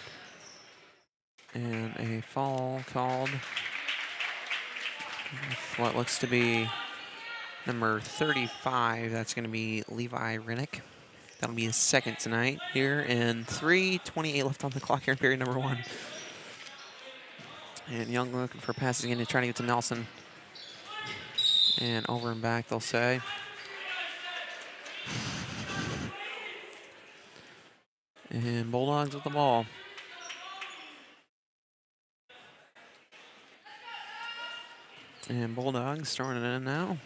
And a foul called. What looks to be number 35. That's going to be Levi Rennick. That'll be his second tonight here. And 3:28 left on the clock here in period number 1. And Young looking for passes again to try to get to Nelson. And over and back, they'll say. And Bulldogs with the ball. And Bulldogs throwing it in now.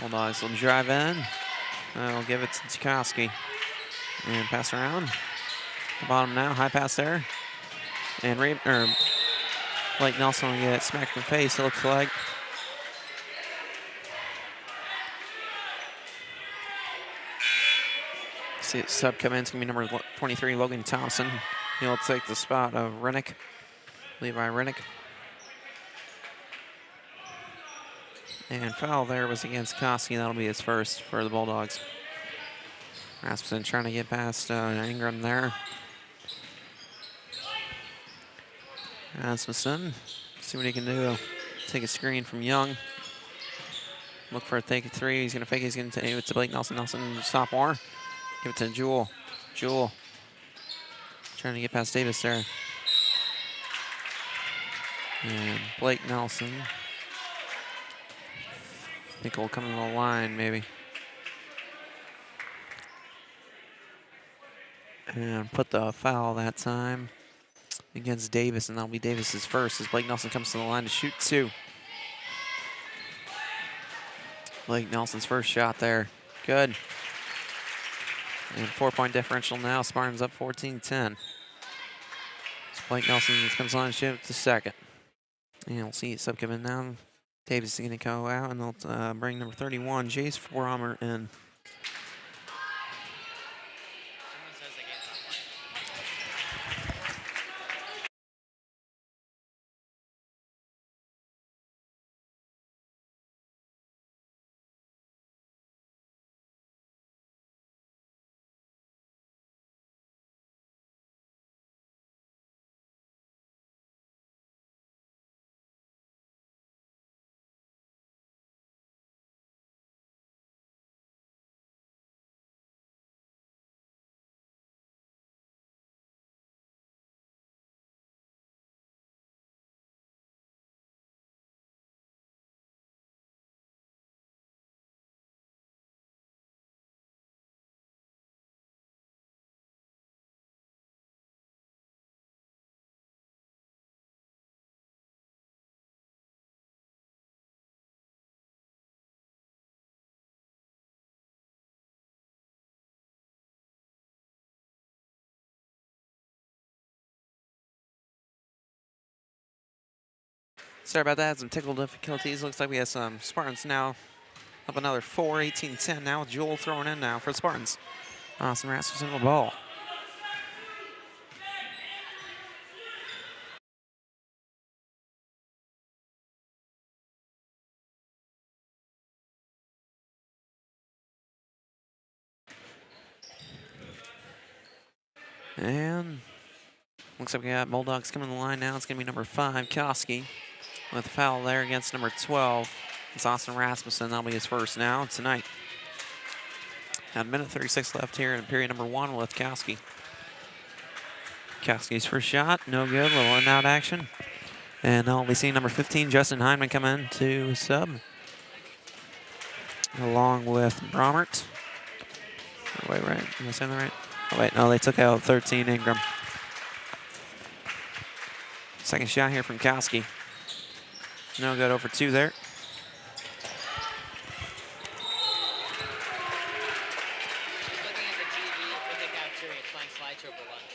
Bulldogs will drive in. They'll give it to Tchaikovsky. And pass around. The bottom now, high pass there. And Blake Nelson will get smacked in the face, it looks like. See it sub come in, it's going to be number 23, Logan Thompson. He'll take the spot of Rennick, Levi Rennick. And foul there was against Koski. That'll be his first for the Bulldogs. Rasmussen trying to get past Ingram there. Rasmussen, see what he can do. Take a screen from Young. Look for a take a three. He's going to fake it. He's going to take it to Blake Nelson. Nelson, sophomore. Give it to Jewel. Jewel trying to get past Davis there. And Blake Nelson. I think we'll come to the line, maybe. And put the foul that time against Davis, and that'll be Davis's first as Blake Nelson comes to the line to shoot 2. Blake Nelson's first shot there. Good. And 4-point differential now. Spartans up 14-10. So Blake Nelson comes on and shoots the second. And we'll see it sub come in now. Davis is going to go out, and they'll bring number 31, Jace Forhammer, in. Sorry about that, some technical difficulties. Looks like we have some Spartans now up another 4, 18-10 now. Jewel throwing in now for the Spartans. Austin Rasmussen with the ball. And looks like we got Bulldogs coming to the line now. It's going to be number 5, Koski, with a foul there against number 12. It's Austin Rasmussen. That'll be his first now tonight. Got a minute 36 left here in period number 1 with Koski. Koski's first shot, no good. Little in-out action. And now we'll be seeing number 15, Justin Hyman, come in to sub, along with Bromert. Oh, wait, right? Am I saying that right? Oh, wait, no, they took out 13, Ingram. Second shot here from Kowski. No good, over 2 there.
Looking at the TV in the cafeteria, playing slideshow for lunch.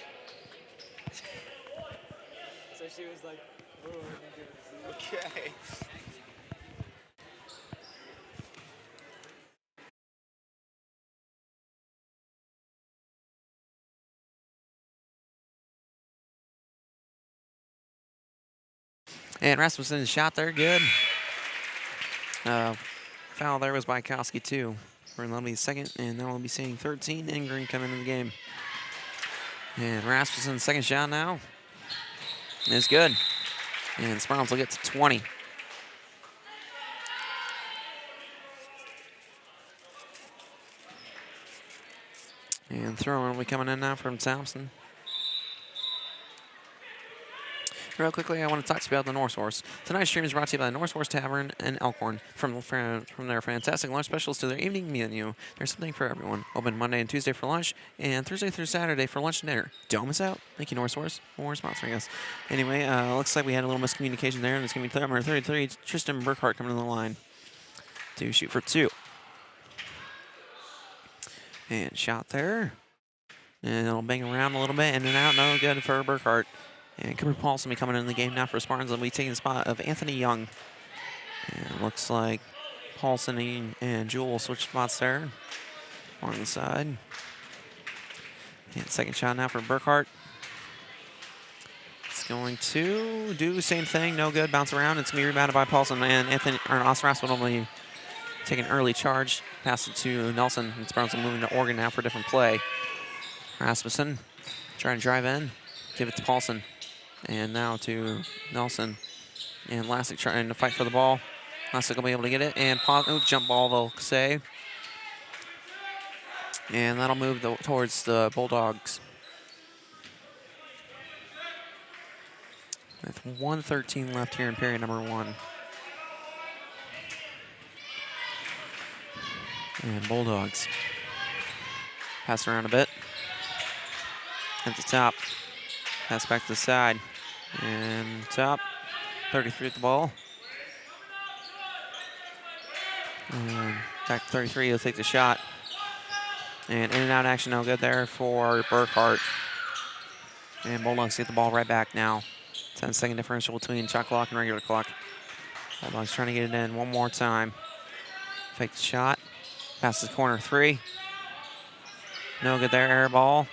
So she was like, oh,
Okay.
And Rasmussen's shot there, good. Foul there was by Kowski, too. That'll be second, and then we'll be seeing 13 Ingrid come into the game. And Rasmussen's second shot now is good. And Spartans will get to 20. And throwing will be coming in now from Thompson. Real quickly, I want to talk to you about the North Source. Tonight's stream is brought to you by the North Source Tavern and Elkhorn. From their fantastic lunch specials to their evening menu, there's something for everyone. Open Monday and Tuesday for lunch, and Thursday through Saturday for lunch and dinner. Don't miss out. Thank you, North Source, for sponsoring us. Anyway, looks like we had a little miscommunication there, and it's going to be number 33, Tristan Burkhart, coming to the line to shoot for 2. And shot there. And it'll bang around a little bit, in and out, no good for Burkhart. And Cooper Paulson will be coming in the game now for Spartans. They'll be taking the spot of Anthony Young. And it looks like Paulson and Jewell will switch spots there on the side. And second shot now for Burkhart. It's going to do the same thing, no good, bounce around. It's going to be rebounded by Paulson, and Austin Rasmussen will be taking an early charge. Pass it to Nelson, and Spartans will move into Oregon now for a different play. Rasmussen trying to drive in, give it to Paulson. And now to Nelson. And Lassick trying to fight for the ball. Lassick will be able to get it. And jump ball, they'll say. And that'll move towards the Bulldogs. With 1:13 left here in period number 1. And Bulldogs. Pass around a bit. At the top. Pass back to the side. And top. 33 at the ball. And back to 33, he'll take the shot. And in and out action, no good there for Burkhart. And Bulldogs get the ball right back now. 10-second differential between shot clock and regular clock. Bulldogs trying to get it in one more time. Fake the shot. Passes corner 3. No good there, air ball.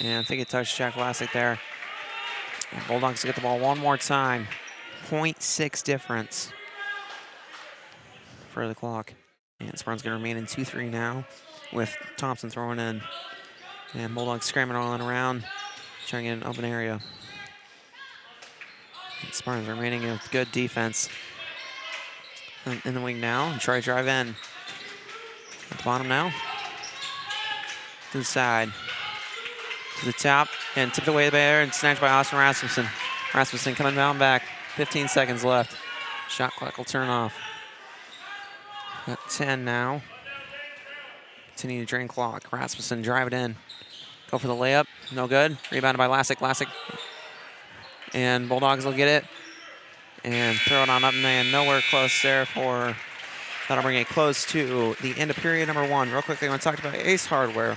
And I think it touched Jack Lassick there. And Bulldogs get the ball one more time. 0.6 difference for the clock. And Spartans going to remain in 2-3 now with Thompson throwing in. And Bulldogs scrambling all around, trying to get an open area. And Spartans remaining with good defense. In the wing now, and try to drive in. At the bottom now. To the side. To the top, and tipped away there and snatched by Austin Rasmussen. Rasmussen coming down back. 15 seconds left. Shot clock will turn off. Got 10 now. Continue to drain clock. Rasmussen drive it in. Go for the layup. No good. Rebounded by Lassick. Lassick. And Bulldogs will get it. And throw it on up, man. Nowhere close there for... That'll bring it close to the end of period number 1. Real quickly, I want to talk about Ace Hardware.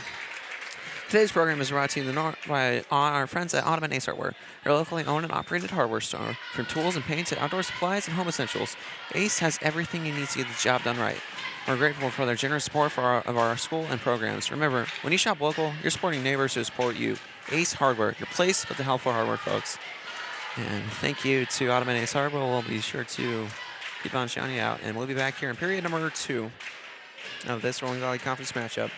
Today's program is brought to you by our friends at Ottoman Ace Hardware, your locally owned and operated hardware store. From tools and paints to outdoor supplies and home essentials, Ace has everything you need to get the job done right. We're grateful for their generous support of our school and programs. Remember, when you shop local, you're supporting neighbors who support you. Ace Hardware, your place with the helpful hardware folks. And thank you to Ottoman Ace Hardware. We'll be sure to keep on shouting you out. And we'll be back here in period number 2 of this Rolling Valley Conference matchup.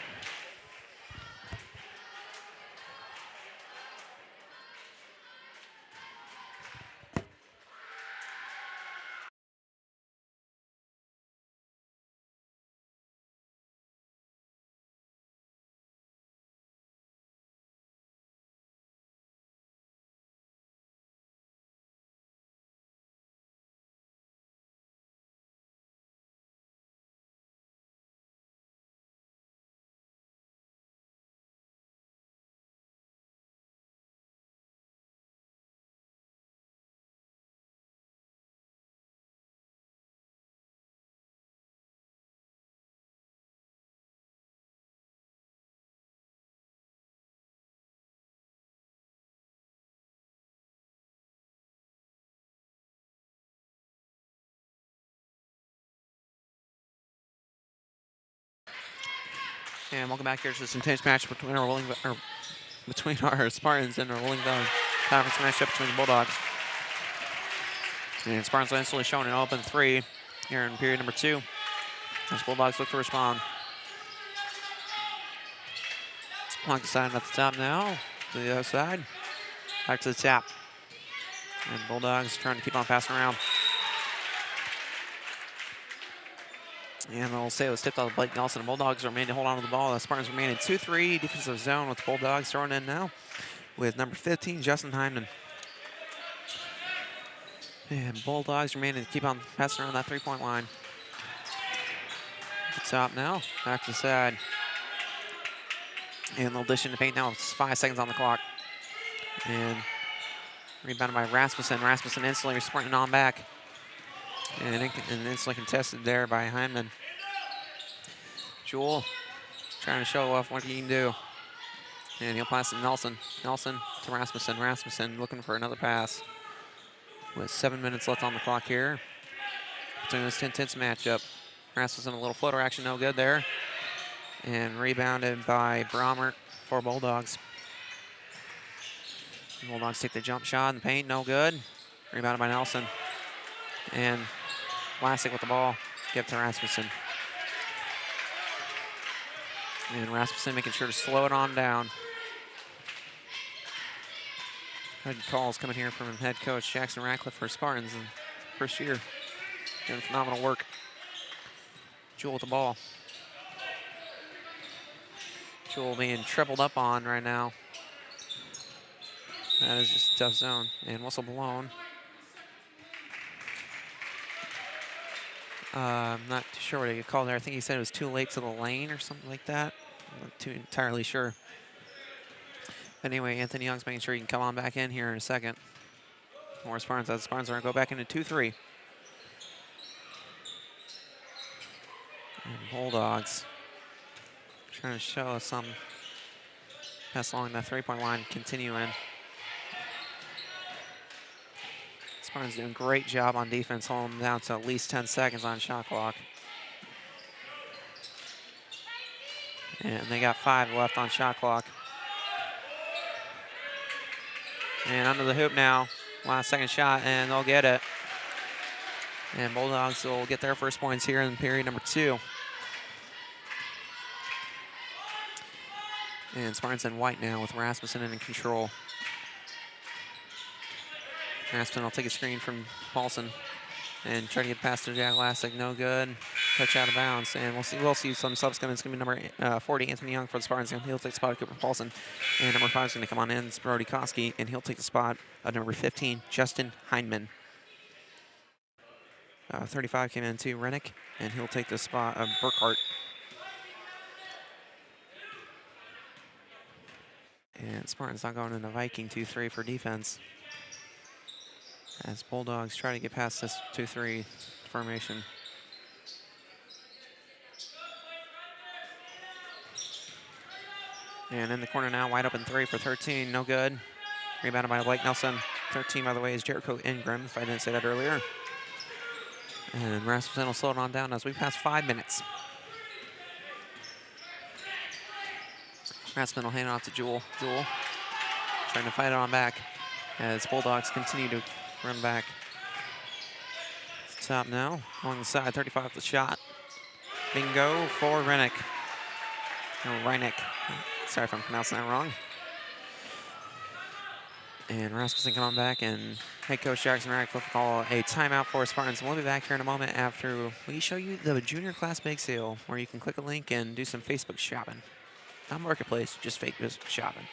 And welcome back here to this intense match between our Spartans and our Willing Valley Conference matchup between the Bulldogs. And Spartans are instantly showing an open 3 here in period number 2. As Bulldogs look to respond. Long side at the top now. To the other side. Back to the tap. And Bulldogs trying to keep on passing around. And they'll say it was tipped off Blake Nelson. The Bulldogs remain to hold on to the ball. The Spartans remain in 2-3 defensive zone with the Bulldogs thrown in now with number 15, Justin Hyman. And Bulldogs remain to keep on passing around that 3-point line. At the top now, back to the side. And they'll dish into paint now with 5 seconds on the clock. And rebounded by Rasmussen. Rasmussen instantly sprinting on back. And instantly contested there by Hyman. Jewell trying to show off what he can do. And he'll pass to Nelson. Nelson to Rasmussen. Rasmussen looking for another pass. With 7 minutes left on the clock here. Between this intense matchup. Rasmussen a little floater action, no good there. And rebounded by Bromert for Bulldogs. Bulldogs take the jump shot in the paint, no good. Rebounded by Nelson. And Vlasic with the ball, give it to Rasmussen. And Rasmussen making sure to slow it on down. Good calls coming here from head coach Jackson Ratcliffe for Spartans in first year. Doing phenomenal work. Jewell with the ball. Jewell being tripled up on right now. That is just a tough zone. And whistle blown. I'm not too sure what he called there. I think he said it was too late to the lane or something like that. I'm not too entirely sure. Anyway, Anthony Young's making sure he can come on back in here in a second. More Spartans. As Spartans are going to go back into 2-3. And Bulldogs trying to show us some pass along that 3-point line, continuing. Spartans doing a great job on defense, holding them down to at least 10 seconds on shot clock. And they got 5 left on shot clock. And under the hoop now, last second shot, and they'll get it. And Bulldogs will get their first points here in period number 2. And Spartans in white now with Rasmussen in control. Rasmussen will take a screen from Paulson and try to get past to Jack Vlasic. No good. Touch out of bounds. And we'll see some subs coming. It's going to be number 40, Anthony Young for the Spartans. And he'll take the spot of Cooper Paulson. And number 5 is going to come on in. It's Brody Koski. And he'll take the spot of number 15, Justin Heinman. 35 came in to Rennick. And he'll take the spot of Burkhart. And Spartans not going into Viking 2-3 for defense. As Bulldogs try to get past this 2-3 formation. And in the corner now, wide open 3 for 13, no good. Rebounded by Blake Nelson. 13, by the way, is Jericho Ingram, if I didn't say that earlier. And Rasmussen will slow it on down as we pass 5 minutes. Rasmussen will hand it off to Jewell. Jewell trying to fight it on back as Bulldogs continue to run back. Top now, along the side, 35 the shot. Bingo for Rennick. No, Reineck. Sorry if I'm pronouncing that wrong. And Rasmussen come on back, and head coach Jackson Ratcliffe will call a timeout for Spartans. And we'll be back here in a moment after we show you the junior class bake sale, where you can click a link and do some Facebook shopping. Not marketplace, just Facebook shopping.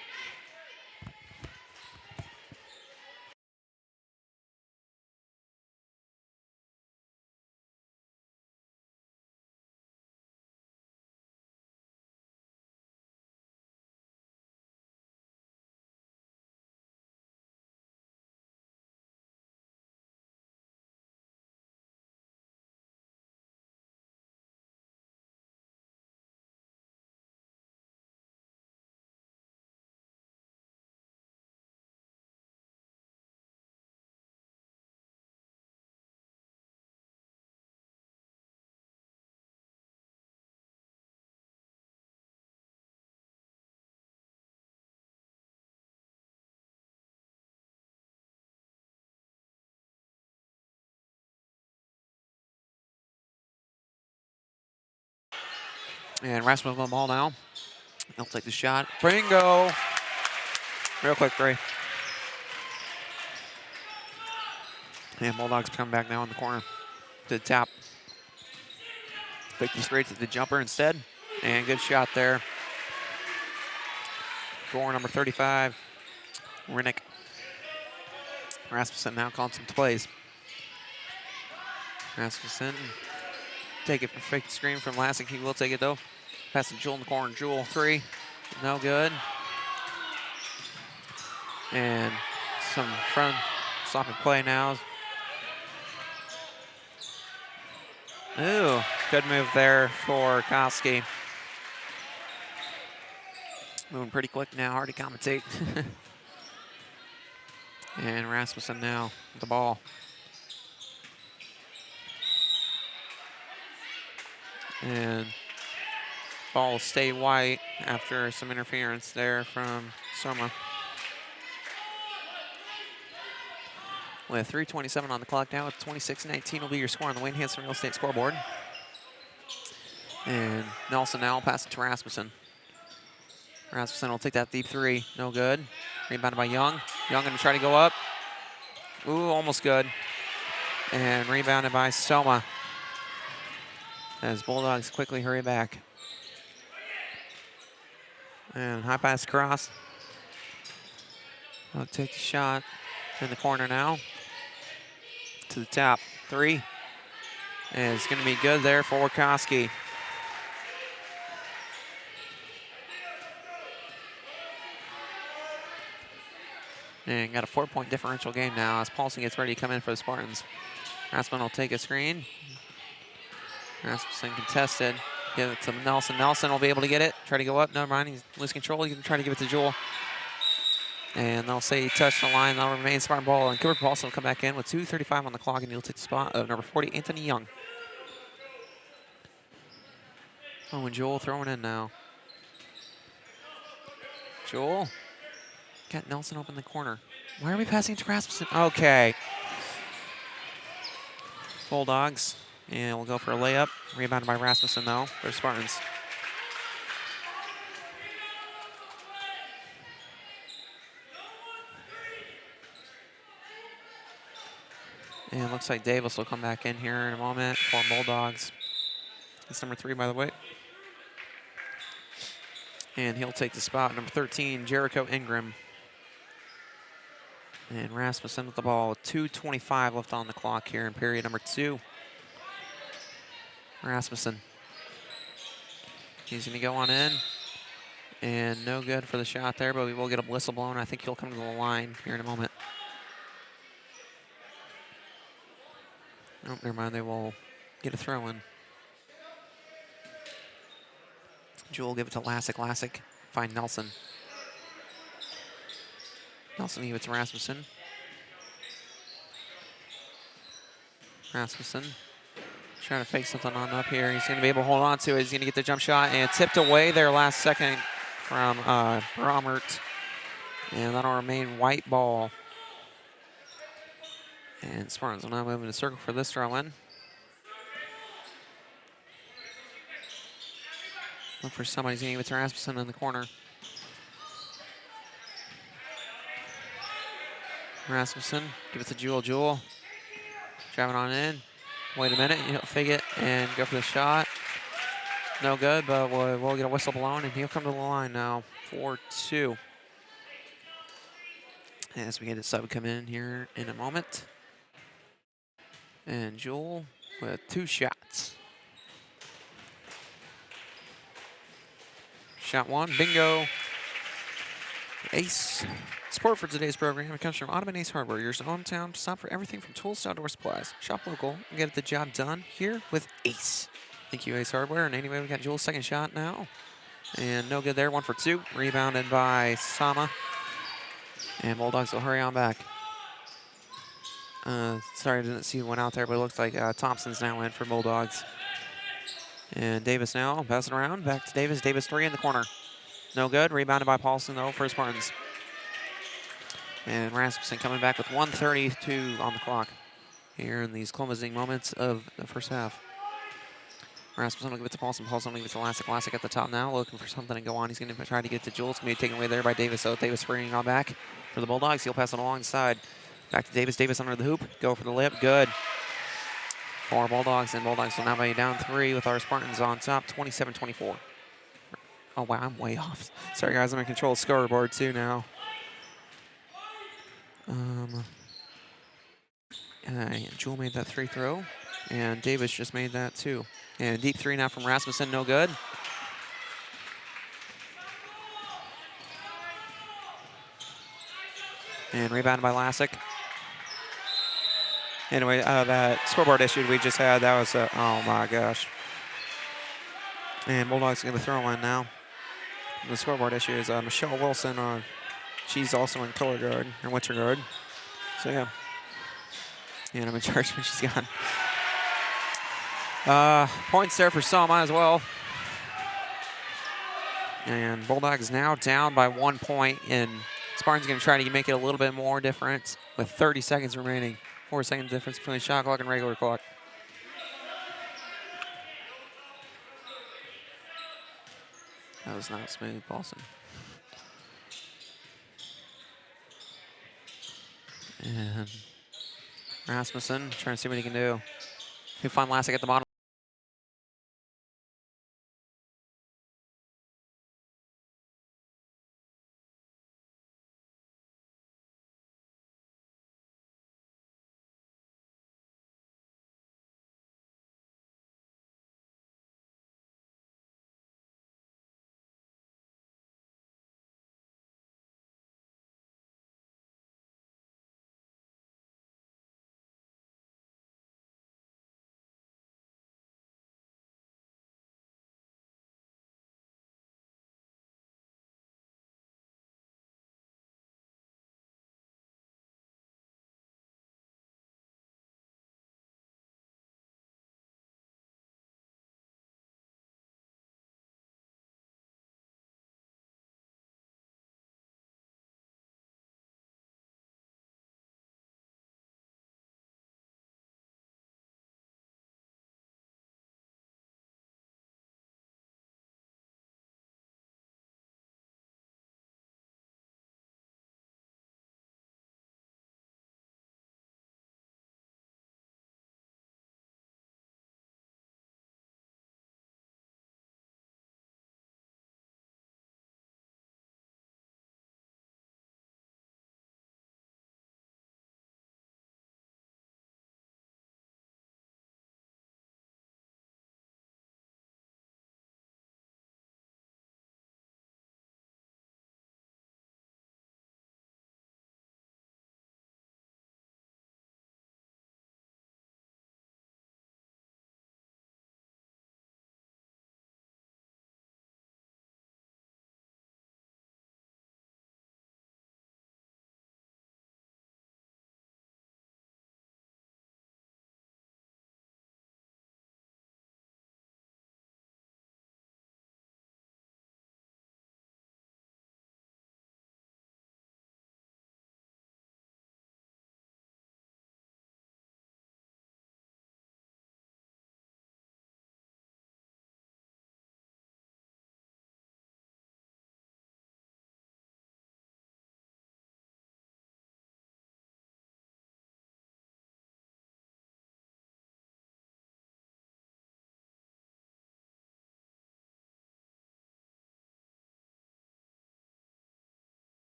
And Rasmussen with the ball now. He'll take the shot. Bingo! Real quick three. And Bulldogs come back now in the corner to the top. 50 straight to the jumper instead. And good shot there. For number 35, Rinnick. Rasmussen now calling some plays. Rasmussen take it for fake screen from Lassick. He will take it though. Pass to Jewel in the corner. Jewel, three. No good. And some front stopping play now. Ooh, good move there for Koski. Moving pretty quick now, hard to commentate. And Rasmussen now with the ball. And ball will stay white after some interference there from Soma. With 3:27 on the clock now, with 26-19 will be your score on the Wayne Hanson Real Estate scoreboard. And Nelson now pass it to Rasmussen. Rasmussen will take that deep three, no good. Rebounded by Young. Young gonna try to go up. Ooh, almost good. And rebounded by Soma. As Bulldogs quickly hurry back. And high pass across. I'll take the shot in the corner now. To the top, three. And it's gonna be good there for Koski. And got a 4-point differential game now as Paulson gets ready to come in for the Spartans. Rasmussen will take a screen. Rasmussen contested. Give it to Nelson. Nelson will be able to get it. Try to go up. Never mind. He's losing control. He can try to give it to Jewel. And they'll say he touched the line. That'll remain Spartan ball. And Cooper Paulson will come back in with 2:35 on the clock, and he'll take the spot of number 40, Anthony Young. Oh, and Jewel throwing in now. Jewel. Got Nelson open in the corner. Why are we passing to Rasmussen? Okay. Bulldogs. And we'll go for a layup. Rebounded by Rasmussen, though, for Spartans. And it looks like Davis will come back in here in a moment for Bulldogs. That's number 3, by the way. And he'll take the spot. Number 13, Jericho Ingram. And Rasmussen with the ball with 2:25 left on the clock here in period number 2. Rasmussen. He's going to go on in. And no good for the shot there, but we will get a whistle blown. I think he'll come to the line here in a moment. Oh, never mind. They will get a throw in. Jewel will give it to Lassick. Lassick find Nelson. Nelson give it to Rasmussen. Rasmussen trying to fake something on up here. He's going to be able to hold on to it. He's going to get the jump shot and tipped away there last second from Bromert. And that'll remain white ball. And Spartans will now move in a circle for this throw in. Look for somebody. He's going to give it to Rasmussen in the corner. Rasmussen, give it to Jewel. Jewel, driving on in. Wait a minute, he'll fake it and go for the shot. No good, but we'll get a whistle blown, and he'll come to the line now for 2. As we get a sub come in here in a moment. And Jewel with 2 shots. Shot 1, bingo. Ace. Support for today's program comes from Ottoman Ace Hardware, your hometown stop for everything from tools to outdoor supplies. Shop local and get the job done here with Ace. Thank you, Ace Hardware. And anyway, we got Jewel's second shot now. And no good there, 1 for 2. Rebounded by Sama. And Bulldogs will hurry on back. Sorry, I didn't see who went out there, but it looks like Thompson's now in for Bulldogs. And Davis now, pass it around, back to Davis. Davis 3 in the corner. No good, rebounded by Paulson though for Spartans. And Rasmussen coming back with 1:32 on the clock here in these closing moments of the first half. Rasmussen will give it to Paulson. Paulson will give it to Lassick. Lassick at the top now, looking for something to go on. He's going to try to get to Jules. It's going to be taken away there by Davis. So Davis springing on back for the Bulldogs. He'll pass it alongside. Back to Davis. Davis under the hoop. Go for the lip. Good. For Bulldogs. And Bulldogs will now be down 3 with our Spartans on top, 27-24. Oh, wow, I'm way off. Sorry, guys. I'm in control of scoreboard, too, now. Jewel made that 3 throw. And Davis just made that, too. And deep 3 now from Rasmussen. No good. And rebounded by Lassick. Anyway, that scoreboard issue we just had, that was, oh my gosh. And Bulldogs going to throw one now. The scoreboard issue is Michelle Wilson. She's also in color guard, or winter guard. So, yeah. And I'm in charge when she's gone. Points there for Selma as well. And Bulldogs now down by 1 point, and Spartans going to try to make it a little bit more different with 30 seconds remaining. 4 second difference between shot clock and regular clock. That was not smooth, Paulson. And Rasmussen trying to see what he can do. He'll find Lassick at the bottom.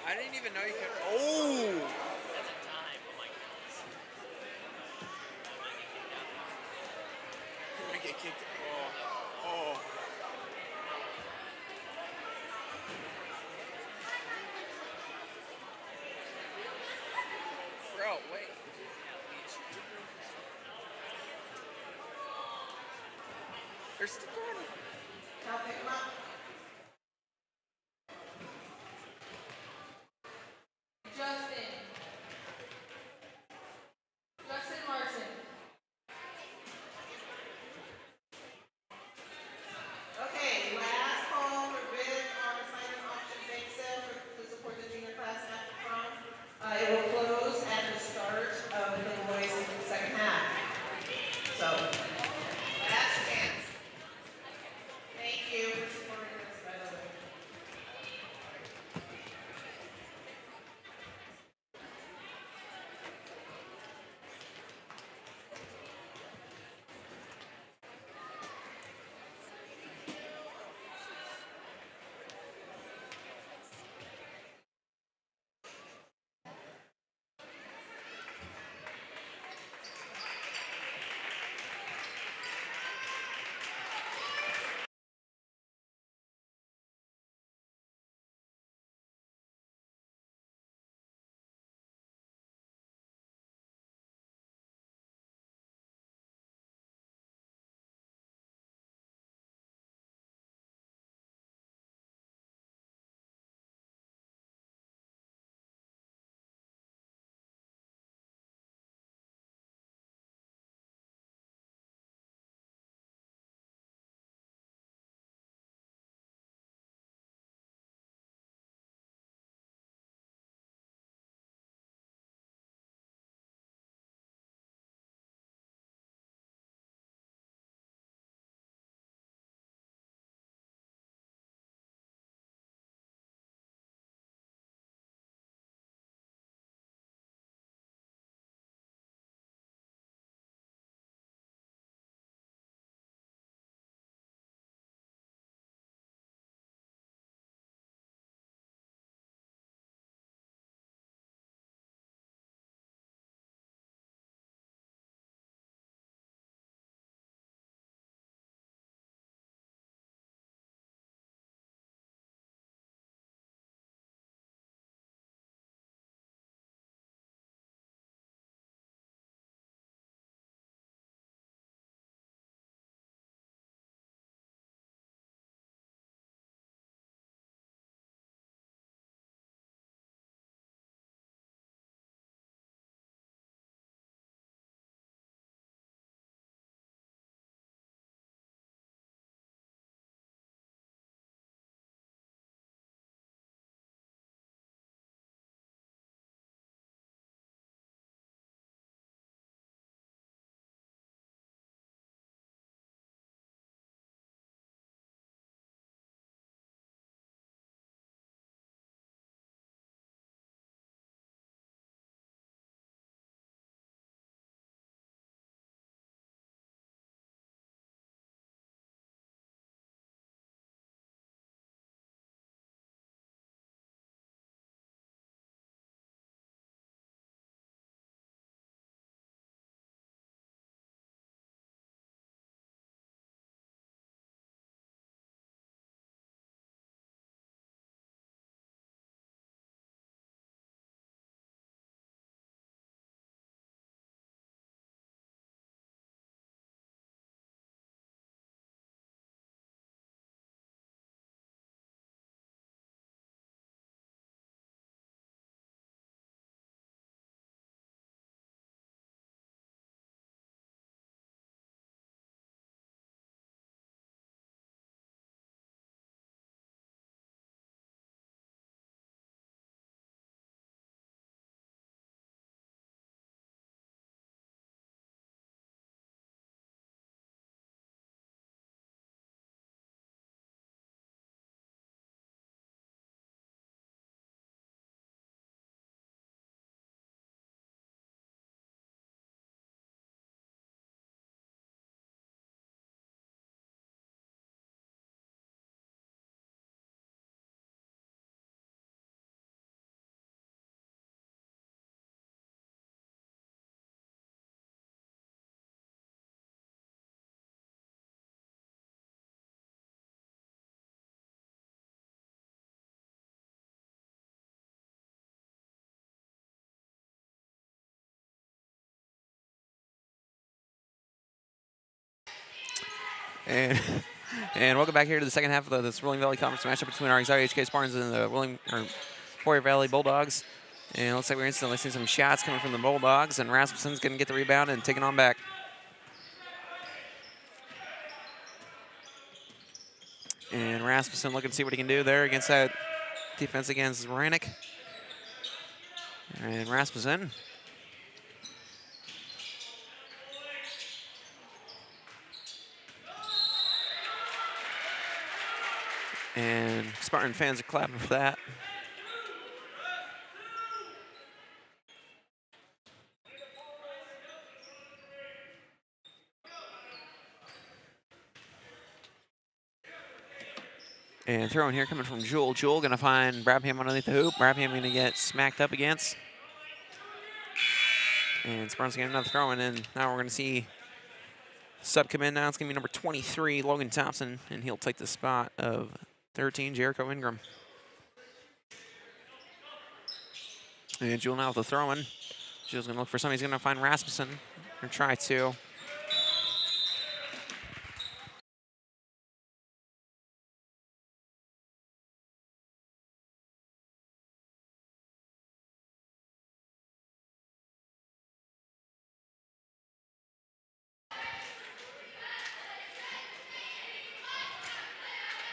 I didn't even know you could. Oh!
That's a time. Oh my goodness.
You're gonna get kicked. Oh. Bro, wait. They're still going.
Now pick him up. Justin Larson. Okay, last call for bids on assignment auction bake sale to support the junior class after prom. It will close at the start of the boys' second half. So, last chance. Thank you for supporting.
And and welcome back here to the second half of this Rolling Valley Conference matchup between our Exira-EHK Spartans and the Boyer Valley Bulldogs. And it looks like we're instantly seeing some shots coming from the Bulldogs, and Rasmussen's going to get the rebound and take it on back. And Rasmussen looking to see what he can do there against that defense against Ranick. And Rasmussen. And Spartan fans are clapping for that. And throwing here coming from Jewel. Jewel going to find Brabham underneath the hoop. Brabham going to get smacked up against. And Spartans getting another throw in, and now we're going to see sub come in now. It's going to be number 23, Logan Thompson, and he'll take the spot of 13, Jericho Ingram. And Jewel now with the throw in. Jewel's going to look for somebody. He's going to find Rasmussen, or try to.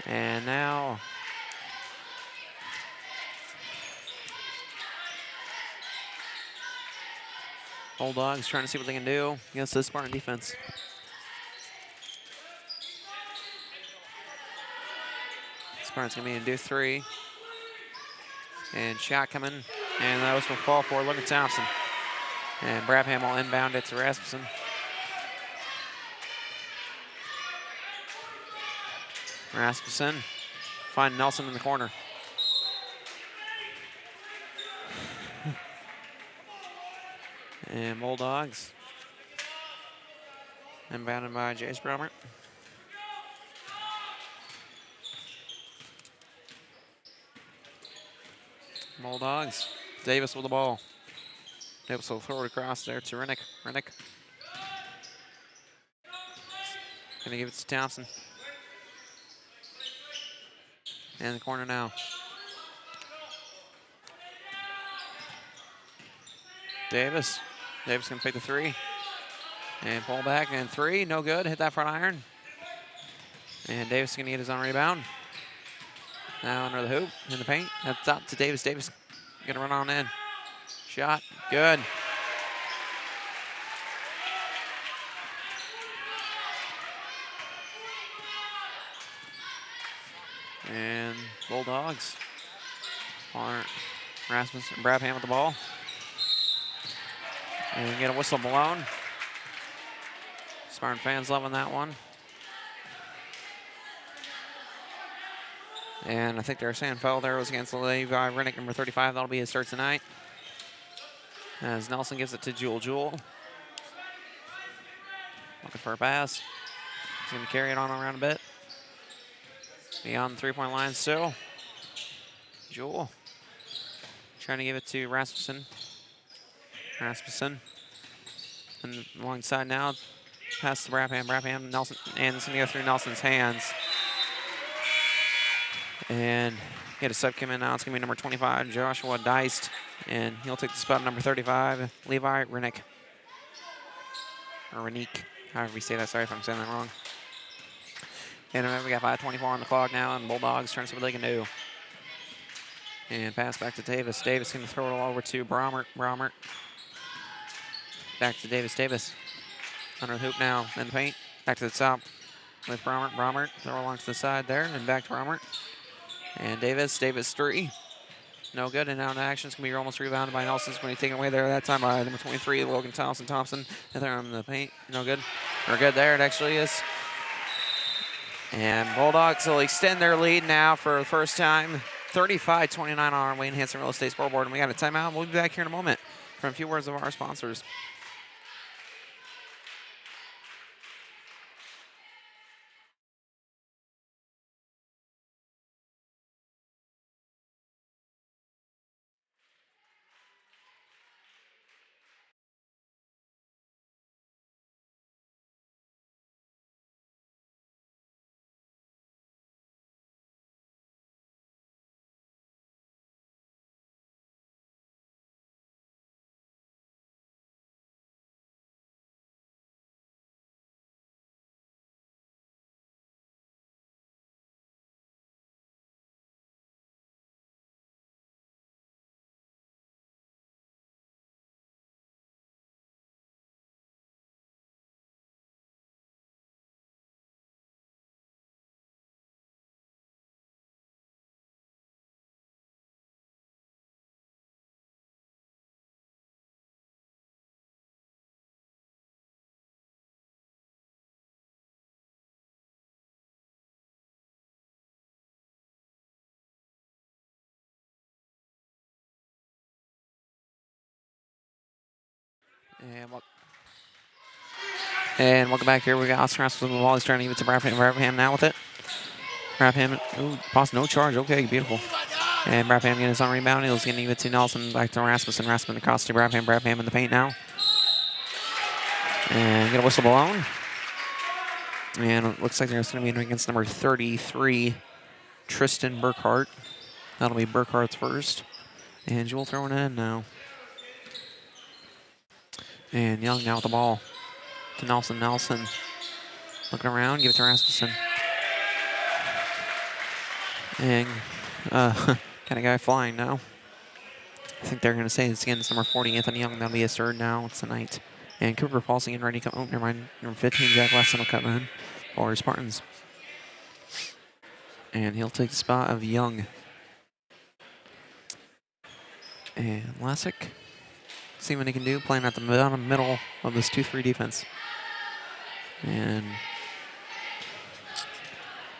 And now Bulldogs trying to see what they can do against this Spartan defense. Spartan's going to be in do 3. And shot coming, and those will fall for Logan Thompson. And Brabham will inbound it to Rasmussen. Rasmussen find Nelson in the corner. And Bulldogs inbounded by Jace Bromert. Bulldogs. Davis with the ball. Davis will throw it across there to Renick. Renick. Gonna give it to Thompson. In the corner now. Davis. Davis gonna take the 3. And pull back and 3, no good. Hit that front iron. And Davis gonna get his own rebound. Now under the hoop, in the paint. That's out to Davis. Davis gonna run on in. Shot, good. And Bulldogs are Rasmussen, Brabham with the ball. And get a whistle blown. Spartan fans loving that one. And I think they're saying foul there was against Levi Renick, number 35. That'll be his start tonight. As Nelson gives it to Jewel. Jewel looking for a pass. He's going to carry it on around a bit. Beyond the three-point line still. Jewel trying to give it to Rasmussen. Rasmussen. And alongside now, pass to Brabham. Brabham, Nelson, and it's going to go through Nelson's hands. And get a sub come in now. It's going to be number 25, Joshua Deist. And he'll take the spot number 35, Levi Renick. Or Renick, however you say that. Sorry if I'm saying that wrong. And remember, we got 5:24 on the clock now, and Bulldogs trying to see what they can do. And pass back to Davis. Davis going to throw it all over to Bromert. Bromert. Back to Davis. Davis under the hoop now in the paint. Back to the top with Bromert. Bromert throw along to the side there, and back to Bromert. And Davis. Davis 3. No good, and now in action, it's going to be almost rebounded by Nelson. It's going to be taken away there that time by number 23, Logan Thompson. Thompson, and they're in the paint. No good. Or good there, it actually is. And Bulldogs will extend their lead now for the first time. 35-29 on our Wayne Hansen Real Estate scoreboard. And we got a timeout. We'll be back here in a moment for a few words of our sponsors. And welcome back here. We got Oscar Rasmussen with the ball. He's trying to give it to Brabham. Brabham now with it. Brabham, ooh, pass, no charge. Okay, beautiful. And Brabham getting his own rebound. He's going to give it to Nelson. Back to Rasmussen. Rasmussen across to Brabham. Brabham in the paint now. And get a whistle blown. And it looks like there's going to be against number 33, Tristan Burkhart. That'll be Burkhart's first. And Jewel throwing it in now. And Young now with the ball to Nelson. Nelson looking around, give it to Rasmussen. And got a guy flying now. I think they're going to say it's again. It's number 40, Anthony Young. That'll be his third now tonight. And Cooper Paulson getting ready to come. Oh, never mind. Number 15, Jack Weston will come in for Spartans. And he'll take the spot of Young. And Lasick, see what he can do, playing at the middle of this 2-3 defense. And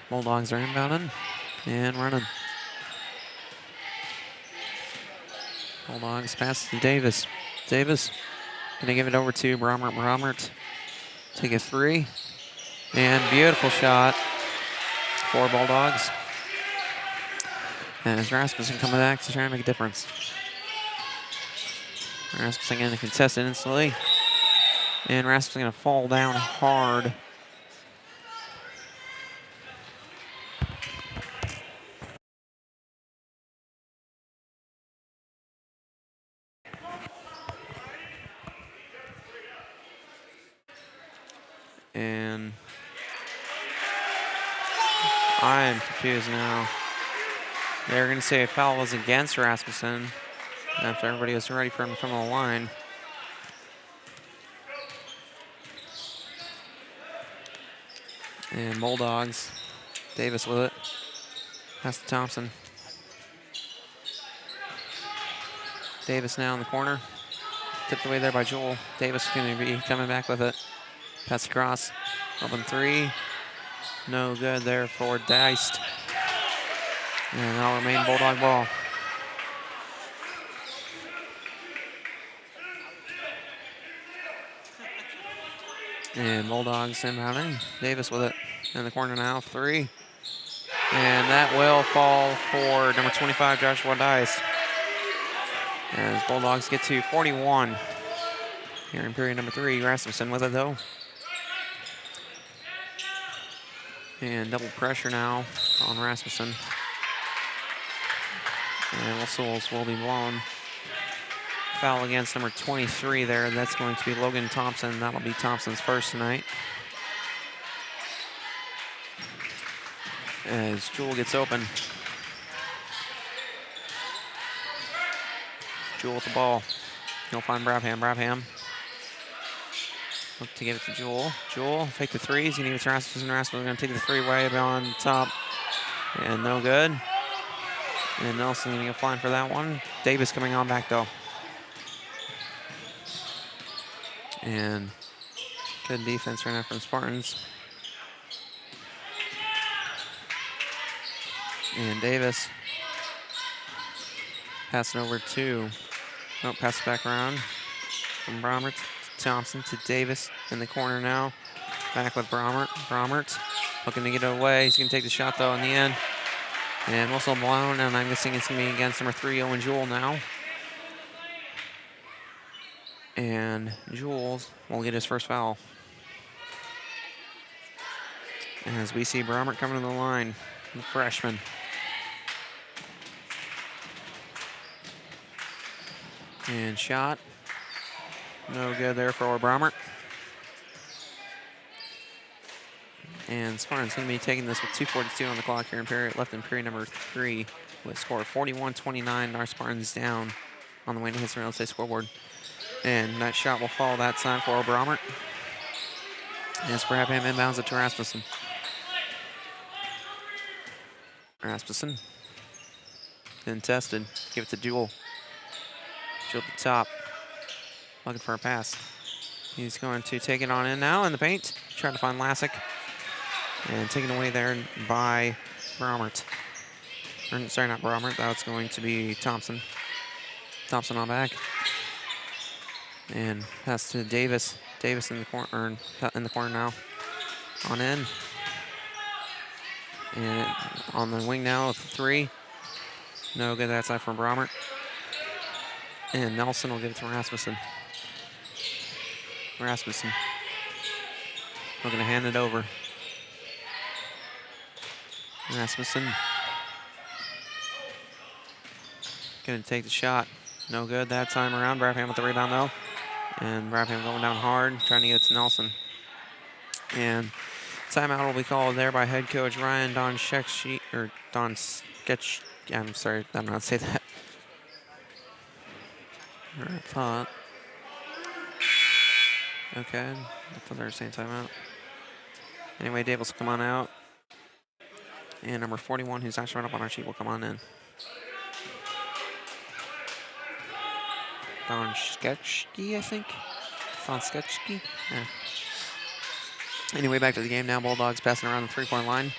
Bulldogs are inbounding and running. Bulldogs pass to Davis. Davis gonna give it over to Bromert. Bromert take a three. And beautiful shot for Bulldogs. And as Rasmussen coming back to try and make a difference. Rasmussen going to contest it instantly. And Rasmussen going to fall down hard. And I am confused now. They're going to say a foul was against Rasmussen after everybody was ready for him to come on the line. And Bulldogs, Davis with it. Pass to Thompson. Davis now in the corner. Tipped away there by Joel. Davis going to be coming back with it. Pass across. Open three. No good there for Deist. And that'll remain Bulldog ball. And Bulldogs inbounding. Davis with it in the corner now. Three. And that will fall for number 25, Joshua Deist. As Bulldogs get to 41 here in period number 3. Rasmussen with it though. And double pressure now on Rasmussen. And whistles will be blown. Foul against number 23 there. That's going to be Logan Thompson. That'll be Thompson's first tonight. As Jewel gets open. Jewel with the ball. He'll find Brabham. Brabham. Look to give it to Jewel. Jewel, fake the threes. He needs Rasmussen. Rasmussen going to take the three way on top. And no good. And Nelson going to go flying for that one. Davis coming on back though. And good defense right now from Spartans. And Davis passing over to, pass it back around from Bromert to Thompson to Davis in the corner now. Back with Bromert. Bromert looking to get it away. He's going to take the shot though in the end. And whistle blown, and I'm guessing it's going to be against number 3, Owen Jewell now. And Jules will get his first foul. As we see Bromert coming to the line, the freshman. And shot. No good there for Bromert. And Spartans going to be taking this with 2:42 on the clock here in period, left in period number 3 with a score of 41-29. Our Spartans down on the Wayne Hanson Real Estate scoreboard. And that shot will fall that time for Bromert. As Brabham inbounds it to Rasmussen. Rasmussen. Contested. Give it to Jewel. Jewel at the top. Looking for a pass. He's going to take it on in now in the paint. Trying to find Lasick. And taken away there by Bromert. Or, sorry, not Bromert. That's going to be Thompson. Thompson on back. And pass to Davis. Davis in the corner, now. On in. And on the wing now with 3. No good that side from Bromert. And Nelson will give it to Rasmussen. Rasmussen. We're going to hand it over. Rasmussen. Going to take the shot. No good that time around. Brabham with the rebound though. And Brabham going down hard, trying to get it to Nelson. And timeout will be called there by head coach Ryan Donsketch, or Don Sketch. I'm sorry, I'm not saying that. I thought. Okay, I thought they were saying timeout. Anyway, Davis will come on out. And number 41, who's actually run up on our sheet, will come on in. Don Sketchke, I think. Don Sketchke? Yeah. Anyway, back to the game now. Bulldogs passing around the 3-point line.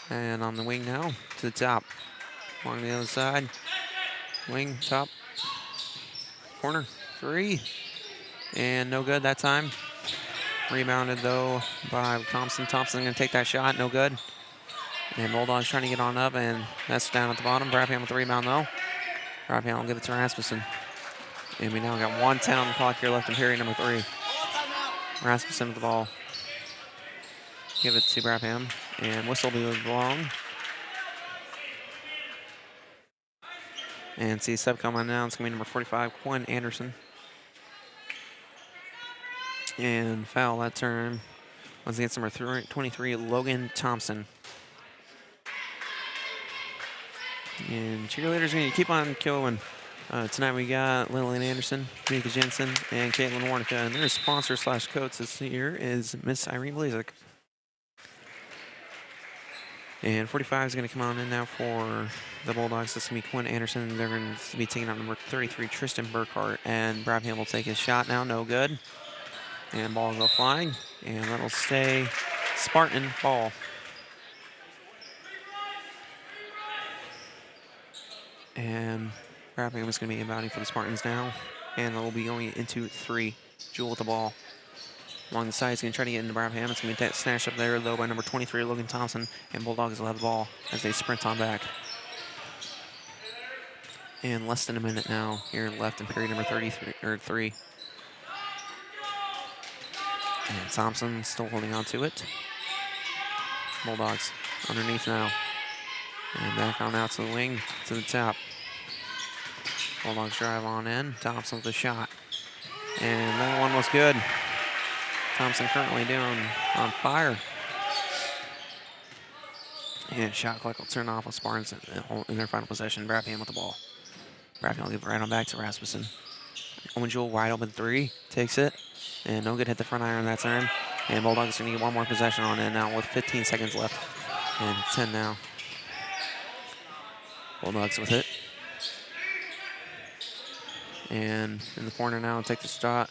And on the wing now, to the top. Along the other side. Wing, top. Corner, 3. And no good that time. Rebounded, though, by Thompson. Thompson going to take that shot. No good. And Bulldogs trying to get on up, and that's down at the bottom. Brabham with the rebound, though. Brabham will give it to Rasmussen. And we now got 1:10 on the clock here left in period number 3. Rasmussen with the ball. Give it to Brabham. And whistle will be long. And see sub come on now. It's going to be number 45, Quinn Anderson. And foul that turn. Once again, it's number 23, Logan Thompson. And cheerleaders going to keep on going. Tonight we got Lillian Anderson, Mika Jensen, and Caitlin Warnica. And their sponsor / coach this year is Miss Irene Blazek. And 45 is going to come on in now for the Bulldogs. This is going to be Quinn Anderson. They're going to be taking out number 33, Tristan Burkhart. And Brabham will take his shot now. No good. And ball will go flying. And that'll stay Spartan ball. And Brabham is going to be inbounding for the Spartans now. And they'll be going into 3. Jewel with the ball. Along the side, he's going to try to get into Brabham. It's going to be snatched up there, though, by number 23, Logan Thompson. And Bulldogs will have the ball as they sprint on back. And less than a minute now here left in period number 3. And Thompson still holding on to it. Bulldogs underneath now. And back on out to the wing, to the top. Bulldogs drive on in. Thompson with the shot. And that one was good. Thompson currently down on fire. And shot clock will turn off with Spartans in their final possession. Brabham with the ball. Brabham will give it right on back to Rasmussen. Owen Jewell wide open 3. Takes it. And no good, hit the front iron that time. And Bulldogs going to get one more possession on it now with 15 seconds left. And 10 now. Bulldogs with it. And in the corner now, take the shot.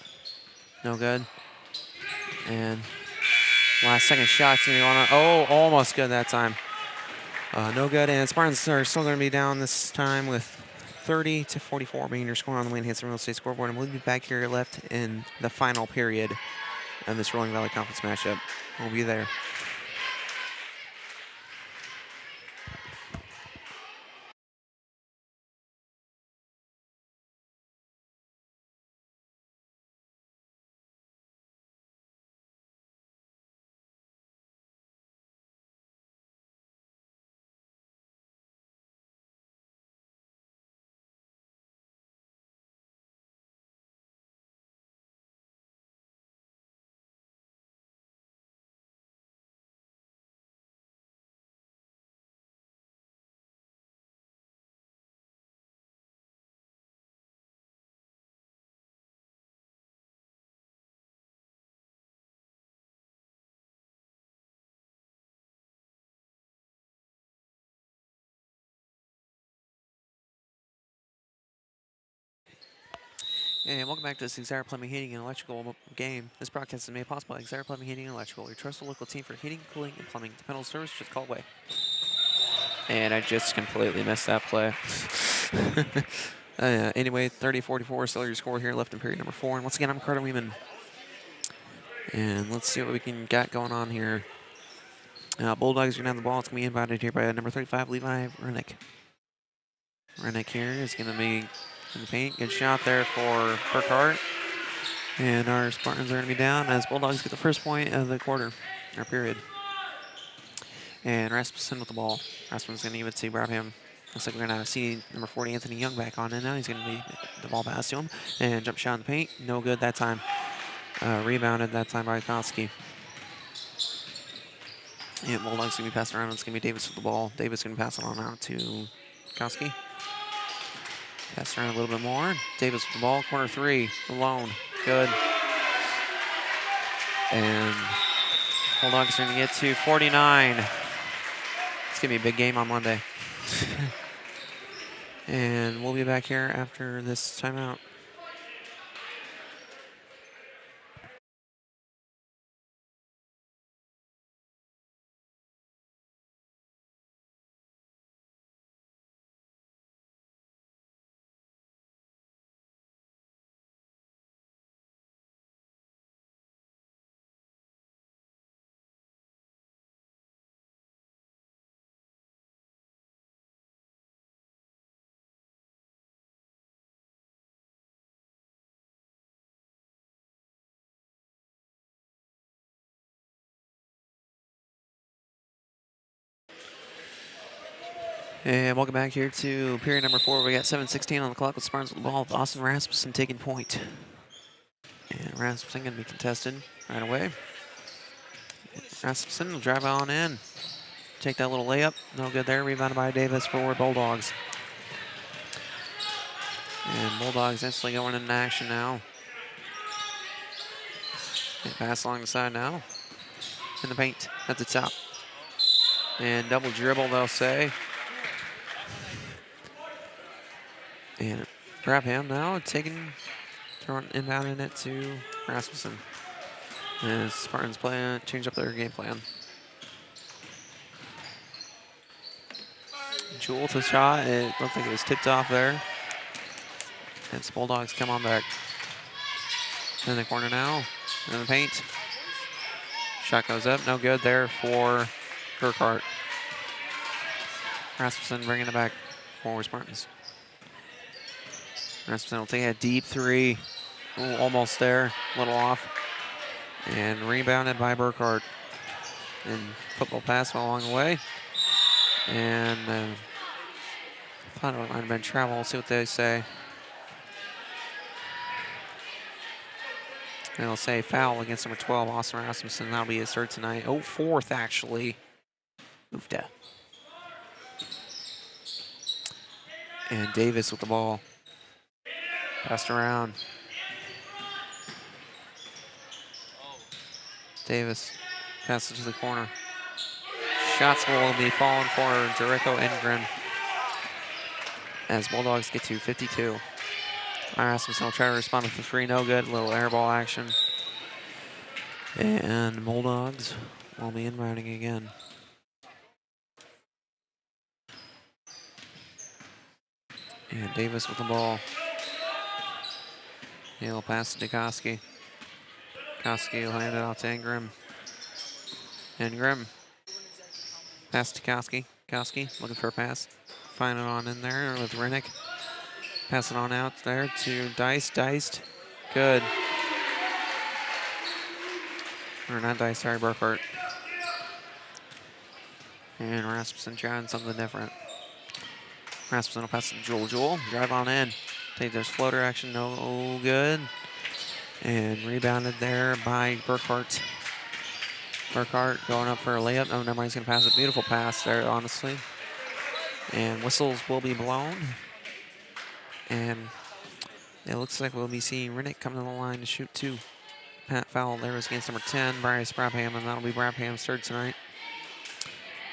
No good. And last second shot's going to be on. Oh, almost good that time. No good. And Spartans are still going to be down this time with 30-44 being your score on the Wayne Hanson Real Estate scoreboard. And we'll be back here left in the final period of this Rolling Valley Conference matchup. We'll be there. And welcome back to this Exira Plumbing, Heating, and Electrical game. This broadcast is made possible by Exira Plumbing, Heating, and Electrical, your trusted local team for heating, cooling, and plumbing. Dependable service, just call away. And I just completely missed that play. Anyway, 30-44, still your score here left in period number 4. And once again, I'm Carter Weeman. And let's see what we can get going on here. Bulldogs are going to have the ball. It's going to be inbounded here by number 35, Levi Rennick. Rennick here is going to be in the paint. Good shot there for Burkhart. And our Spartans are going to be down as Bulldogs get the first point of the quarter, or period. And Rasmussen with the ball. Rasmussen's going to give it to Brabham. Looks like we're going to see number 40, Anthony Young, back on in now. He's going to be the ball pass to him. And jump shot in the paint. No good that time. Rebounded that time by Koski. And Bulldogs going to be passing around. It's going to be Davis with the ball. Davis going to pass it on out to Koski. Pass around a little bit more. Davis with the ball. Corner 3. Alone. Good. And Bulldogs are going to get to 49. It's going to be a big game on Monday. And we'll be back here after this timeout. And welcome back here to period number 4. We got 7:16 on the clock with Spartans with the ball with Austin Rasmussen taking point. And Rasmussen going to be contested right away. Rasmussen will drive on in. Take that little layup. No good there. Rebounded by Davis for Bulldogs. And Bulldogs instantly going into action now. And pass along the side now. In the paint at the top. And double dribble, they'll say. And Brabham now taking, throwing inbounding it to Rasmussen. And Spartans change up their game plan. Jewel to shot. It looked like it was tipped off there. And the Bulldogs come on back. In the corner now. In the paint. Shot goes up. No good there for Burkhart. Rasmussen bringing it back for Spartans. Rasmussen will take a deep 3. Ooh, almost there. A little off. And rebounded by Burkhart. And football pass along the way. And I thought it might have been travel. We'll see what they say. And they'll say foul against number 12, Austin Rasmussen. That'll be his third tonight. Oh, fourth, actually. Oofda. And Davis with the ball. Passed around. Davis passes to the corner. Shots will be falling for Jericho Engren as Bulldogs get to 52. Rasmussen will try to respond with the 3. No good. Little air ball action. And Bulldogs will be inbounding again. And Davis with the ball. He'll pass it to Koski. Koski will hand it off to Ingram. Ingram. Pass to Koski. Koski looking for a pass. Find it on in there with Rennick. Pass it on out there to Dice. Diced. Good. Or not Dice, sorry, Burkhart. And Rasmussen trying something different. Rasmussen will pass it to Jewel. Jewel, drive on in. Take this floater action, no good. And rebounded there by Burkhart. Burkhart going up for a layup. Oh, never mind, he's going to pass a beautiful pass there, honestly. And whistles will be blown. And it looks like we'll be seeing Rennick come to the line to shoot 2. Pat foul there was against number 10, Bryce Brabham, and that'll be Brabham's third tonight.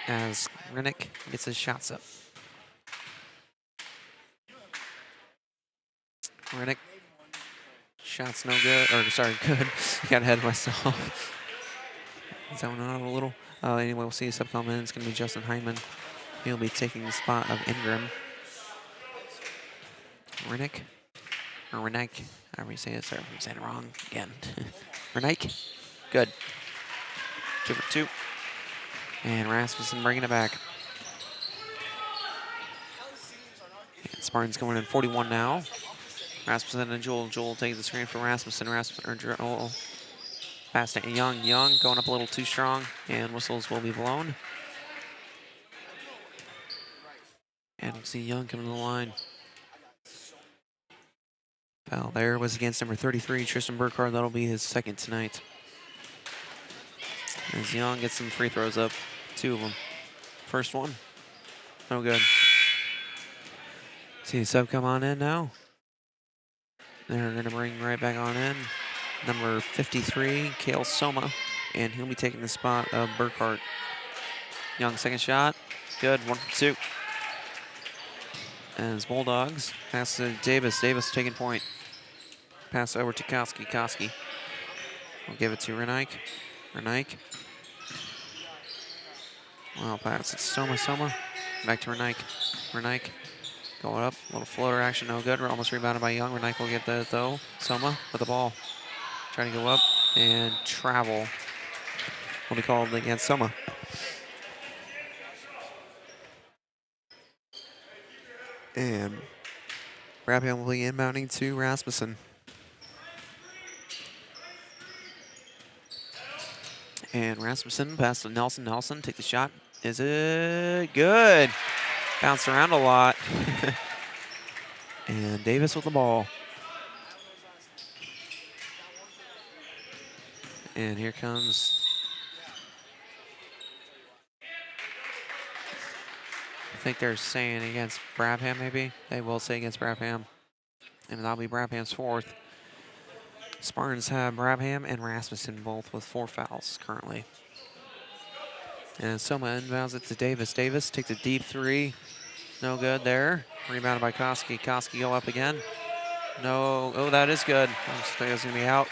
As Rennick gets his shots up. Rennick. Shots no good, or sorry, good. Got ahead of myself. Zoning out a little. Anyway, we'll see a sub come in. It's going to be Justin Hyman. He'll be taking the spot of Ingram. Renick. Or Renick. However you say it. Sorry if I'm saying it wrong again. Renick. Good. 2 for 2. And Rasmussen bringing it back. And Spartans going in 41 now. Rasmussen and Jewel. Jewel takes the screen from Rasmussen. Rasmussen or Jewel. Pass to Young. Young going up a little too strong. And whistles will be blown. And we'll see Young coming to the line. Foul there was against number 33, Tristan Burkhardt. That'll be his second tonight. As Young gets some free throws up, 2 of them. First one, no good. See the sub come on in now. They're going to bring right back on in number 53, Kale Soma, and he'll be taking the spot of Burkhardt. Young second shot, good, 1 for 2. As Bulldogs pass to Davis. Davis taking point. Pass over to Koski. Koski will give it to Renick. Renick. Wow, pass. It's Soma. Soma. Back to Renick. Renick going up. A little floater action, no good. We're almost rebounded by Young. Renick will get that though. Soma with the ball. Trying to go up and travel. Will be called against Soma. And Raphael will be inbounding to Rasmussen. And Rasmussen pass to Nelson. Nelson take the shot. Is it good? Bounced around a lot. And Davis with the ball. And here comes, I think they're saying against Brabham maybe. They will say against Brabham. And that'll be Brabham's 4th. Spartans have Brabham and Rasmussen both with 4 fouls currently. And Soma inbounds it to Davis. Davis takes a deep 3. No good there. Rebounded by Koski. Koski go up again. No. Oh, that is good. I was going to be out.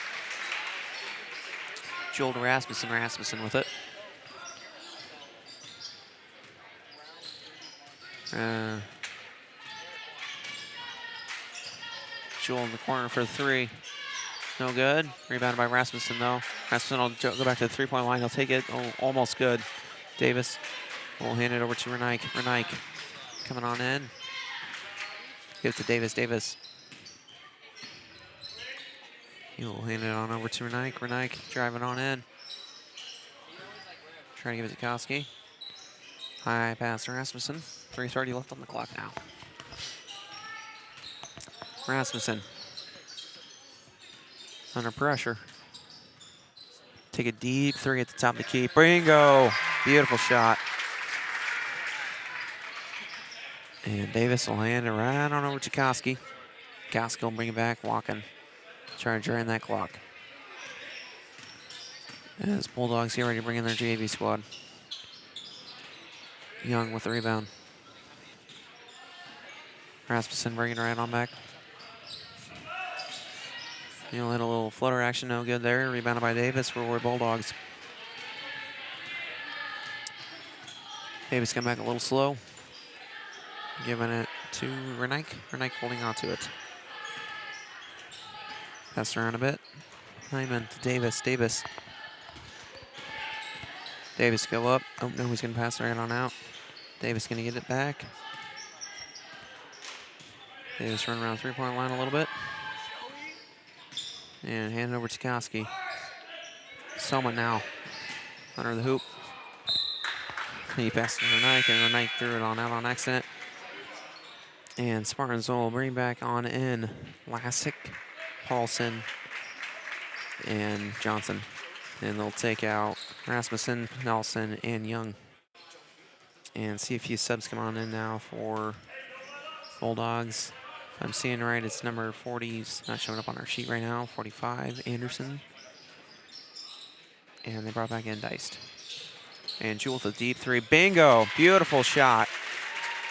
Joel to Rasmussen. Rasmussen with it. Joel in the corner for the 3. No good. Rebounded by Rasmussen, though. Rasmussen will go back to the 3-point line. He'll take it. Oh, almost good. Davis will hand it over to Renick. Renick coming on in. Give it to Davis. Davis. He will hand it on over to Renick. Renick driving on in. Trying to give it to Koski. High pass to Rasmussen. 3:30 left on the clock now. Rasmussen. Under pressure. Take a deep 3 at the top of the key. Bingo! Beautiful shot. And Davis will hand it right on over to Koski. Koski will bring it back, walking. Trying to drain that clock. As Bulldogs here ready to bring in their JV squad. Young with the rebound. Rasmussen bringing it right on back. He'll hit a little flutter action, no good there. Rebounded by Davis for Bulldogs. Davis come back a little slow. Giving it to Renick. Renick holding on to it. Pass around a bit. Hyman to Davis. Davis. Davis go up. Oh, no, he's going to pass right on out. Davis going to get it back. Davis run around 3-point line a little bit. And hand it over to Koski. Soma now under the hoop. He passed to Renick, and Renick threw it on out on accident. And Spartans will bring back on in Lassick, Paulson, and Johnson. And they'll take out Rasmussen, Nelson, and Young. And see a few subs come on in now for Bulldogs. If I'm seeing right, it's number 40, it's not showing up on our sheet right now, 45, Anderson. And they brought back in Diced. And Jewel with a deep 3, bingo, beautiful shot.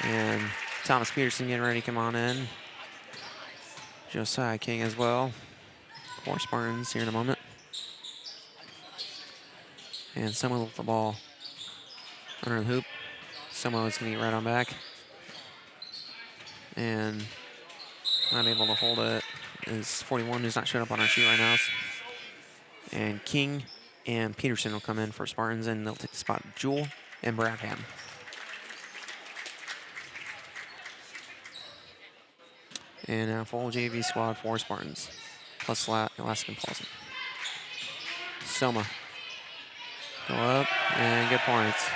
And Thomas Peterson getting ready to come on in. Josiah King as well. 4 Spartans here in a moment. And Soma with the ball under the hoop. Soma is going to get right on back. And Not able to hold it is 41, who's not showing up on our sheet right now. And King and Peterson will come in for Spartans, and they'll take the spot of Jewel and Bradham. And now full JV squad for Spartans, plus Elastic and Paulson. Soma. Go up and get points.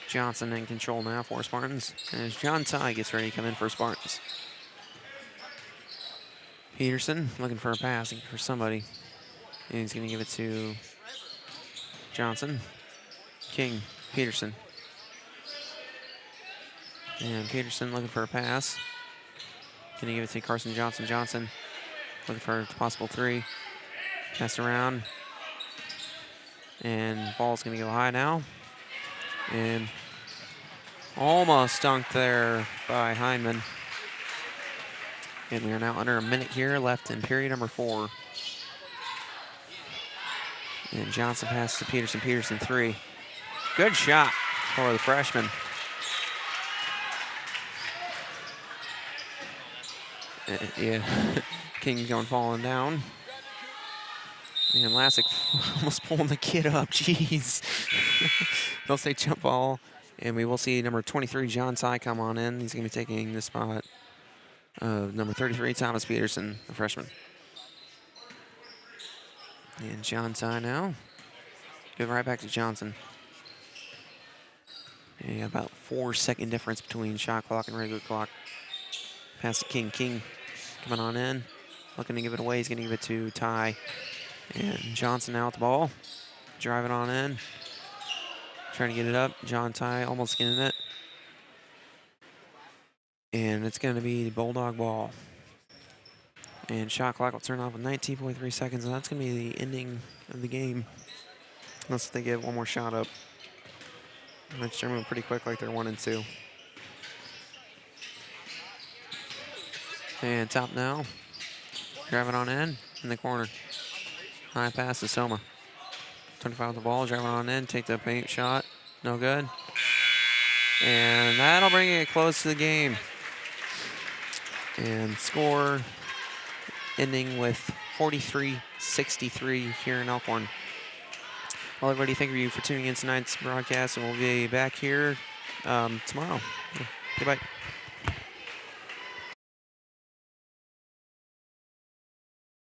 Johnson in control now for Spartans. And as John Ty gets ready to come in for Spartans. Peterson looking for a pass for somebody. And he's going to give it to Johnson. King, Peterson. And Peterson looking for a pass. Going to give it to Carson Johnson. Johnson looking for a possible three. Pass around. And ball's going to go high now. And almost dunked there by Hyndman. And we are now under a minute here left in period number 4. And Johnson passes to Peterson. Peterson, 3. Good shot for the freshman. Yeah, King going falling down. And Lassick almost pulling the kid up. Jeez. They'll say jump ball. And we will see number 23, John Ty, come on in. He's going to be taking the spot of number 33, Thomas Peterson, the freshman. And John Ty now. Give it right back to Johnson. And you got about 4-second difference between shot clock and regular clock. Pass to King. King coming on in. Looking to give it away. He's going to give it to Ty. And Johnson now with the ball. Driving on in. Trying to get it up. John Ty almost getting it. And it's going to be the Bulldog ball. And shot clock will turn off with 19.3 seconds. And that's going to be the ending of the game. Unless they get one more shot up. Which they're moving pretty quick like they're 1 and 2. And top now. Driving on in the corner. High pass to Soma. 25 with the ball, driving on in, take the paint shot. No good. And that'll bring it close to the game. And score ending with 43-63 here in Elkhorn. Well, everybody, thank you for tuning in tonight's broadcast, and we'll be back here tomorrow. Goodbye.